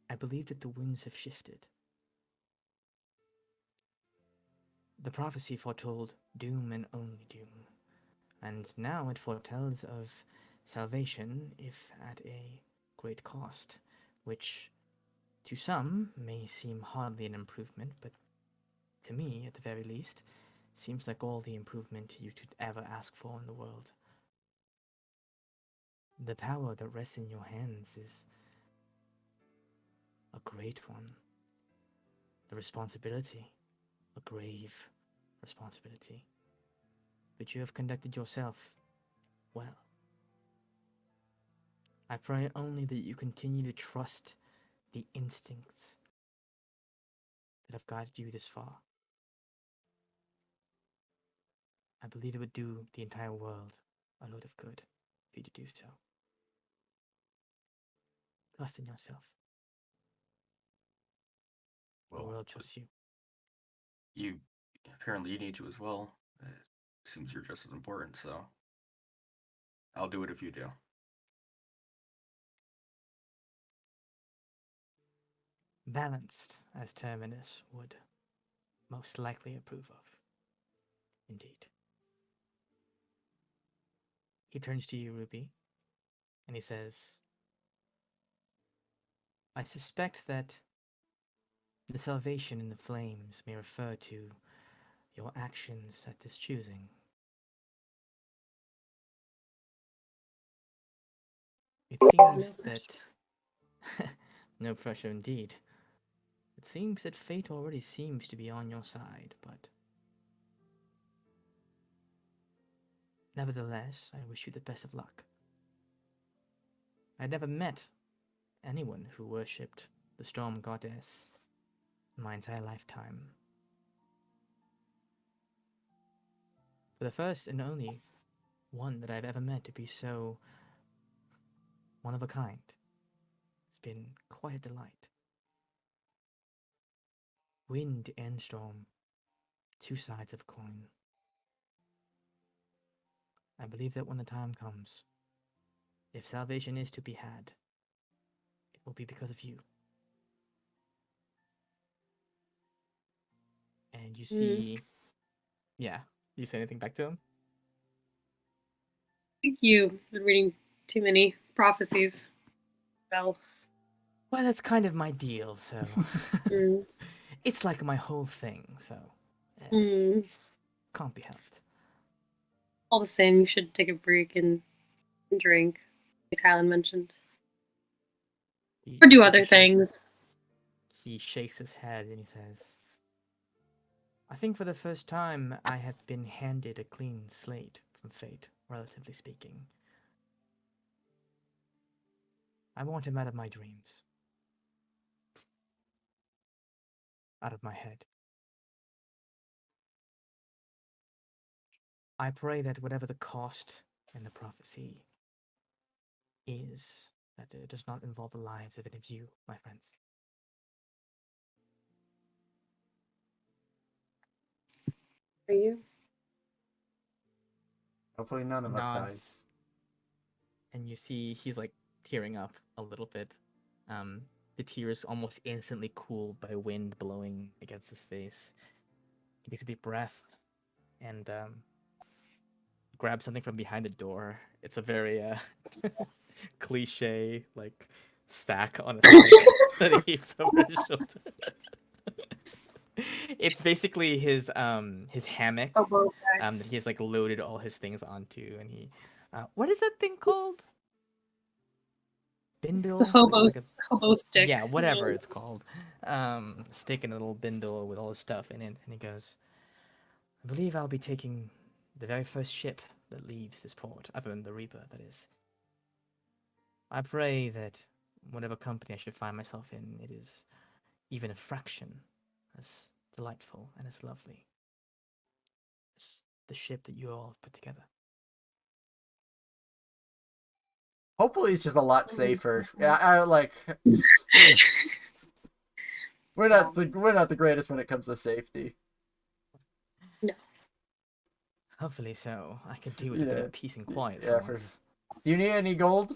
S1: I believe that the winds have shifted. The prophecy foretold doom and only doom, and now it foretells of salvation if at a great cost, which to some may seem hardly an improvement, but to me, at the very least, seems like all the improvement you could ever ask for in the world. The power that rests in your hands is a great one. The responsibility, a grave responsibility. But you have conducted yourself well. I pray only that you continue to trust the instincts that have guided you this far. I believe it would do the entire world a lot of good for you to do so. Trust in yourself. The
S3: Well,
S1: world trusts you.
S3: you apparently you need to as well. It seems you're just as important, so I'll do it if you do.
S1: Balanced, as Terminus would most likely approve of. Indeed. He turns to you, Ruby, and he says, I suspect that the salvation in the flames may refer to your actions at this choosing. It seems
S5: No
S1: that... no pressure indeed. It seems that fate already seems to be on your side, but... Nevertheless, I wish you the best of luck. I'd never met anyone who worshipped the Storm Goddess in my entire lifetime. For the first and only one that I've ever met to be so one of a kind. It's been quite a delight. Wind and storm, two sides of a coin. I believe that when the time comes, if salvation is to be had, it will be because of you. And you see, yeah. Do you say anything back to him?
S4: I think you've been reading too many prophecies. Well,
S1: Well, that's kind of my deal, so
S4: mm,
S1: it's like my whole thing, so
S4: mm.
S1: can't be helped.
S4: All the same, you should take a break and drink, like Kylan mentioned.
S1: He
S4: Or do
S1: takes a
S4: other
S1: shake.
S4: things.
S1: He shakes his head and he says, I think for the first time I have been handed a clean slate from fate, relatively speaking. I want him out of my dreams. Out of my head. I pray that whatever the cost and the prophecy is, that it does not involve the lives of any of you, my friends.
S4: Are you?
S2: Hopefully none of us dies.
S1: Nods. And you see he's like tearing up a little bit. The tears almost instantly cooled by wind blowing against his face. He takes a deep breath and grabs something from behind the door. It's a very cliche like sack on a stick that he heaps over his shoulder. It's basically his hammock
S4: Hobo bag.
S1: that he has like loaded all his things onto, and he what is that thing called? Bindle.
S4: The hobo,
S1: Like a,
S4: hobo stick.
S1: yeah, whatever it's called. Stick in a little bindle with all his stuff in it, and he goes, I believe I'll be taking the very first ship that leaves this port, other than the Reaper, that is. I pray that whatever company I should find myself in, it is even a fraction as delightful and as lovely as the ship that you all have put together.
S2: Hopefully it's just a lot safer. Yeah, I like. We're not the greatest when it comes to safety.
S1: Hopefully so. I could do with a bit of peace and quiet
S2: Yeah,
S1: for once.
S2: Do you need any gold?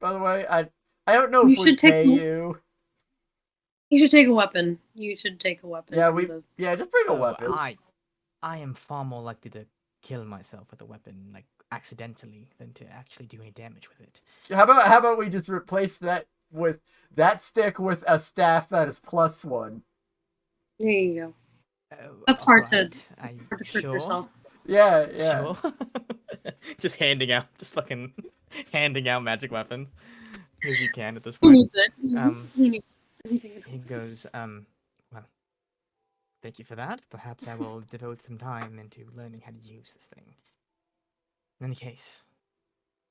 S2: By the way, I don't know
S4: You
S2: if we
S4: should take
S2: pay
S4: the-
S2: you.
S4: You should take a weapon. You should take a weapon.
S2: Yeah,
S4: from
S2: just bring a
S1: Oh,
S2: weapon.
S1: I am far more likely to kill myself with a weapon, like accidentally, than to actually do any damage with it.
S2: How about we just replace that stick with a staff that is +1?
S4: There you go. That's hard to hurt
S1: Sure.
S4: yourself.
S2: Yeah.
S1: Sure. Just fucking handing out magic weapons as you can at this
S4: Who
S1: point.
S4: needs it? He needs anything.
S1: He goes, well, thank you for that. Perhaps I will devote some time into learning how to use this thing. In any case,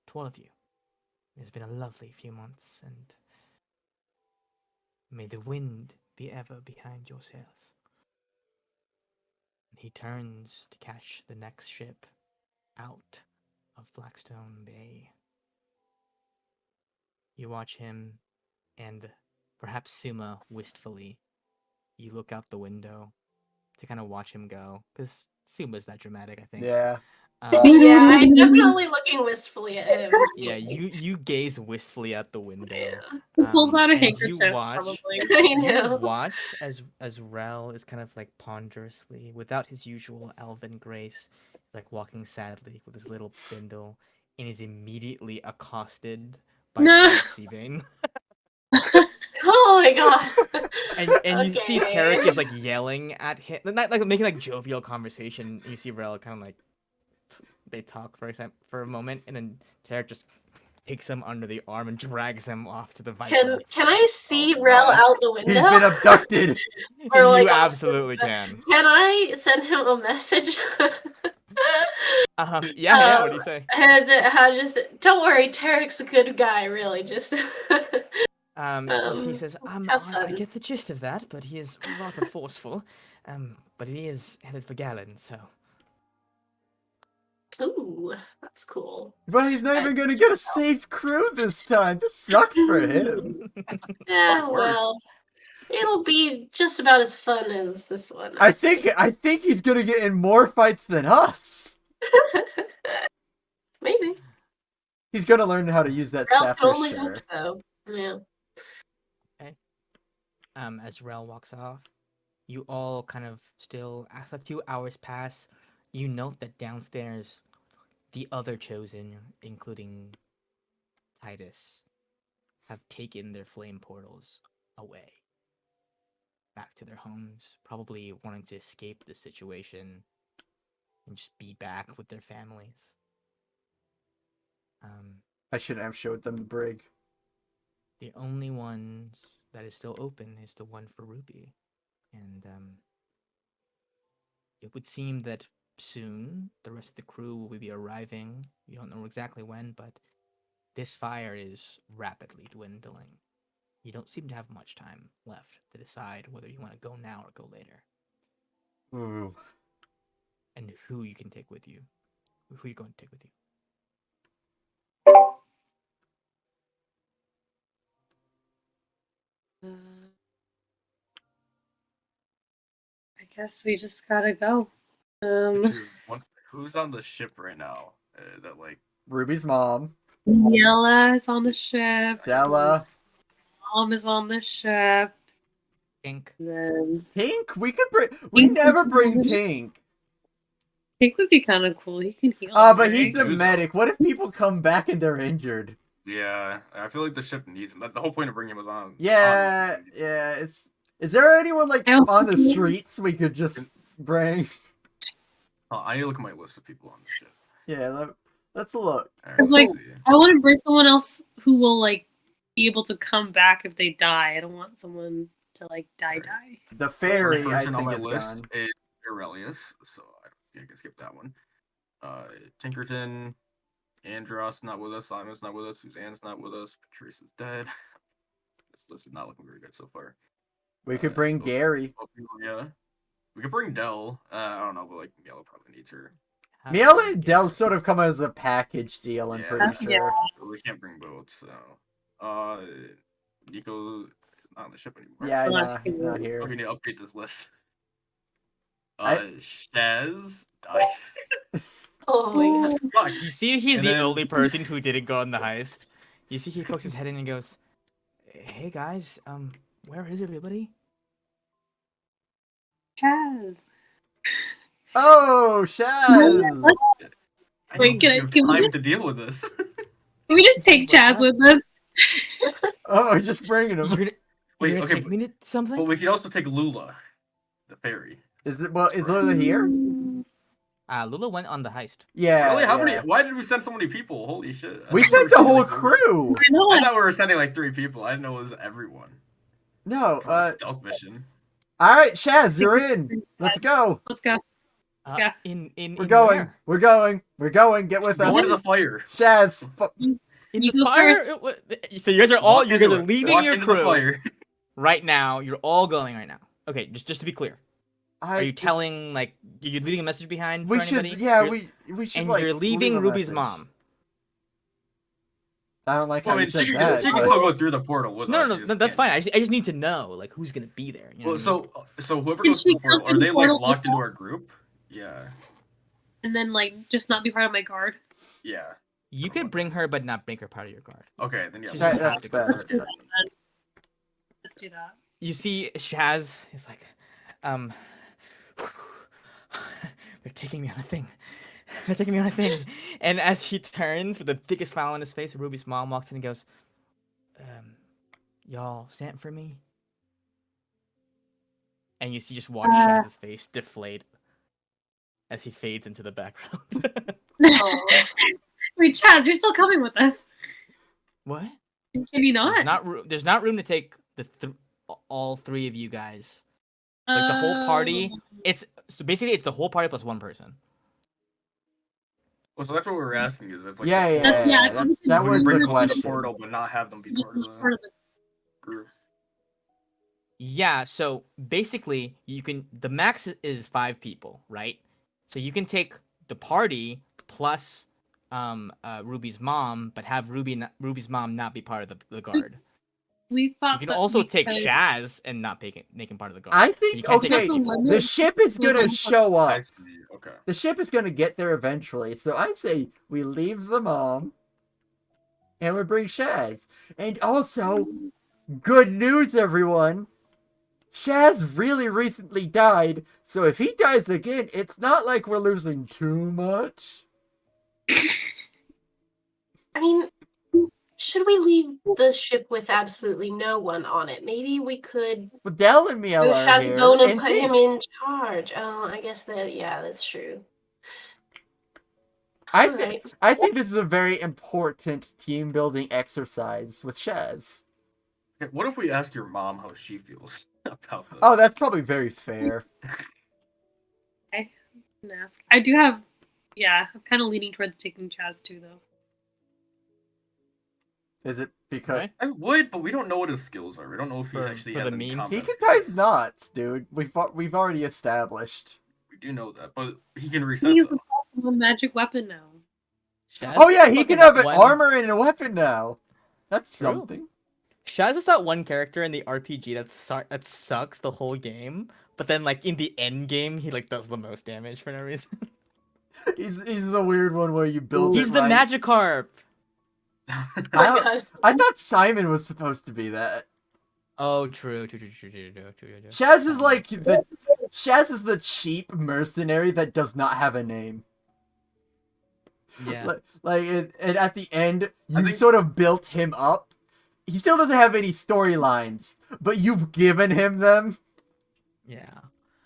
S1: to all of you, it has been a lovely few months, and may the wind be ever behind your sails. And he turns to catch the next ship out of Blackstone Bay. You watch him, and perhaps Suma wistfully, you look out the window to kind of watch him go, because Suma's that dramatic, I think.
S2: Yeah.
S5: Yeah, I'm definitely looking wistfully at him.
S1: Yeah, you gaze wistfully out the window.
S5: Yeah.
S4: He pulls out a
S1: and
S4: handkerchief,
S1: you watch,
S4: probably.
S5: I
S1: You
S5: know.
S1: watch as Rel is kind of like ponderously, without his usual elven grace, like walking sadly with his little bindle, and is immediately accosted by
S4: No.
S1: Tarek Seabane.
S5: Oh my god.
S1: and you see
S5: Okay.
S1: Tarek is like yelling at him, not like making like jovial conversation. You see Rel kind of like they talk for a moment, and then Tarek just takes him under the arm and drags him off to the Viper.
S5: Can I see
S3: Oh,
S5: Rel
S3: no.
S5: out the window?
S2: He's been abducted.
S5: Or,
S1: You
S5: like,
S1: absolutely can.
S5: Can I send him a message?
S1: Yeah. What do you say?
S5: And just don't worry, Tarek's a good guy. Really, just
S1: He says,
S5: have
S1: I
S5: fun.
S1: get the gist of that, but he is rather forceful. But he is headed for Galen, so
S5: Ooh, that's cool.
S2: But he's not even gonna get a safe crew this time. This sucks for him.
S5: Yeah,
S3: Worse.
S5: well, it'll be just about as fun as this one.
S2: I
S5: I'd say.
S2: think he's gonna get in more fights than us.
S5: Maybe.
S2: He's gonna learn how to use that
S5: Ralph
S2: staff
S5: can
S2: for
S5: only
S2: sure.
S5: hope so. Yeah.
S1: As Rel walks off, you all kind of still, as a few hours pass, you note that downstairs, the other chosen, including Titus, have taken their flame portals away. Back to their homes, probably wanting to escape the situation and just be back with their families.
S2: I shouldn't have showed them the brig.
S1: The only one that is still open is the one for Ruby. And it would seem that soon the rest of the crew will be arriving. You don't know exactly when, but this fire is rapidly dwindling. You don't seem to have much time left to decide whether you want to go now or go later.
S2: Ooh.
S1: And who you can take with you. Who you're going to take with you.
S4: I guess we just gotta go.
S3: Who's on the ship right now? That like
S2: Ruby's mom.
S4: Yella is on the ship.
S2: Della.
S4: Mom is on the ship.
S1: Tink.
S4: Then
S2: Tink? We never bring Tink.
S4: Tink would be kind of cool. He can heal.
S2: But
S4: us,
S2: he's
S4: right?
S2: the medic. What if people come back and they're injured?
S3: yeah, I feel like the ship needs him. The whole point of bringing him was on.
S2: Yeah, yeah. Is there anyone like
S4: I also
S2: on the
S4: think-
S2: streets we could just bring?
S3: I need to look at my list of people on the ship.
S2: Yeah, let's look.
S3: Alright,
S4: It's
S3: let's
S4: like-
S3: see.
S4: I want to bring someone else who will like be able to come back if they die. I don't want someone to like die.
S2: The
S3: First
S2: fairy, I
S3: person on
S2: think,
S3: my
S2: is
S3: list
S2: gone.
S3: is Aurelius, so I think I can skip that one. Tinkerton, Andros not with us, Simon's not with us, Suzanne's not with us, Patrice is dead. This list is not looking very good so far.
S2: We could bring Gary.
S3: Yeah. We could bring Dell. I don't know, but like Yellow probably needs her.
S2: Miele and Dell sort of come as a package deal, I'm pretty
S4: Yeah.
S2: sure.
S3: But we can't bring both, so. Nico is not on the ship anymore.
S2: Yeah, I
S4: Well,
S2: know. He's not
S3: Okay,
S2: here.
S3: need to update this list.
S2: I-
S3: Shaz died.
S5: Oh my god.
S3: Fuck.
S1: You see, he's
S3: And
S1: the
S3: then-
S1: only person who didn't go on the heist. You see, he pokes his head in and goes, "Hey guys, where is everybody?"
S4: Chaz.
S2: Oh, Shaz!
S3: I
S4: Wait,
S3: don't have
S4: can we
S3: time
S4: just-
S3: to deal with this.
S4: Can we just take Chaz with us?
S2: Oh, we're just bringing
S1: You're
S2: him.
S1: gonna,
S3: Wait,
S1: you're gonna
S3: okay,
S1: take me to something?
S3: but we could also take Lula, the fairy.
S2: Is Lola here?
S1: Lula went on the heist.
S2: Yeah.
S3: Really? How
S2: yeah.
S3: many? Why did we send so many people? Holy shit! I
S2: We
S3: thought
S2: sent
S3: were
S2: the
S3: sending,
S2: whole
S3: like, 3.
S2: crew.
S4: I know.
S3: I thought we were sending like 3 people. I didn't know it was everyone.
S2: No.
S3: For a stealth mission.
S2: All right, Shaz, you're in. Let's go.
S4: Let's go. Let's go.
S2: We're going. We're going. We're going. Get with us.
S3: Go into the fire.
S2: Shaz.
S1: In
S4: You
S1: the
S4: go
S1: fire? So you guys are all
S3: Walk
S1: you guys
S3: into
S1: are
S3: it.
S1: leaving
S3: Walk
S1: your
S3: into the
S1: crew
S3: fire.
S1: right now. You're all going right now. Okay, just to be clear, are you telling like you're leaving a message behind
S2: We
S1: for
S2: should.
S1: anybody?
S2: Yeah,
S1: You're-
S2: we should.
S1: and
S2: like,
S1: you're
S2: leave
S1: leaving
S2: a
S1: Ruby's
S2: message.
S1: mom.
S2: I don't like
S3: Well,
S2: how
S3: I mean,
S2: you said
S3: she
S2: that.
S3: can
S2: but-
S3: still go through the portal with
S1: No,
S3: us.
S1: no,
S3: she
S1: no,
S3: just
S1: that's
S3: can't.
S1: fine. I just need to know like who's gonna be there. You know
S3: Well,
S1: what I mean?
S3: so whoever
S4: Can
S3: goes through
S4: she
S3: the portal,
S4: come to
S3: are
S4: the
S3: they like
S4: portal
S3: locked
S4: with
S3: into our group? Yeah.
S4: And then like just not be part of my guard.
S3: Yeah.
S1: You could bring her, but not make her part of your guard.
S3: Okay, then yeah.
S1: She's
S3: we'll
S1: not
S3: have
S2: that's
S3: to
S2: better.
S3: go.
S4: Let's do that. Let's do that.
S1: You see, Shaz is like, they're taking me on a thing. They're taking me on a thing. And as he turns with the thickest smile on his face, Ruby's mom walks in and goes, y'all sent for me? And you see just watch Shaz's face deflate as he fades into the background.
S5: Oh.
S4: Wait, Chaz, you're still coming with us.
S1: What?
S4: Can you not?
S1: There's not room to take all 3 of you guys. Like the whole party. It's basically the whole party plus 1 person.
S3: Well, so that's what we were asking is if like
S2: Yeah,
S3: the
S2: yeah,
S3: portal-
S4: yeah,
S2: that
S3: we
S2: was
S3: bring
S2: the
S3: them through
S2: question.
S3: portal, but not have them be
S4: Just
S3: part of
S4: not
S3: the
S4: part of the
S3: group.
S1: Yeah, so basically the max is 5 people, right? So you can take the party plus Ruby's mom, but have Ruby's mom not be part of the guard.
S4: We
S1: You
S4: thought
S1: can
S4: that
S1: also
S4: we
S1: take
S4: could-
S1: Shaz and not make him part of the guard.
S2: I
S1: But you
S2: think
S1: can't take
S2: okay.
S4: the limit
S2: The ship is
S4: was
S2: gonna
S4: almost
S2: show
S3: I
S2: up.
S3: see. Okay.
S2: The ship is gonna get there eventually. So I say we leave the mom, and we bring Shaz. And also, good news, everyone. Shaz really recently died, so if he dies again, it's not like we're losing too much.
S5: I mean, should we leave the ship with absolutely no one on it? Maybe we could
S2: But Dell and Miel
S5: do
S2: are here,
S5: Shazbone and
S2: and
S5: put him
S2: Tink.
S5: in charge. Oh, I guess that, yeah, that's true.
S2: I
S5: Alright.
S2: think this is a very important team building exercise with Shaz.
S3: Okay, what if we asked your mom how she feels about this?
S2: Oh, that's probably very fair.
S4: I can ask. I do have. Yeah, I'm kind of leaning towards taking Chaz too, though.
S2: Is it because
S1: Okay.
S3: I would, but we don't know what his skills are. We don't know if he
S1: For-
S3: actually
S1: for
S3: has
S1: the
S3: any
S1: memes?
S2: he
S3: combat
S2: can tie
S3: skills.
S2: knots, dude? We've already established.
S3: We do know that, but he can
S4: He
S3: reset
S4: has
S3: though.
S4: a magic weapon now.
S1: Shaz
S2: Oh
S1: is
S2: yeah, he
S1: fucking
S2: can have an
S1: one-
S2: armor and a weapon now. That's
S1: True.
S2: something.
S1: Shaz is that one character in the RPG that sucks the whole game, but then like in the end game he like does the most damage for no reason.
S2: He's the weird one where you build
S1: He's
S2: it
S1: the
S2: right.
S1: Magikarp.
S5: Oh my god.
S2: I thought Simon was supposed to be that.
S1: Oh, true.
S2: Shaz is like Shaz is the cheap mercenary that does not have a name.
S1: Yeah.
S2: And at the end,
S3: I
S2: you
S3: think-
S2: sort of built him up. He still doesn't have any storylines, but you've given him them.
S1: Yeah.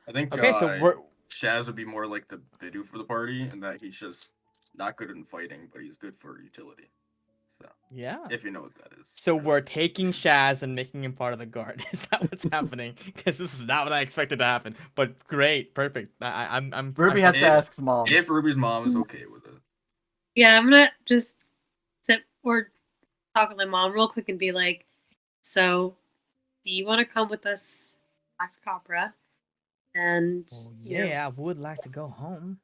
S3: I think
S1: Okay, so we're
S3: Shaz would be more like the Bidoof for the party, and that he's just not good in fighting, but he's good for utility. So,
S1: yeah.
S3: if you know what that is.
S1: So we're taking Shaz and making him part of the guard. Is that what's happening? Because this is not what I expected to happen. But great, perfect. I'm.
S2: Ruby has to
S3: If-
S2: ask mom.
S3: If Ruby's mom is okay with it.
S4: Yeah, I'm gonna just sit or talk with my mom real quick and be like, "So, do you want to come with us back to Kopra?" And
S1: Well,
S4: you know,
S1: yeah, I would like to go home.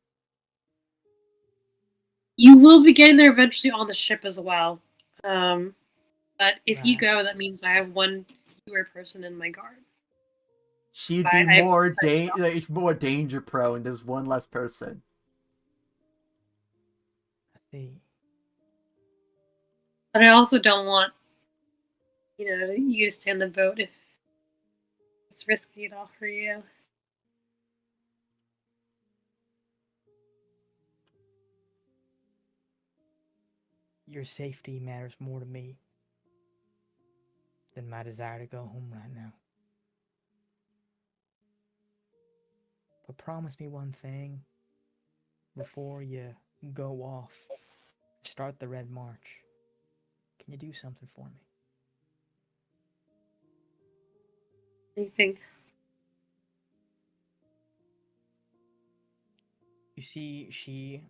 S4: you will be getting there eventually on the ship as well. But if you
S1: Right.
S4: go, that means I have one fewer person in my guard.
S2: She'd be
S4: I-
S2: more danger prone. There's one less person.
S1: I see.
S4: But I also don't want, you to stay on the boat if it's risky at all for you.
S1: Your safety matters more to me than my desire to go home right now. But promise me one thing before you go off. Start the Red March. Can you do something for me?
S4: Anything.
S1: You see, she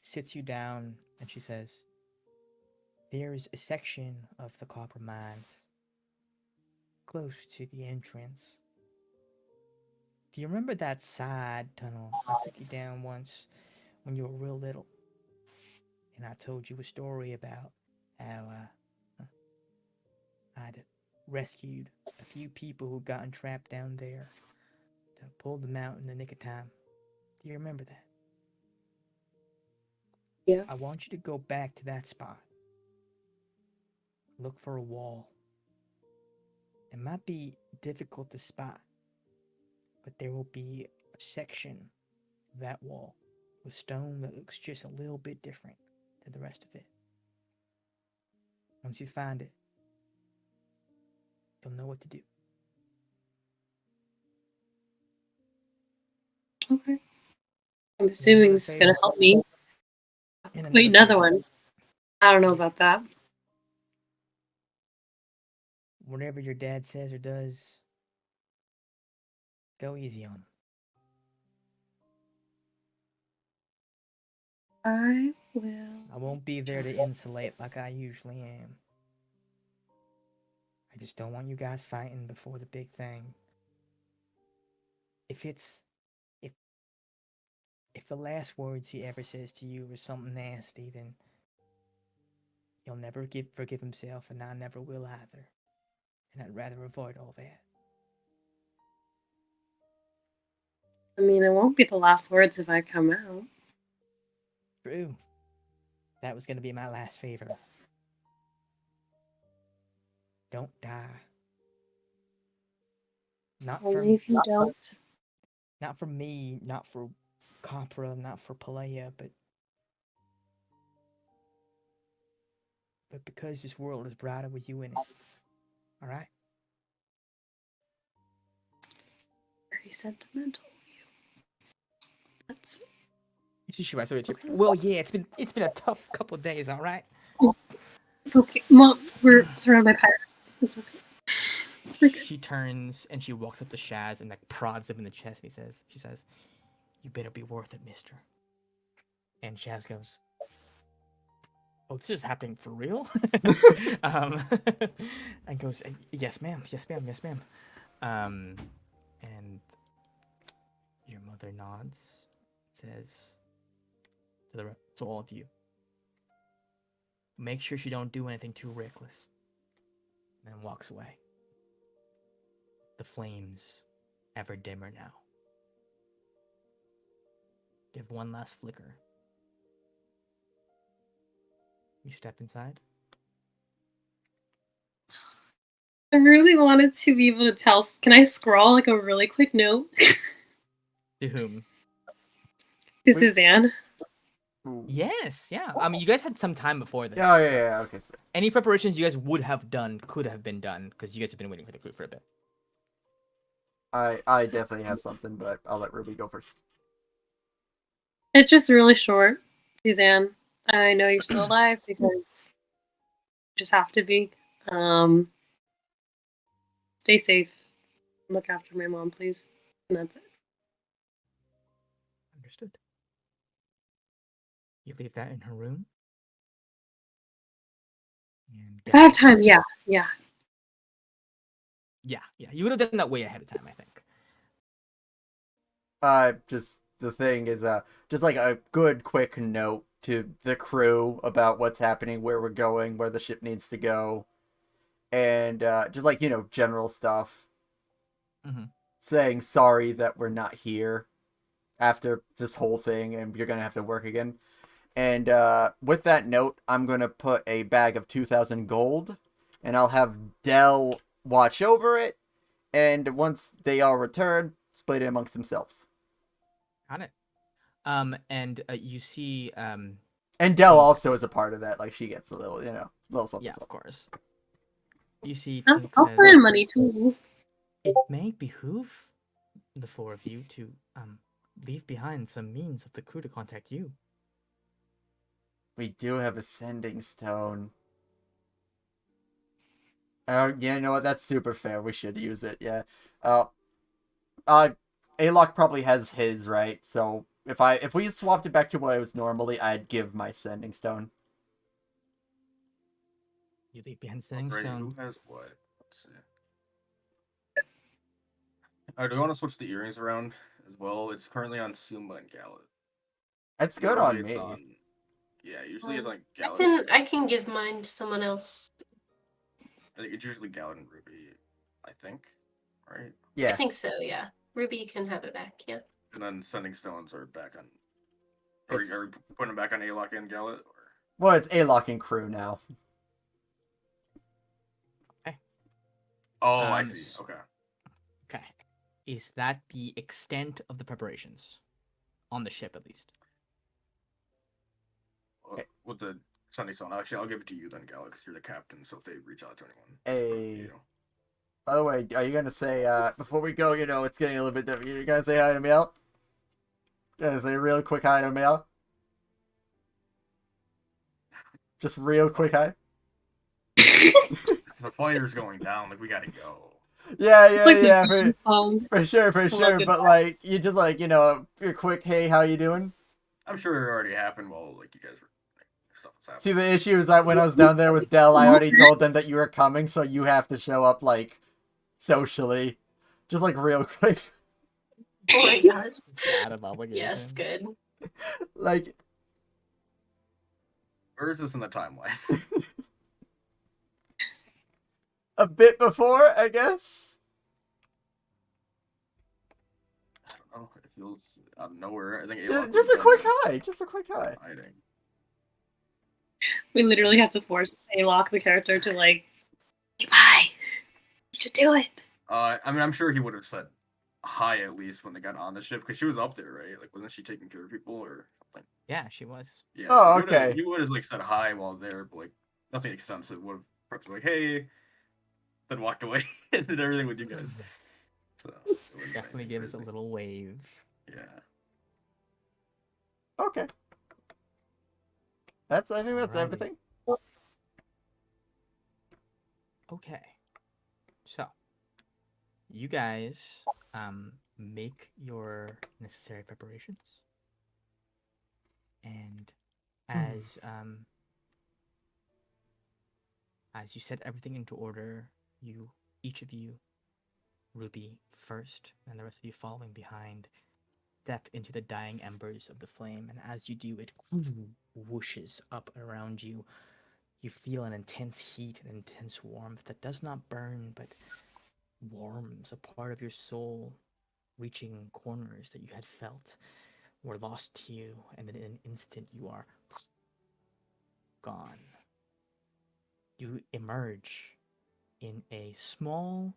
S1: sits you down and she says, "There's a section of the copper mines close to the entrance. Do you remember that side tunnel I took you down once when you were real little? And I told you a story about how I'd rescued a few people who got entrapped down there to pull them out in the nick of time. Do you remember that?
S4: Yeah.
S1: I want you to go back to that spot. Look for a wall. It might be difficult to spot, but there will be a section of that wall with stone that looks just a little bit different than the rest of it. Once you find it, you'll know what to do."
S4: Okay. I'm assuming this is going to help me.
S1: And
S4: Wait, another
S1: favor,
S4: one. I don't know about that.
S1: whatever your dad says or does, go easy on him.
S4: I will.
S1: I won't be there to insulate like I usually am. I just don't want you guys fighting before the big thing. If if the last words he ever says to you is something nasty, then he'll never forgive himself, and I never will either. And I'd rather avoid all that.
S4: I mean, it won't be the last words if I come out.
S1: True. That was gonna be my last favor. Don't die. Not for
S4: Only if you don't.
S1: not for me, not for Kopra, not for Palea, but because this world is brighter with you in it. All right.
S4: Very sentimental of you. That's
S1: She writes over to you. Well, yeah, it's been a tough couple of days. All right.
S4: it's okay. Mom, we're surrounded by pirates. It's okay. We're good.
S1: She turns and she walks up to Shaz and like prods him in the chest. And she says, "You better be worth it, Mister." And Shaz goes, "Oh, this is happening for real?" And goes, "Yes, ma'am. Yes, ma'am. Yes, ma'am." And your mother nods, says to all of you, "Make sure she don't do anything too reckless," and then walks away. The flames ever dimmer now. Give one last flicker. You step inside.
S4: I really wanted to be able to tell. Can I scrawl like a really quick note
S1: To whom?
S4: to Suzanne?
S1: Yes, yeah. I mean, you guys had some time before this.
S2: Yeah. Okay. So.
S1: Any preparations you guys would have done could have been done because you guys have been waiting for the crew for a bit.
S2: I definitely have something, but I'll let Ruby go first.
S4: It's just really short, Suzanne. I know you're still alive because you just have to be. Stay safe. Look after my mom, please. And that's it.
S1: Understood. You leave that in her room. And
S4: If I have time, yeah.
S1: Yeah. You would have done that way ahead of time, I think.
S2: Just the thing is, just like a good quick note to the crew about what's happening, where we're going, where the ship needs to go, and just like general stuff.
S1: Mm-hmm.
S2: Saying sorry that we're not here after this whole thing, and you're gonna have to work again. And with that note, I'm gonna put a bag of 2,000 gold, and I'll have Dell watch over it. And once they all return, split it amongst themselves.
S1: Got it. And you see,
S2: And Dell also is a part of that. Like she gets a little, little something.
S1: Yeah, of course. You see,
S4: I'll
S1: Tink says,
S4: find money too.
S1: it may behoove the four of you to leave behind some means of the crew to contact you.
S2: We do have a sending stone. Yeah, you know what? That's super fair. We should use it. Yeah. Alok probably has his, right? So if we swapped it back to what it was normally, I'd give my sending stone.
S1: You leave behind sending
S3: Right,
S1: stone.
S3: who has what? Let's see. Do we want to switch the earrings around as well? It's currently on Suma and Gallet.
S2: That's good on
S3: Usually
S2: me.
S3: it's yeah, usually it's on
S5: I
S3: Gallet.
S5: can give mine to someone else.
S3: I think it's usually Gallet and Ruby, I think, right?
S2: Yeah.
S5: I think so. Yeah, Ruby can have it back. Yeah.
S3: And then sending stones are back on. Are
S2: It's-
S3: we putting them back on Alok and Gallet? Or...
S2: Well, it's Alok and crew now.
S3: Oh, I see. Okay.
S1: Okay. Is that the extent of the preparations? On the ship, at least.
S3: With the sending stone, actually, I'll give it to you then, Gallet, because you're the captain. So if they reach out to anyone,
S2: Hey. By the way, are you gonna say before we go? It's getting a little bit different. You gonna say hi to Mel? Gonna say a real quick hi to Mel? Just real quick hi.
S3: The fire's going down. Like we gotta go.
S2: Yeah,
S4: It's like
S2: yeah,
S4: the theme song.
S2: for sure.
S4: it.
S2: But like, you just like a quick hey, how you doing?
S3: I'm sure it already happened while like you guys were stuff was happening.
S2: See, the issue is that when I was down there with Dell, I already told them that you were coming, so you have to show up like socially, just like real quick.
S5: Oh my god.
S1: Out of obligation.
S5: Yes, good.
S2: Like,
S3: Where is this in the timeline?
S2: a bit before, I guess?
S3: I don't know. It feels out of nowhere. I think
S2: Just a quick hi. Just a quick hi.
S3: hiding.
S4: We literally have to force Alok, the character, to like, bye. You should do it.
S3: I mean, I'm sure he would have said hi at least when they got on the ship because she was up there, right? Like, wasn't she taking care of people or something?
S1: Yeah, she was.
S3: Yeah.
S2: Oh,
S3: so
S2: okay.
S3: He would have like said hi while there, but like nothing extensive. Would have perhaps like, hey, then walked away and did everything with you guys. So it wouldn't be
S1: Definitely
S3: anything
S1: give us a
S3: crazy.
S1: little wave.
S3: Yeah.
S2: Okay. I think that's
S1: Alrighty.
S2: everything.
S1: Okay. So, you guys make your necessary preparations. And as you set everything into order, each of you, Ruby first, and the rest of you following behind, step into the dying embers of the flame, and as you do, it whooshes up around you. You feel an intense heat and intense warmth that does not burn, but warms a part of your soul, reaching corners that you had felt were lost to you, and then in an instant you are gone. You emerge in a small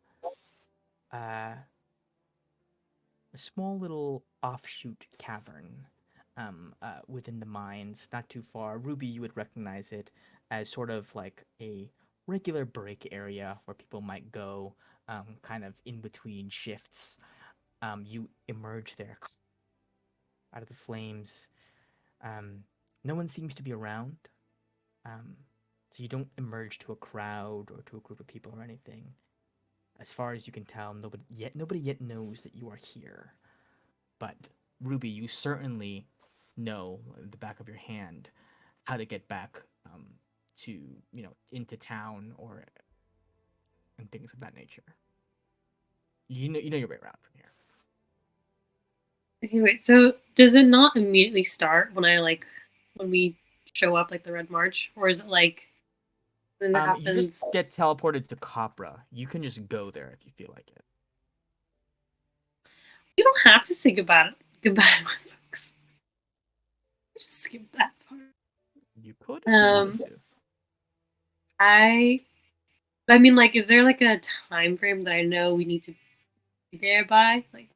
S1: little offshoot cavern within the mines, not too far. Ruby, you would recognize it as sort of like a regular break area where people might go, kind of in between shifts. You emerge there out of the flames. No one seems to be around, so you don't emerge to a crowd or to a group of people or anything. As far as you can tell, nobody yet knows that you are here. But Ruby, you certainly know in the back of your hand how to get back to into town or and things of that nature. You know your way around from here.
S4: Okay, wait. So does it not immediately start when we show up, like the Red March, or is it like then it
S1: You
S4: happens?
S1: just get teleported to Kopra. You can just go there if you feel like it.
S4: You don't have to say goodbye to my folks. Just skip that part.
S1: You could if you wanted to.
S4: I mean, like, is there like a time frame that I know we need to be there by? Like,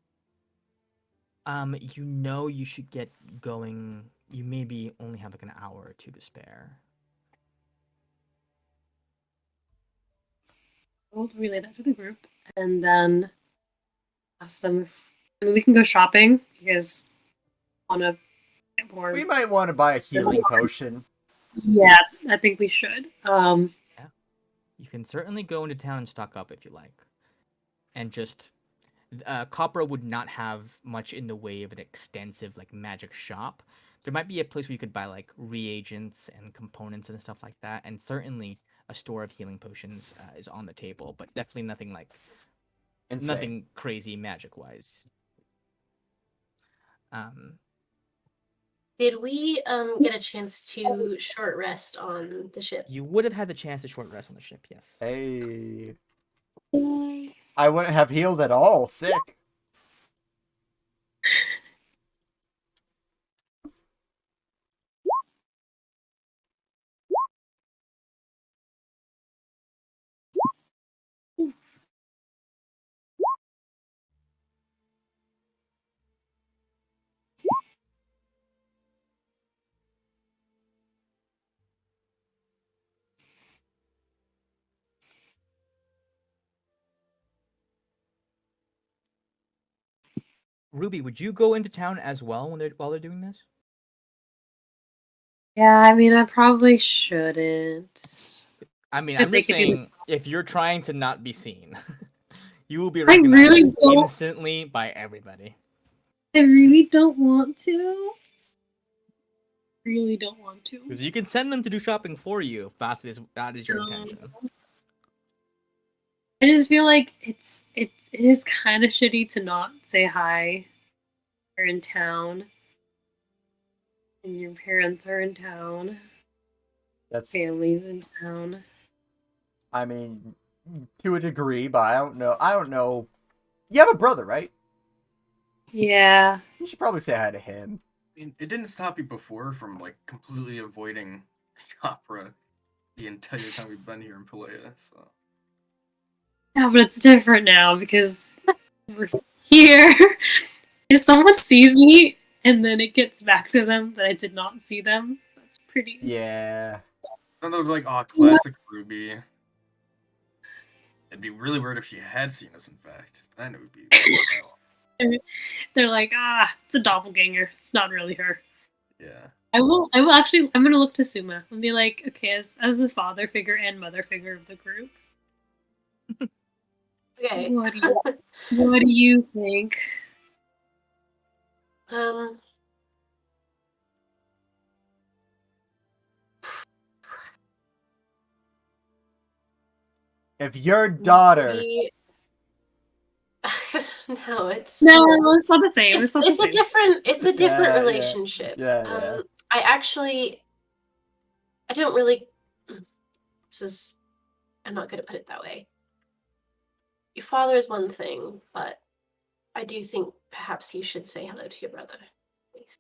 S1: You should get going. You maybe only have like an hour or two to spare.
S4: we'll relay that to the group and then ask them if we can go shopping because I want to get more.
S2: We might want to buy a healing potion.
S4: Yeah, I think we should.
S1: You can certainly go into town and stock up if you like. And just Kopra would not have much in the way of an extensive like magic shop. There might be a place where you could buy like reagents and components and stuff like that, and certainly a store of healing potions is on the table, but definitely nothing like
S2: Insane.
S1: nothing crazy magic wise.
S5: Did we get a chance to short rest on the ship?
S1: You would have had the chance to short rest on the ship, yes.
S2: Hey. I wouldn't have healed at all. Sick.
S1: Ruby, would you go into town as well while they're doing this?
S4: Yeah, I mean, I probably shouldn't.
S1: I mean,
S4: If
S1: I'm
S4: they
S1: just
S4: could do
S1: saying, if you're trying to not be seen, you will be
S4: I
S1: recognized
S4: really don't.
S1: instantly by everybody.
S4: I really don't want to. Really don't want to.
S1: Because you can send them to do shopping for you if that is your intention.
S4: I just feel like it is kind of shitty to not say hi are in town. And your parents are in town.
S2: That's,
S4: Family's in town.
S2: I mean, to a degree, but I don't know. You have a brother, right?
S4: Yeah.
S2: You should probably say hi to him.
S3: I mean, it didn't stop you before from like completely avoiding Kopra the entire time we've been here in Palea. So
S4: Yeah, but it's different now because we're here. If someone sees me and then it gets back to them that I did not see them, that's pretty.
S2: Yeah.
S3: then they'll be like, "Oh, classic Ruby." It'd be really weird if she had seen us. In fact, then it would be.
S4: They're like, it's a doppelganger. It's not really her.
S3: Yeah.
S4: I will actually, I'm gonna look to Suma and be like, okay, as the father figure and mother figure of the group,
S5: Okay.
S4: what do you think?
S2: If your daughter,
S5: no, it's
S4: No, it's not the same. It's not the
S5: it's a
S4: same.
S5: different
S2: Yeah,
S5: relationship.
S2: yeah.
S5: I don't really. I'm not going to put it that way. Your father is one thing, but I do think perhaps you should say hello to your brother. Please.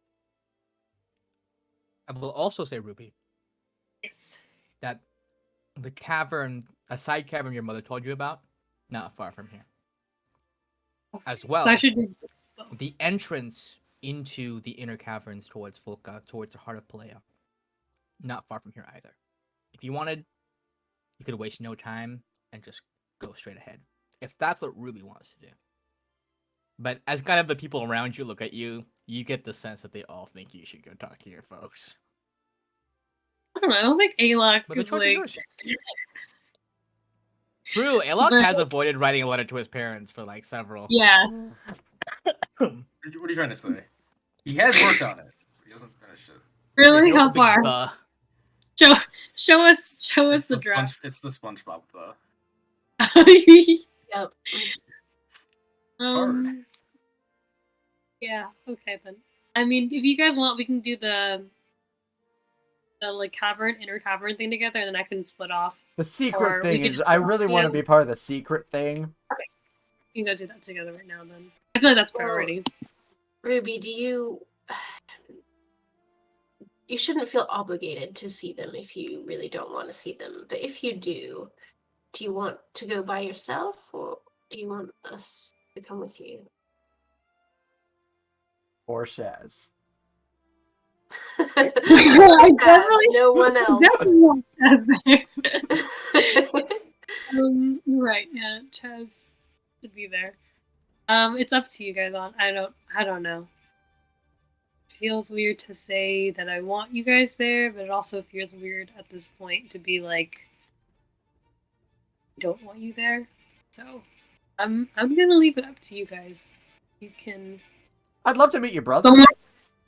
S1: I will also say, Ruby,
S4: Yes.
S1: that the cavern, a side cavern your mother told you about, not far from here. As well,
S4: So I should do.
S1: the entrance into the inner caverns towards Volca, towards the heart of Palea, not far from here either. If you wanted, you could waste no time and just go straight ahead. If that's what Ruby wants to do. But as kind of the people around you look at you, you get the sense that they all think you should go talk to your folks.
S4: I don't know. I don't think Alok
S1: But the
S4: is
S1: choice is
S4: like.
S1: yours. True, Alok
S4: But-
S1: has avoided writing a letter to his parents for like several.
S4: Yeah.
S3: What are you trying to say? He has worked on it, but he hasn't finished it.
S4: Really?
S1: Yeah,
S4: How
S1: the big
S4: far?
S1: the.
S4: Show us the draft.
S3: It's the SpongeBob though.
S5: Yep.
S3: hard.
S4: Yeah. Okay then. I mean, if you guys want, we can do the like inner cavern thing together, and then I can split off.
S2: The
S4: Or
S2: secret
S4: we
S2: thing
S4: could
S2: is,
S4: just
S2: I
S4: go
S2: really want to
S5: together.
S2: be part of the secret thing.
S4: We can go do that together right now. Then I feel like that's
S5: Well,
S4: priority.
S5: Ruby, do you? You shouldn't feel obligated to see them if you really don't want to see them. But if you do you want to go by yourself, or do you want us to come with you?
S2: Or Shaz.
S4: I
S5: Chaz,
S4: definitely-
S5: no one else.
S4: Definitely want Chaz there. You're right. Yeah, Chaz should be there. It's up to you guys. I don't know. Feels weird to say that I want you guys there, but it also feels weird at this point to be like, I don't want you there. So, I'm gonna leave it up to you guys. You can.
S2: I'd love to meet your brother.
S4: Someone,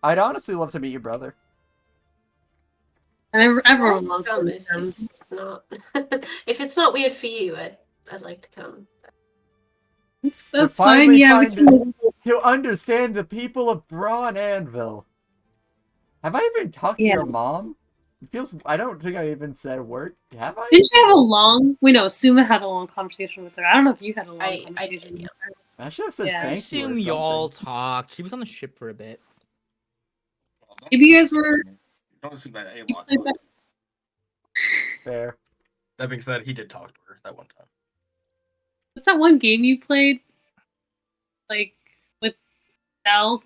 S2: I'd honestly love to meet your brother.
S4: and everyone wants to
S5: Come
S4: meet
S5: if
S4: them.
S5: it's not. If it's not weird for you, I'd like to come.
S4: That's fine.
S2: finally
S4: Yeah, we
S2: find
S4: can.
S2: To understand the people of Braun Anvil. Have I even talked to
S4: Yeah.
S2: your mom? It feels. I don't think I even said a word. Have I?
S4: Didn't you have a long? We know Suma had a long conversation with her. I don't know if you had a long
S5: I
S4: conversation.
S5: did, yeah.
S4: with her.
S2: I should have said
S4: Yeah.
S1: I
S2: thank you. Or
S1: assume y'all
S2: something.
S1: talked. She was on the ship for a bit.
S4: If you guys were,
S3: Don't assume that
S4: you
S3: Alok.
S4: played that-
S2: Fair.
S3: That being said, he did talk to her that one time.
S4: what's that one game you played? Like with Al?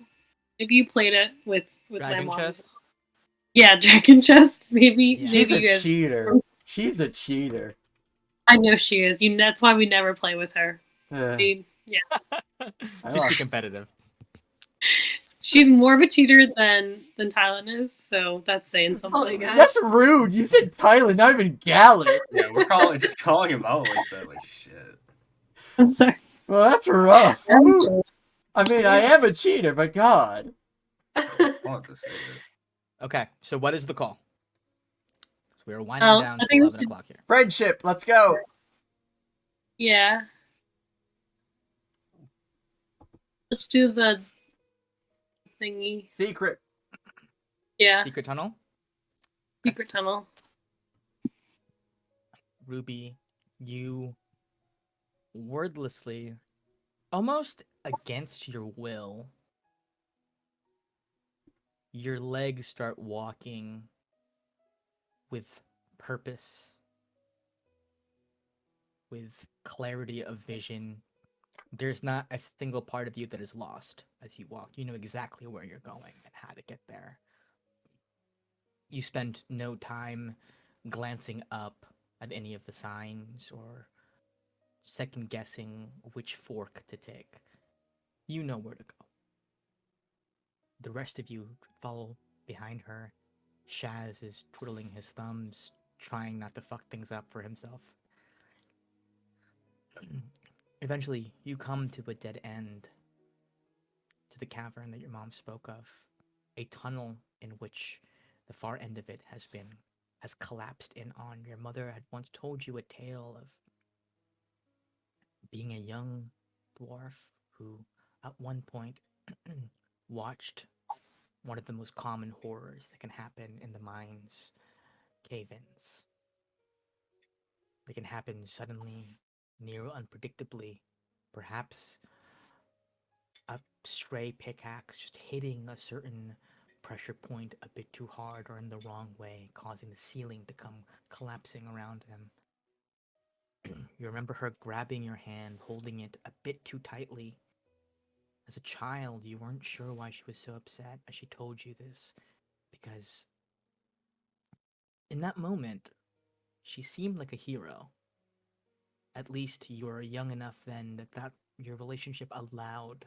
S4: Maybe you played it with my
S1: Dragon
S4: mom.
S1: chess.
S4: Yeah, Dragon Chess. Maybe
S1: Yeah.
S2: She's
S4: maybe
S2: a
S4: you guys.
S2: cheater. She's a cheater.
S4: I know she is. That's why we never play with her. I
S2: Ugh.
S4: mean, yeah,
S1: She's
S2: lost.
S1: too competitive.
S4: she's more of a cheater than Tylen is. So that's saying
S5: Oh my
S4: something.
S5: gosh.
S2: That's rude. You said Tyler, not even Gallant.
S3: Yeah, we're just calling him out like that, like shit.
S4: I'm sorry.
S2: Well, that's rough.
S4: I'm
S2: Ooh.
S4: sorry.
S2: I mean, I am a cheater, but God.
S3: I wanted to say it.
S1: Okay, so what is the call? So we're winding
S4: Well,
S1: down
S4: I
S1: to
S4: think we
S1: 11
S4: should-
S1: o'clock here.
S2: Friendship. Let's go.
S4: Yeah. Let's do the thingy.
S2: Secret.
S4: Yeah,
S1: Secret tunnel.
S4: secret tunnel.
S1: Ruby, you wordlessly, almost against your will, your legs start walking with purpose, with clarity of vision. There's not a single part of you that is lost as you walk. You know exactly where you're going and how to get there. You spend no time glancing up at any of the signs or second guessing which fork to take. You know where to go. The rest of you follow behind her. Shaz is twiddling his thumbs, trying not to fuck things up for himself. Eventually, you come to a dead end, to the cavern that your mom spoke of. A tunnel in which the far end of it has collapsed in on. Your mother had once told you a tale of being a young dwarf who, at one point, watched one of the most common horrors that can happen in the mines, cave-ins. They can happen suddenly, near unpredictably. Perhaps a stray pickaxe just hitting a certain pressure point a bit too hard or in the wrong way, causing the ceiling to come collapsing around him. You remember her grabbing your hand, holding it a bit too tightly. As a child, you weren't sure why she was so upset as she told you this, because in that moment, she seemed like a hero. At least you were young enough then that your relationship allowed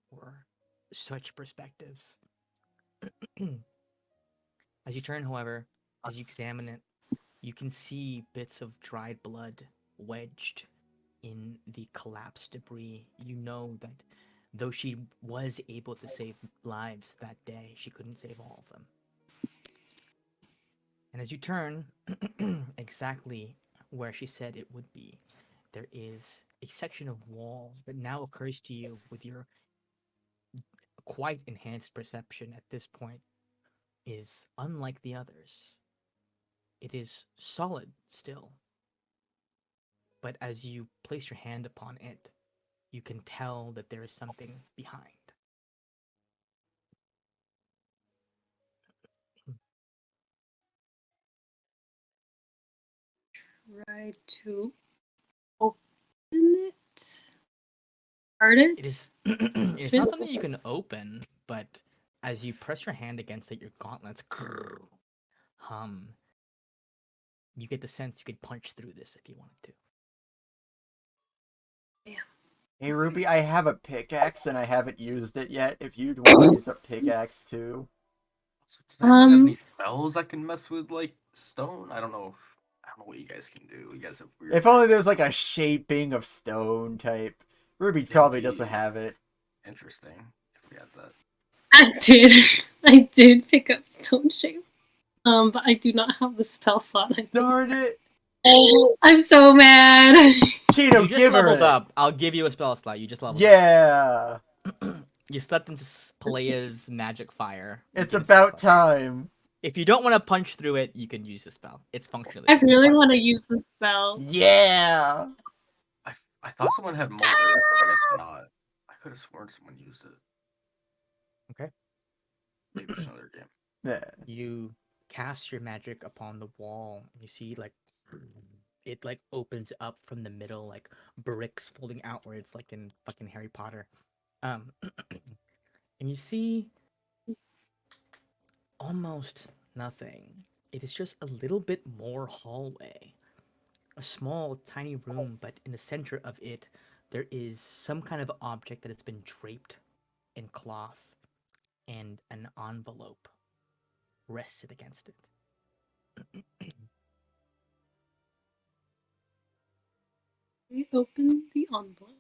S1: for such perspectives. As you turn, however, as you examine it, you can see bits of dried blood wedged in the collapsed debris. You know that though she was able to save lives that day, she couldn't save all of them. And as you turn, exactly where she said it would be, there is a section of wall that now occurs to you with your quite enhanced perception at this point is unlike the others. It is solid still, but as you place your hand upon it, you can tell that there is something behind.
S4: Try to open it. Start it.
S1: It is it's not something you can open, but as you press your hand against it, your gauntlets hum. You get the sense you could punch through this if you wanted to.
S2: Hey Ruby, I have a pickaxe and I haven't used it yet. If you'd want to use a pickaxe too.
S3: So does anyone have any spells that can mess with like stone? I don't know what you guys can do. You guys have weird.
S2: If only there's like a shaping of stone type. Ruby probably doesn't have it.
S3: Interesting. If we had that.
S4: I did pick up stone shape. But I do not have the spell slot.
S2: Darn it!
S4: I'm so mad.
S2: Cheeto,
S1: You just
S2: give her
S1: leveled
S2: it.
S1: up. I'll give you a spell slot. You just leveled
S2: Yeah,
S1: up. You stepped into Pelea's magic fire. You
S2: it's
S1: get a spell
S2: about
S1: slot.
S2: time.
S1: If you don't want to punch through it, you can use the spell. It's functionally.
S4: I really want to use the spell.
S2: Yeah.
S3: I thought someone had mold earth, but I guess not. I could have sworn someone used it.
S1: Okay.
S3: Maybe it's another game.
S2: Yeah.
S1: You cast your magic upon the wall. You see, like, it like opens up from the middle, like bricks folding outwards, like in fucking Harry Potter. And you see almost nothing. It is just a little bit more hallway. A small, tiny room, but in the center of it, there is some kind of object that has been draped in cloth, and an envelope rested against it.
S4: We open the envelope.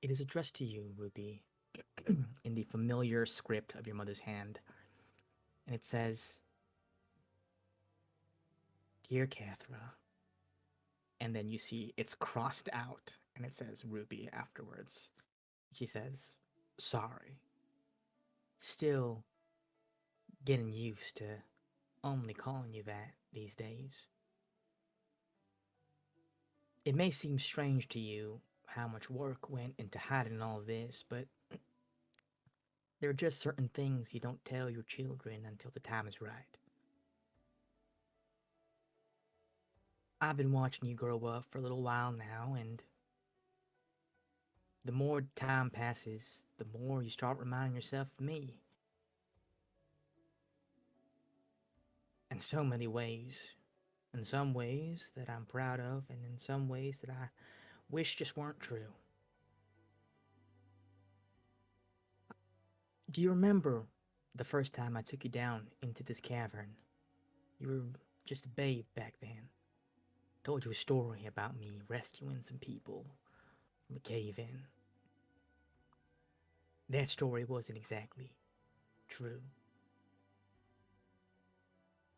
S1: It is addressed to you, Ruby, in the familiar script of your mother's hand. And it says, Dear Cathra. And then you see it's crossed out, and it says Ruby afterwards. She says, Sorry. still getting used to only calling you that these days. It may seem strange to you how much work went into hiding all this, but there are just certain things you don't tell your children until the time is right. I've been watching you grow up for a little while now, and the more time passes, the more you start reminding yourself of me. In so many ways. In some ways that I'm proud of, and in some ways that I wish just weren't true. Do you remember the first time I took you down into this cavern? You were just a babe back then. Told you a story about me rescuing some people from a cave-in. That story wasn't exactly true.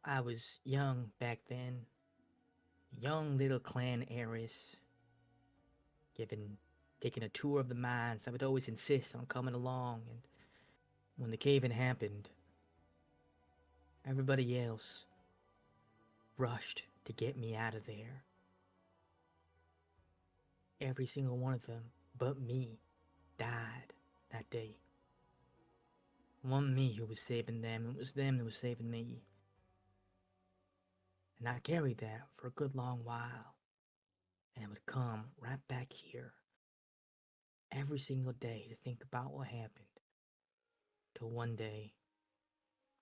S1: I was young back then, young little clan heiress, taking a tour of the mines. I would always insist on coming along, and when the cave-in happened, everybody else rushed to get me out of there. Every single one of them, but me, died that day. It wasn't me who was saving them, it was them who was saving me. And I carried that for a good long while. And I would come right back here every single day to think about what happened. Till one day,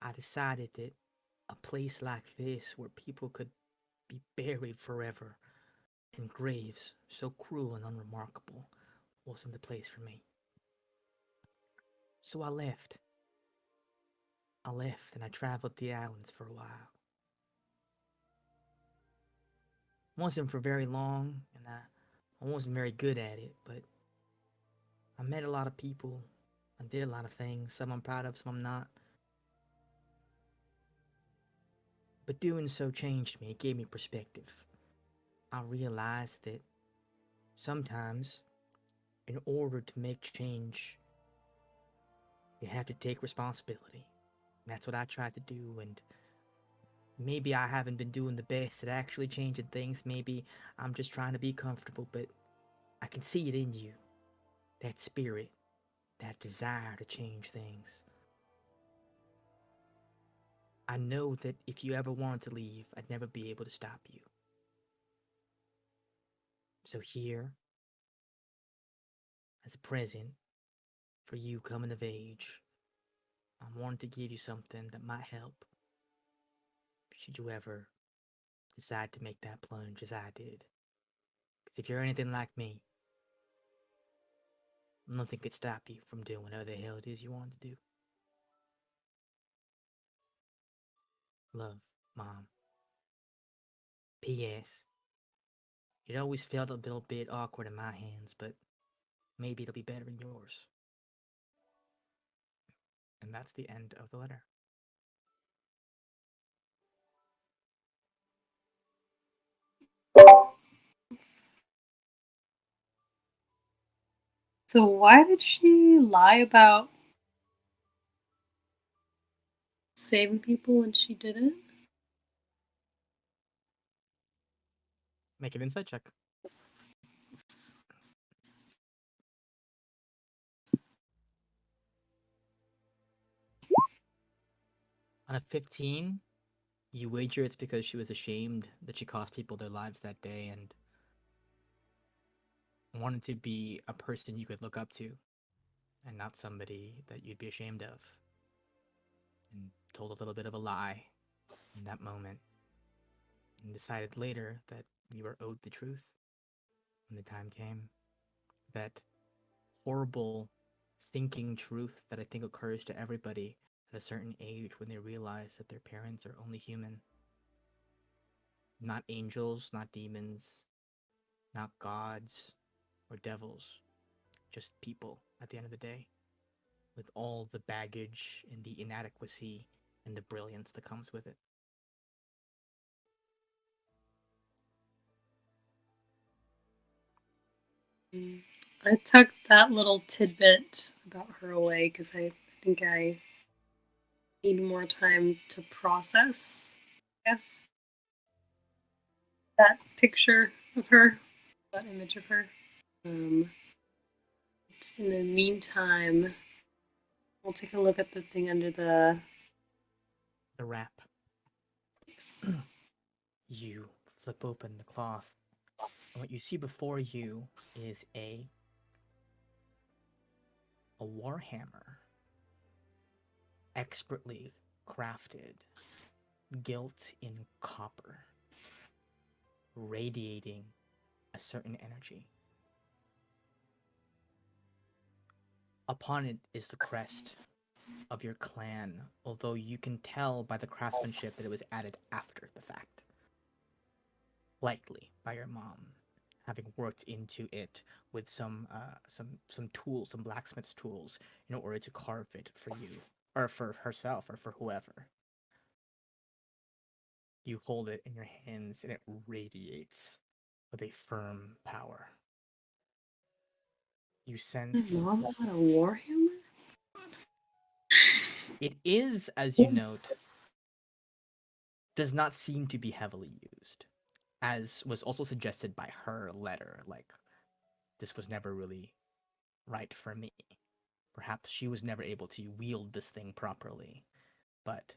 S1: I decided that a place like this where people could be buried forever in graves so cruel and unremarkable wasn't the place for me. So I left. And I traveled the islands for a while. Wasn't for very long, and I wasn't very good at it, but I met a lot of people. I did a lot of things, some I'm proud of, some I'm not. But doing so changed me, it gave me perspective. I realized that sometimes, in order to make change, you have to take responsibility. That's what I tried to do, and maybe I haven't been doing the best at actually changing things. Maybe I'm just trying to be comfortable, but I can see it in you. That spirit, that desire to change things. I know that if you ever wanted to leave, I'd never be able to stop you. So here, as a present for you coming of age, I wanted to give you something that might help should you ever decide to make that plunge as I did. Because if you're anything like me, nothing could stop you from doing whatever the hell it is you want to do. Love, Mom. P.S. It always felt a little bit awkward in my hands, but maybe it'll be better in yours. And that's the end of the letter.
S4: So why did she lie about saving people when she didn't?
S1: Make an insight check. On a 15, you wager it's because she was ashamed that she cost people their lives that day and wanted to be a person you could look up to and not somebody that you'd be ashamed of. And told a little bit of a lie in that moment and decided later that you were owed the truth when the time came. That horrible thinking truth that I think occurs to everybody at a certain age when they realize that their parents are only human. Not angels, not demons, not gods or devils, just people at the end of the day, with all the baggage and the inadequacy and the brilliance that comes with it.
S4: I took that little tidbit about her away because I think I need more time to process, I guess, that picture of her, that image of her. In the meantime, I'll take a look at the thing under the.
S1: The wrap. You flip open the cloth, and what you see before you is a warhammer, expertly crafted, gilt in copper, radiating a certain energy. Upon it is the crest of your clan, although you can tell by the craftsmanship that it was added after the fact. Likely by your mom, having worked into it with some tools, some blacksmith's tools, in order to carve it for you, or for herself, or for whoever. You hold it in your hands, and it radiates with a firm power. You sense
S4: Mom had a warhammer?
S1: it is, as you note, does not seem to be heavily used, as was also suggested by her letter. Like, this was never really right for me. Perhaps she was never able to wield this thing properly, but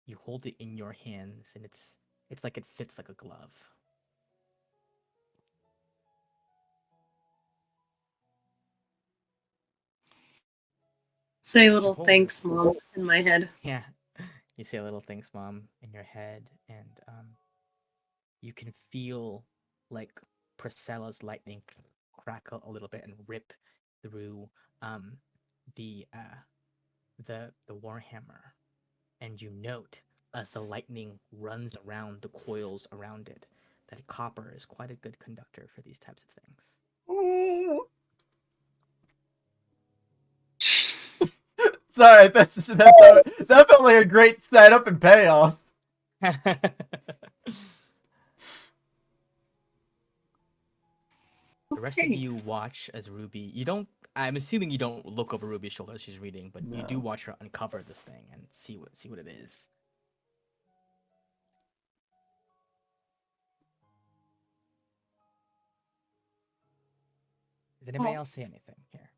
S1: you hold it in your hands, and it's like it fits like a glove.
S4: Say a
S1: You
S4: little
S1: hold
S4: thanks,
S1: it.
S4: Mom, in my head.
S1: Yeah, you say a little thanks, Mom, in your head, and you can feel like Priscilla's lightning crackle a little bit and rip through um the warhammer, and you note as the lightning runs around the coils around it that copper is quite a good conductor for these types of things.
S2: Ooh. Sorry, that felt like a great setup and payoff.
S1: The rest of you watch as Ruby. You don't. I'm assuming you don't look over Ruby's shoulder as she's reading, but you do
S2: No.
S1: watch her uncover this thing and see what it is. Does anybody else say anything here?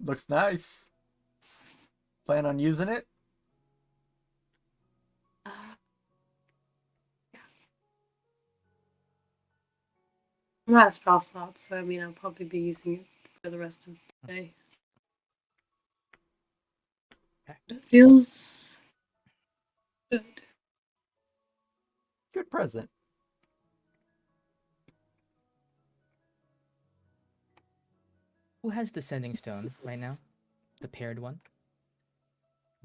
S2: Looks nice. Plan on using it?
S4: I'm not a spell slot, so I mean, I'll probably be using it for the rest of the day.
S1: Okay.
S4: It feels good.
S2: Good present.
S1: Who has the sending stone right now? The paired one?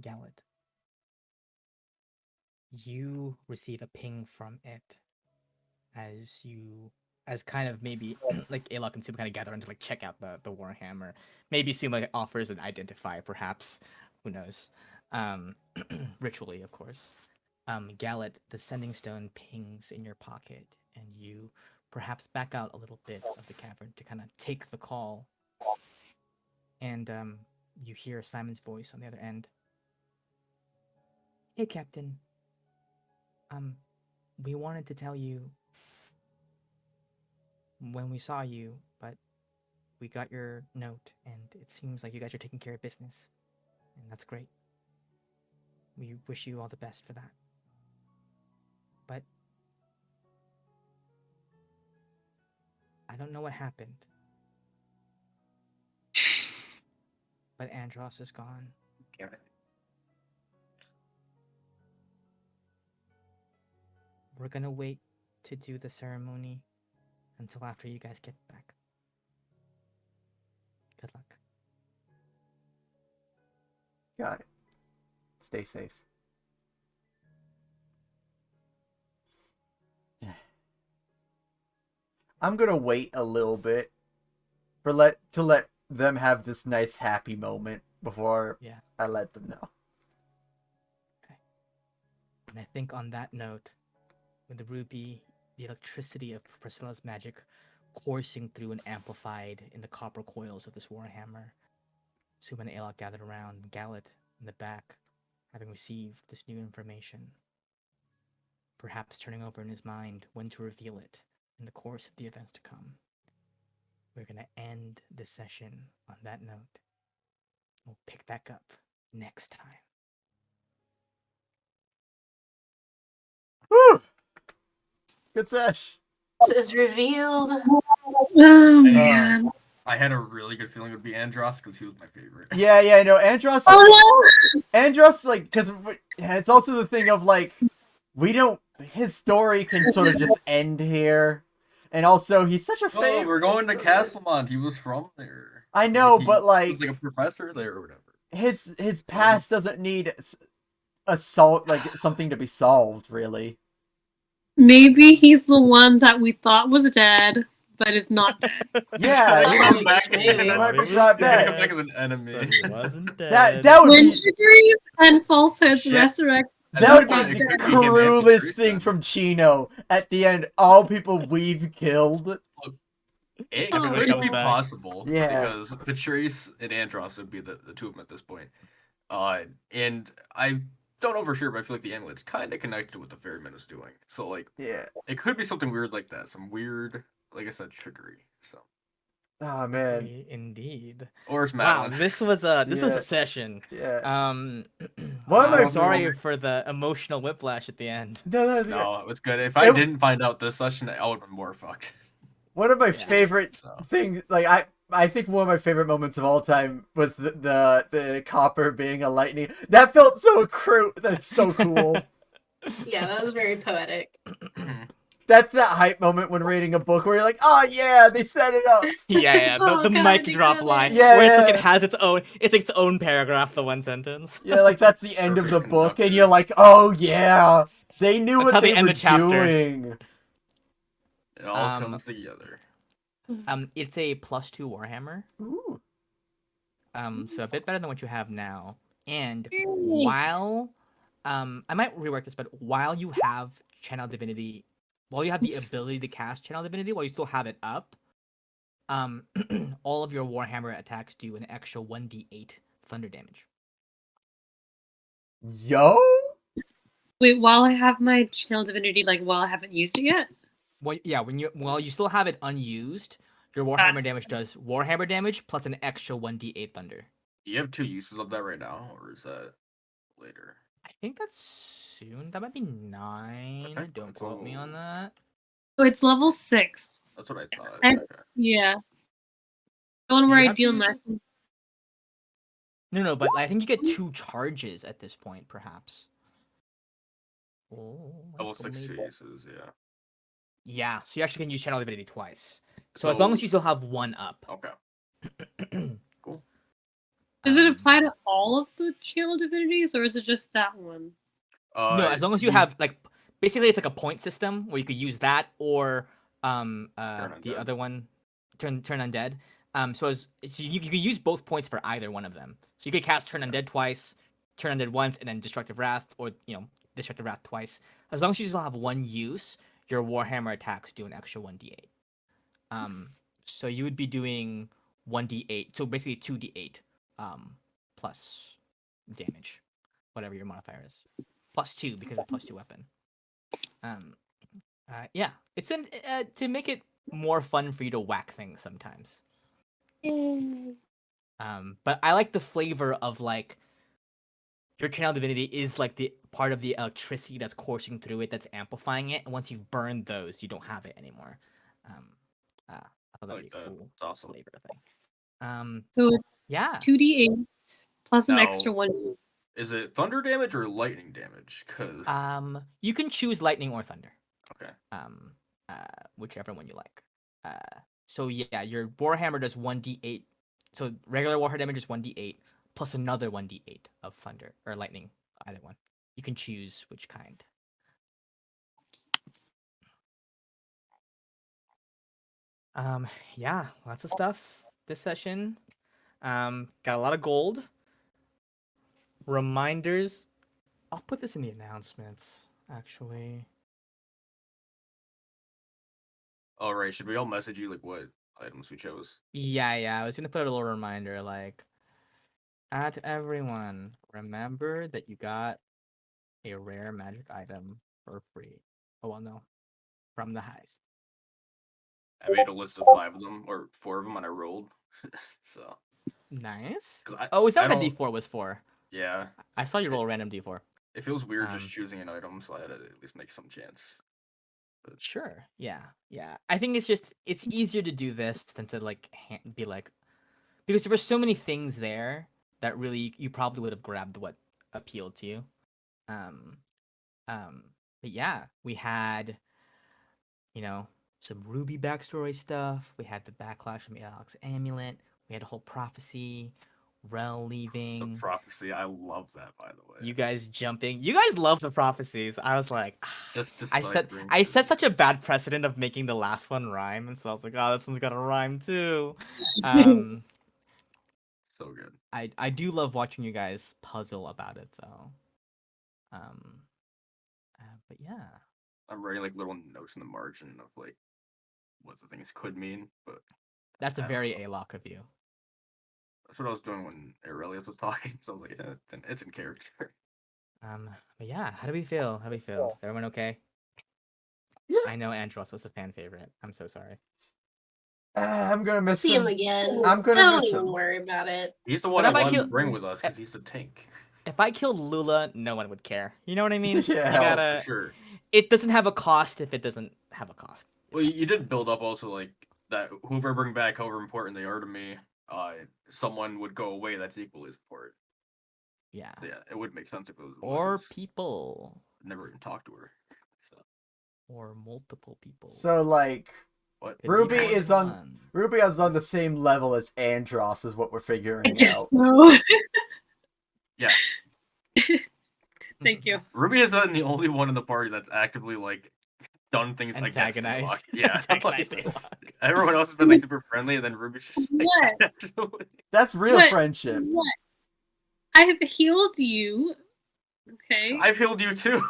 S1: Gallet. You receive a ping from it as kind of maybe like Alok and Suma kind of gather and to like check out the Warhammer. Maybe Suma offers an identifier, perhaps. Who knows? Ritually, of course. Gallet, the sending stone pings in your pocket, and you perhaps back out a little bit of the cavern to kind of take the call. And you hear Simon's voice on the other end. Hey, Captain. We wanted to tell you when we saw you, but we got your note, and it seems like you guys are taking care of business, and that's great. We wish you all the best for that. But I don't know what happened, but Andros is gone.
S3: Damn it.
S1: We're gonna wait to do the ceremony until after you guys get back. Good luck.
S2: Got it. Stay safe. I'm gonna wait a little bit to let them have this nice happy moment before I let them know.
S1: Okay. And I think on that note, with the ruby, the electricity of Priscilla's magic coursing through and amplified in the copper coils of this warhammer, Suma and Ayla gathered around Gallet in the back, having received this new information. Perhaps turning over in his mind when to reveal it in the course of the events to come. We're going to end this session on that note. We'll pick back up next time.
S2: Whew. Good sesh.
S5: Is revealed.
S4: Oh man.
S3: I had a really good feeling it would be Andros because he was my favorite.
S2: Yeah, no, Andros.
S4: Oh no.
S2: Andros, like, because it's also the thing of, like, we don't. His story can sort of just end here. And also, he's such a favorite.
S3: Oh, we're going to Castlemont. He was from there.
S2: I know,
S3: He
S2: but, like,
S3: was like a professor there or whatever.
S2: his past doesn't need like, something to be solved, really.
S4: Maybe he's the one that we thought was dead, but is not dead.
S2: Yeah,
S3: He's
S2: he
S3: gonna
S2: might,
S3: come back.
S5: Maybe.
S2: he might be
S1: He
S2: brought
S1: was
S3: He's gonna
S2: back.
S3: come back as an enemy.
S1: But he wasn't dead.
S2: That would
S4: When
S2: be
S4: trickeries and falsehoods
S3: Shit.
S4: resurrect.
S2: that would
S3: It
S2: be
S3: could
S2: the
S3: be him and
S2: cruelest
S3: Patrice
S2: thing
S3: then.
S2: from Chino. At the end, all people we've killed.
S3: It
S4: Everybody
S3: could
S1: comes
S3: be
S1: back.
S3: possible.
S2: Yeah.
S3: Because Patrice and Andros would be the two of them at this point. And I don't know for sure, but I feel like the amulet's kind of connected with the Ferryman is doing. So, like,
S2: Yeah.
S3: it could be something weird like that. Some weird, like I said, trickery. So,
S2: Oh man.
S1: Indeed.
S3: or it's
S1: Wow,
S3: Madeline.
S1: this was a
S2: Yeah.
S1: session.
S2: Yeah.
S1: One
S2: of my-
S1: I'm sorry for the emotional whiplash at the end.
S2: No,
S3: No, it was good. If I didn't find out this session, I would have been more fucked.
S2: one of my
S1: Yeah.
S2: favorite
S3: So.
S2: things, like I think one of my favorite moments of all time was the copper being a lightning. That felt so That's so cool.
S5: Yeah, that was very poetic.
S2: That's that hype moment when reading a book where you're like, oh yeah, they set it up.
S1: Yeah,
S5: It's all
S1: the
S5: coming
S1: mic drop
S5: together.
S1: line.
S2: Yeah,
S1: where it's like
S2: yeah.
S1: it has its own paragraph, the one sentence.
S2: Yeah, like that's the end of the
S3: Perfect
S2: book, and
S3: conductor.
S2: you're like, oh yeah, they knew
S1: That's
S2: what
S1: how
S2: they
S1: they end
S2: were
S1: the chapter.
S2: doing.
S3: It all comes together.
S1: It's a +2 Warhammer.
S2: Ooh.
S1: So a bit better than what you have now. And
S4: Yay.
S1: while I might rework this, but while you have Channel Divinity, while you have the
S4: Oops.
S1: ability to cast Channel Divinity, while you still have it up, all of your Warhammer attacks do an extra 1d8 thunder damage.
S2: Yo.
S4: Wait, while I have my channel divinity, like while I haven't used it yet?
S1: Well, yeah, while you still have it unused, your Warhammer damage does Warhammer damage plus an extra 1d8 thunder.
S3: Do you have 2 uses of that right now, or is that later?
S1: I think that's soon. That might be 9.
S3: think
S1: Don't
S3: it's
S1: quote me on that.
S4: Oh, it's level 6.
S3: That's what I thought.
S4: And-
S3: Okay.
S4: Yeah. The one
S1: Do
S4: where
S1: you
S4: I
S1: have
S4: deal
S1: to use
S4: max.
S1: No, but I think you get 2 charges at this point, perhaps. Oh,
S3: Level
S1: Michael
S3: 6
S1: made-
S3: 2 uses, yeah.
S1: Yeah, so you actually can use Channel Divinity twice. So as long as you still have 1 up.
S3: Okay. Cool.
S4: Does it
S1: Um,
S4: apply to all of the channel divinities, or is it just that one?
S1: No, as long as you have like basically it's like a point system where you could use that or the
S3: undead.
S1: other one, turn undead. So you could use both points for either one of them. So you could cast turn undead twice, turn undead once, and then destructive wrath, or destructive wrath twice. As long as you still have 1 use, your Warhammer attacks do an extra 1d8. So you would be doing 1d8, so basically 2d8 plus damage, whatever your modifier is. +2 because it's +2 weapon. Yeah, it's to make it more fun for you to whack things sometimes. But I like the flavor of like your Channel Divinity is like the part of the electricity that's coursing through it that's amplifying it, and once you've burned those, you don't have it anymore. I thought that'd
S3: Like
S1: be a
S3: that.
S1: cool
S3: It's awesome.
S1: flavor thing.
S4: So it's
S1: Yeah.
S4: 2d8 plus an extra
S3: Now-
S4: 1.
S3: Is it thunder damage or lightning damage? Because
S1: You can choose lightning or thunder.
S3: okay.
S1: Whichever one you like. So yeah, your Warhammer does 1d8. So regular Warhammer damage is 1d8 plus another 1d8 of thunder or lightning, either one. You can choose which kind. Yeah, lots of stuff this session. Got a lot of gold. Reminders. I'll put this in the announcements, actually.
S3: All right. Should we all message you like what items we chose?
S1: Yeah. I was gonna put a little reminder, like At everyone, remember that you got a rare magic item for free. Oh well, no, from the heist.
S3: I made a list of 5 of them or 4 of them, and I rolled. So
S1: Nice.
S3: 'cause
S1: Oh, is that
S3: I
S1: what a
S3: don't.
S1: D4 was for?
S3: Yeah,
S1: I saw you
S3: it,
S1: roll a random D4.
S3: it feels weird just
S1: Um,
S3: choosing an item, so I had to at least make some chance. But
S1: Sure. Yeah. Yeah. I think it's easier to do this than to like be like, because there were so many things there that really you probably would have grabbed what appealed to you. Um. Um. But yeah, we had, you know, some Ruby backstory stuff. We had the backlash from Alex Amulet. We had a whole prophecy, Rel
S3: the
S1: leaving.
S3: prophecy, I love that, by the way.
S1: You guys jumping. You guys love the prophecies. I was like,
S3: Just
S1: I set
S3: deciphering.
S1: I set such a bad precedent of making the last one rhyme, and so I was like, oh, this one's gotta rhyme too. Um,
S3: So good.
S1: I do love watching you guys puzzle about it though. Um, but yeah,
S3: I'm writing like little notes in the margin of like what the things could mean, but
S1: that's a
S3: I don't
S1: very
S3: know.
S1: A-lock of you.
S3: That's what I was doing when Aurelius was talking. So I was like, yeah, it's in character.
S1: But yeah, how do we feel? How do we feel? Everyone okay?
S2: Yeah.
S1: I know Andros was a fan favorite. I'm so sorry.
S2: I'm gonna miss
S5: See him
S2: him.
S5: again.
S2: I'm gonna
S5: Don't
S2: miss
S5: even
S2: him.
S5: worry about it.
S3: He's the
S1: But
S3: one I
S1: if I
S3: wanted to
S1: kill,
S3: bring with us because he's the tank.
S1: if I killed Lula, no one would care. You know what I mean?
S2: Yeah.
S1: You
S3: Oh,
S1: gotta.
S3: for sure.
S1: It doesn't have a cost if it doesn't have a cost.
S3: Well, you did build up also like that. Whoever I bring back, however important they are to me, someone would go away that's equally as important.
S1: Yeah.
S3: So, yeah, it would make sense if it was
S1: Or
S3: Lucas.
S1: people.
S3: Never even talked to her. So
S1: Or multiple people.
S2: So like,
S3: what?
S1: Could be
S2: Ruby
S1: more than
S2: is on
S1: one.
S2: Ruby is on the same level as Andros, is what we're
S4: I
S2: figuring
S4: guess
S2: out.
S4: so.
S3: Yeah,
S4: Thank you.
S3: Ruby is the only one in the party that's actively like done things against
S1: Antagonized.
S3: Alok. Yeah,
S1: Antagonized
S3: like,
S1: A-Lock.
S3: everyone else has been like super friendly, and then Ruby's just like,
S4: What?
S3: actually.
S2: That's real
S4: What?
S2: friendship.
S4: What? I have healed you. Okay.
S3: I've healed you too.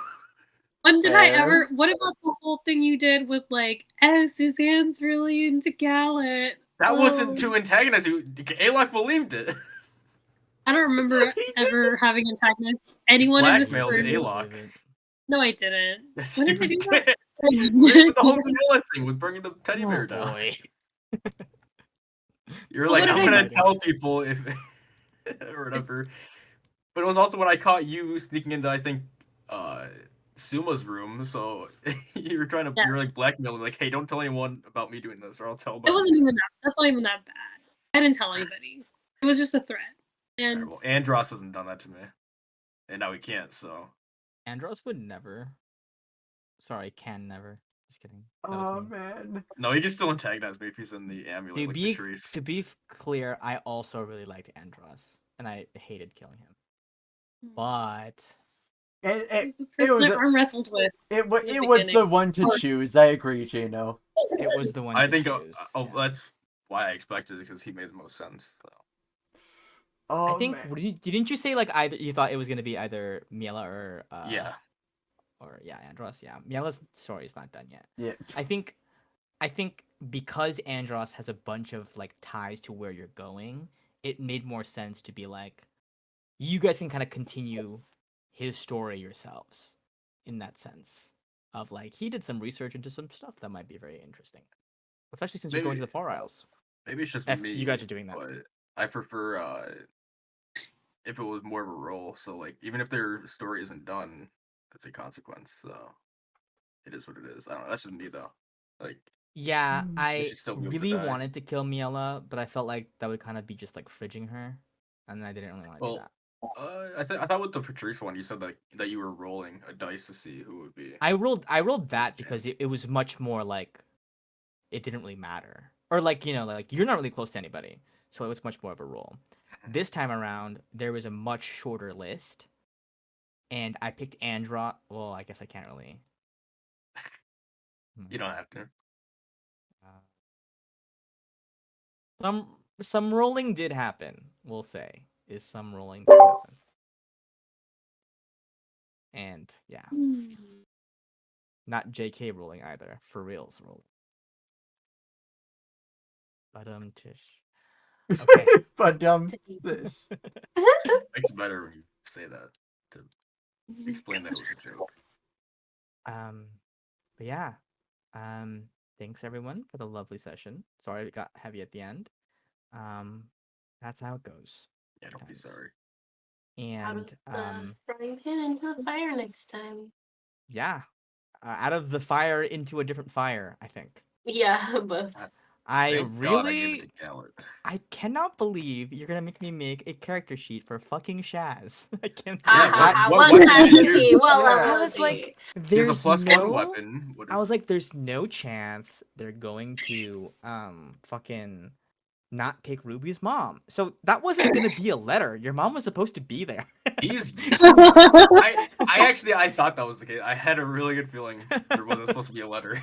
S4: When did I
S2: Fair.
S4: ever? What about the whole thing you did with like, oh, Suzanne's really into Gallet?
S3: That wasn't
S4: Oh.
S3: to antagonize you. Alok believed it.
S4: I don't remember
S2: He
S4: ever having antagonized anyone in this
S3: Blackmailed
S4: group.
S3: Alok.
S4: No, I didn't.
S3: Yes,
S4: When
S3: you
S4: did I do that?
S3: did.
S4: I
S3: With the whole
S4: didn't.
S3: Viola thing with bringing the teddy bear
S1: Oh
S3: down.
S1: boy.
S3: You're
S4: Well,
S3: like,
S4: what
S3: I'm
S4: did I
S3: gonna
S1: do?
S3: tell people if or whatever. But it was also when I caught you sneaking into, I think, Suma's room. So you were trying to,
S4: Yeah.
S3: you were like blackmailing, like, hey, don't tell anyone about me doing this, or I'll tell
S4: It
S3: about
S4: wasn't
S3: you.
S4: even that. That's not even that bad. I didn't tell anybody. It was just a threat.
S3: Alright,
S4: And
S3: well, Andros hasn't done that to me, and now he can't. So
S1: Andros would never. Sorry, can never. Just kidding. That was
S2: Oh
S1: mean.
S2: man.
S3: no, he can still antagonize me if he's in the amulet,
S1: To
S3: like
S1: be
S3: Patrice.
S1: to be clear, I also really liked Andros, and I hated killing him. But
S2: It
S4: the
S2: it
S4: person
S2: was
S4: I arm wrestled with.
S2: it was
S4: in the
S2: it was the
S4: beginning.
S2: one to choose. I agree, Jano.
S1: it was the one
S3: I
S1: to
S3: think
S1: choose. yeah.
S3: that's why I expected it, because he made the most sense. So.
S2: Oh
S1: I think
S2: man.
S1: didn't you say like either you thought it was gonna be either Miela or
S3: Yeah.
S1: or yeah Andros, yeah. Miela's story is not done yet.
S2: Yeah.
S1: I think because Andros has a bunch of like ties to where you're going, it made more sense to be like, you guys can kind of continue his story yourselves, in that sense of like he did some research into some stuff that might be very interesting, especially since you're going to the Far Isles.
S3: Maybe it's just
S1: If
S3: me.
S1: you guys are doing that.
S3: But I prefer if it was more of a role. So like, even if their story isn't done, it's a consequence. So it is what it is. I don't know. That's just me though. Like,
S1: Yeah,
S2: Mm.
S3: they
S1: I
S3: should still be able to
S1: really
S3: die.
S1: wanted to kill Miela, but I felt like that would kind of be just like fridging her, and I didn't really want to do
S3: Well,
S1: that.
S3: I thought with the Patrice one, you said that you were rolling a dice to see who would be.
S1: I rolled that because it was much more like it didn't really matter, or like like you're not really close to anybody, so it was much more of a roll. This time around, there was a much shorter list, and I picked Andros. Well, I guess I can't really.
S3: You don't have to.
S1: Some rolling did happen. We'll say some rolling did happen, and yeah, not JK rolling either. For reals rolling. But Tish. Okay.
S2: But
S5: Makes
S3: Makes it better when you say that to explain that it was a joke.
S1: But yeah. Thanks everyone for the lovely session. Sorry it got heavy at the end. That's how it goes.
S3: Yeah, don't be
S1: sometimes.
S3: sorry.
S5: Out of
S1: And
S5: the frying pan into the fire next time.
S1: yeah, out of the fire into a different fire, I think.
S5: Yeah, both.
S1: I
S3: Thank God I gave it
S1: really,
S3: to Gallet.
S1: I cannot believe you're gonna make me make a character sheet for fucking Shaz. I can't.
S3: Yeah,
S5: What
S3: what
S5: class
S3: did you
S5: is he?
S3: choose?
S5: What
S2: Yeah.
S5: level
S1: I
S5: is
S1: was
S5: he?
S1: like,
S3: He has a
S1: there's
S3: +1
S1: no.
S3: weapon. What is
S1: I was like, there's no chance they're going to fucking not take Ruby's mom. So that wasn't gonna be a letter. Your mom was supposed to be there.
S3: He's useless. I thought that was the case. I had a really good feeling there wasn't supposed to be a letter.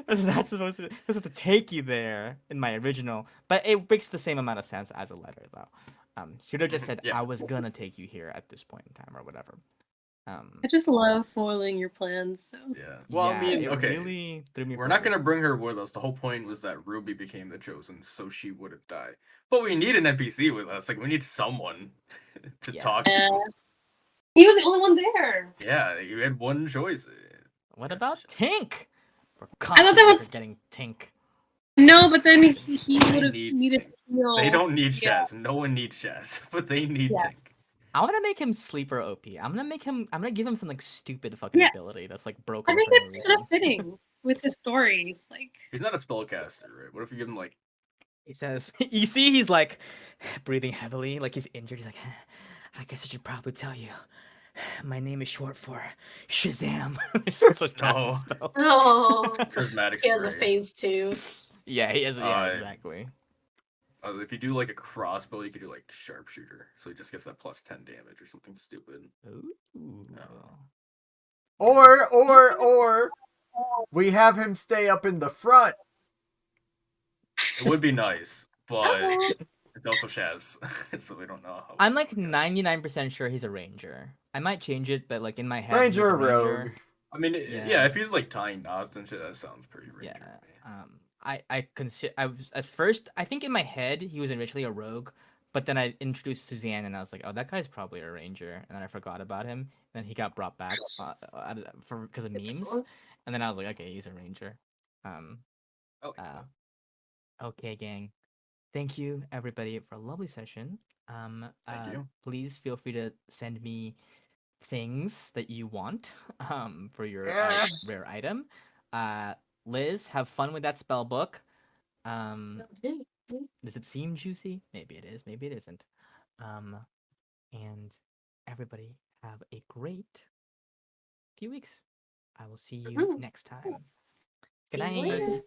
S1: That's supposed to take you there in my original, but it makes the same amount of sense as a letter though. Should have just said
S3: Yeah.
S1: I was gonna take you here at this point in time or whatever.
S4: I just love foiling your plans. So
S3: Yeah. Well,
S1: yeah,
S3: I mean,
S1: it
S3: okay.
S1: really threw me.
S3: We're
S1: for a
S3: not
S1: loop.
S3: gonna bring her with us. The whole point was that Ruby became the chosen, so she wouldn't die. But we need an NPC with us. Like we need someone to
S1: Yeah.
S3: talk
S4: yeah,
S3: to.
S4: he was the only one there.
S3: Yeah, you had one choice.
S1: What
S3: Yeah.
S1: about Tink? We're
S4: thought that
S1: constantly
S4: was-
S1: forgetting Tink.
S4: No, but then he
S3: They
S4: would have
S3: need
S4: needed
S3: Tink.
S4: to heal.
S3: They don't need
S4: Yeah.
S3: Shaz. No one needs Shaz, but they need
S4: Yes.
S3: Tink.
S1: I want to make him sleeper OP. I'm gonna give him some like stupid fucking
S4: Yeah.
S1: ability that's like broken
S4: I think
S1: for no
S4: that's
S1: reason.
S4: kind of fitting with the story. Like,
S3: He's not a spellcaster, right? What if you give him like
S1: He says, you see, he's like breathing heavily, like he's injured. He's like, I guess I should probably tell you. My name is short for Shazam. It's just what's casting
S3: No.
S1: spells.
S5: Oh,
S3: prismatic
S5: he has a
S3: spray?
S5: phase 2.
S1: Yeah, he is. Yeah,
S3: Uh,
S1: exactly.
S3: If you do like a crossbow, you could do like sharpshooter, so he just gets that +10 damage or something stupid.
S1: Ooh.
S2: Or we have him stay up in the front.
S3: It would be nice, but
S5: Oh.
S3: it's also Shaz, so we don't know how.
S1: I'm like
S3: okay.
S1: 99% sure he's a ranger. I might change it, but like in my head,
S2: Ranger
S1: he's a
S2: or
S1: ranger.
S2: rogue.
S3: I mean,
S1: Yeah.
S3: yeah, if he's like tying knots and shit, that sounds pretty ranger.
S1: Yeah.
S3: To me.
S1: I consider. I was at first. I think in my head he was originally a rogue, but then I introduced Suzanne, and I was like, oh, that guy's probably a ranger, and then I forgot about him. And then he got brought back because of memes, and then I was like, okay, he's a ranger.
S3: I like that.
S1: Okay, gang. Thank you everybody for a lovely session.
S3: Thank you.
S1: Please feel free to send me things that you want for your
S2: Yeah.
S1: rare item. Liz, have fun with that spell book. Does it seem juicy? Maybe it is, maybe it isn't. And everybody have a great few weeks. I will see you
S5: Mhm.
S1: next time. Good
S5: See you
S1: night.
S5: later.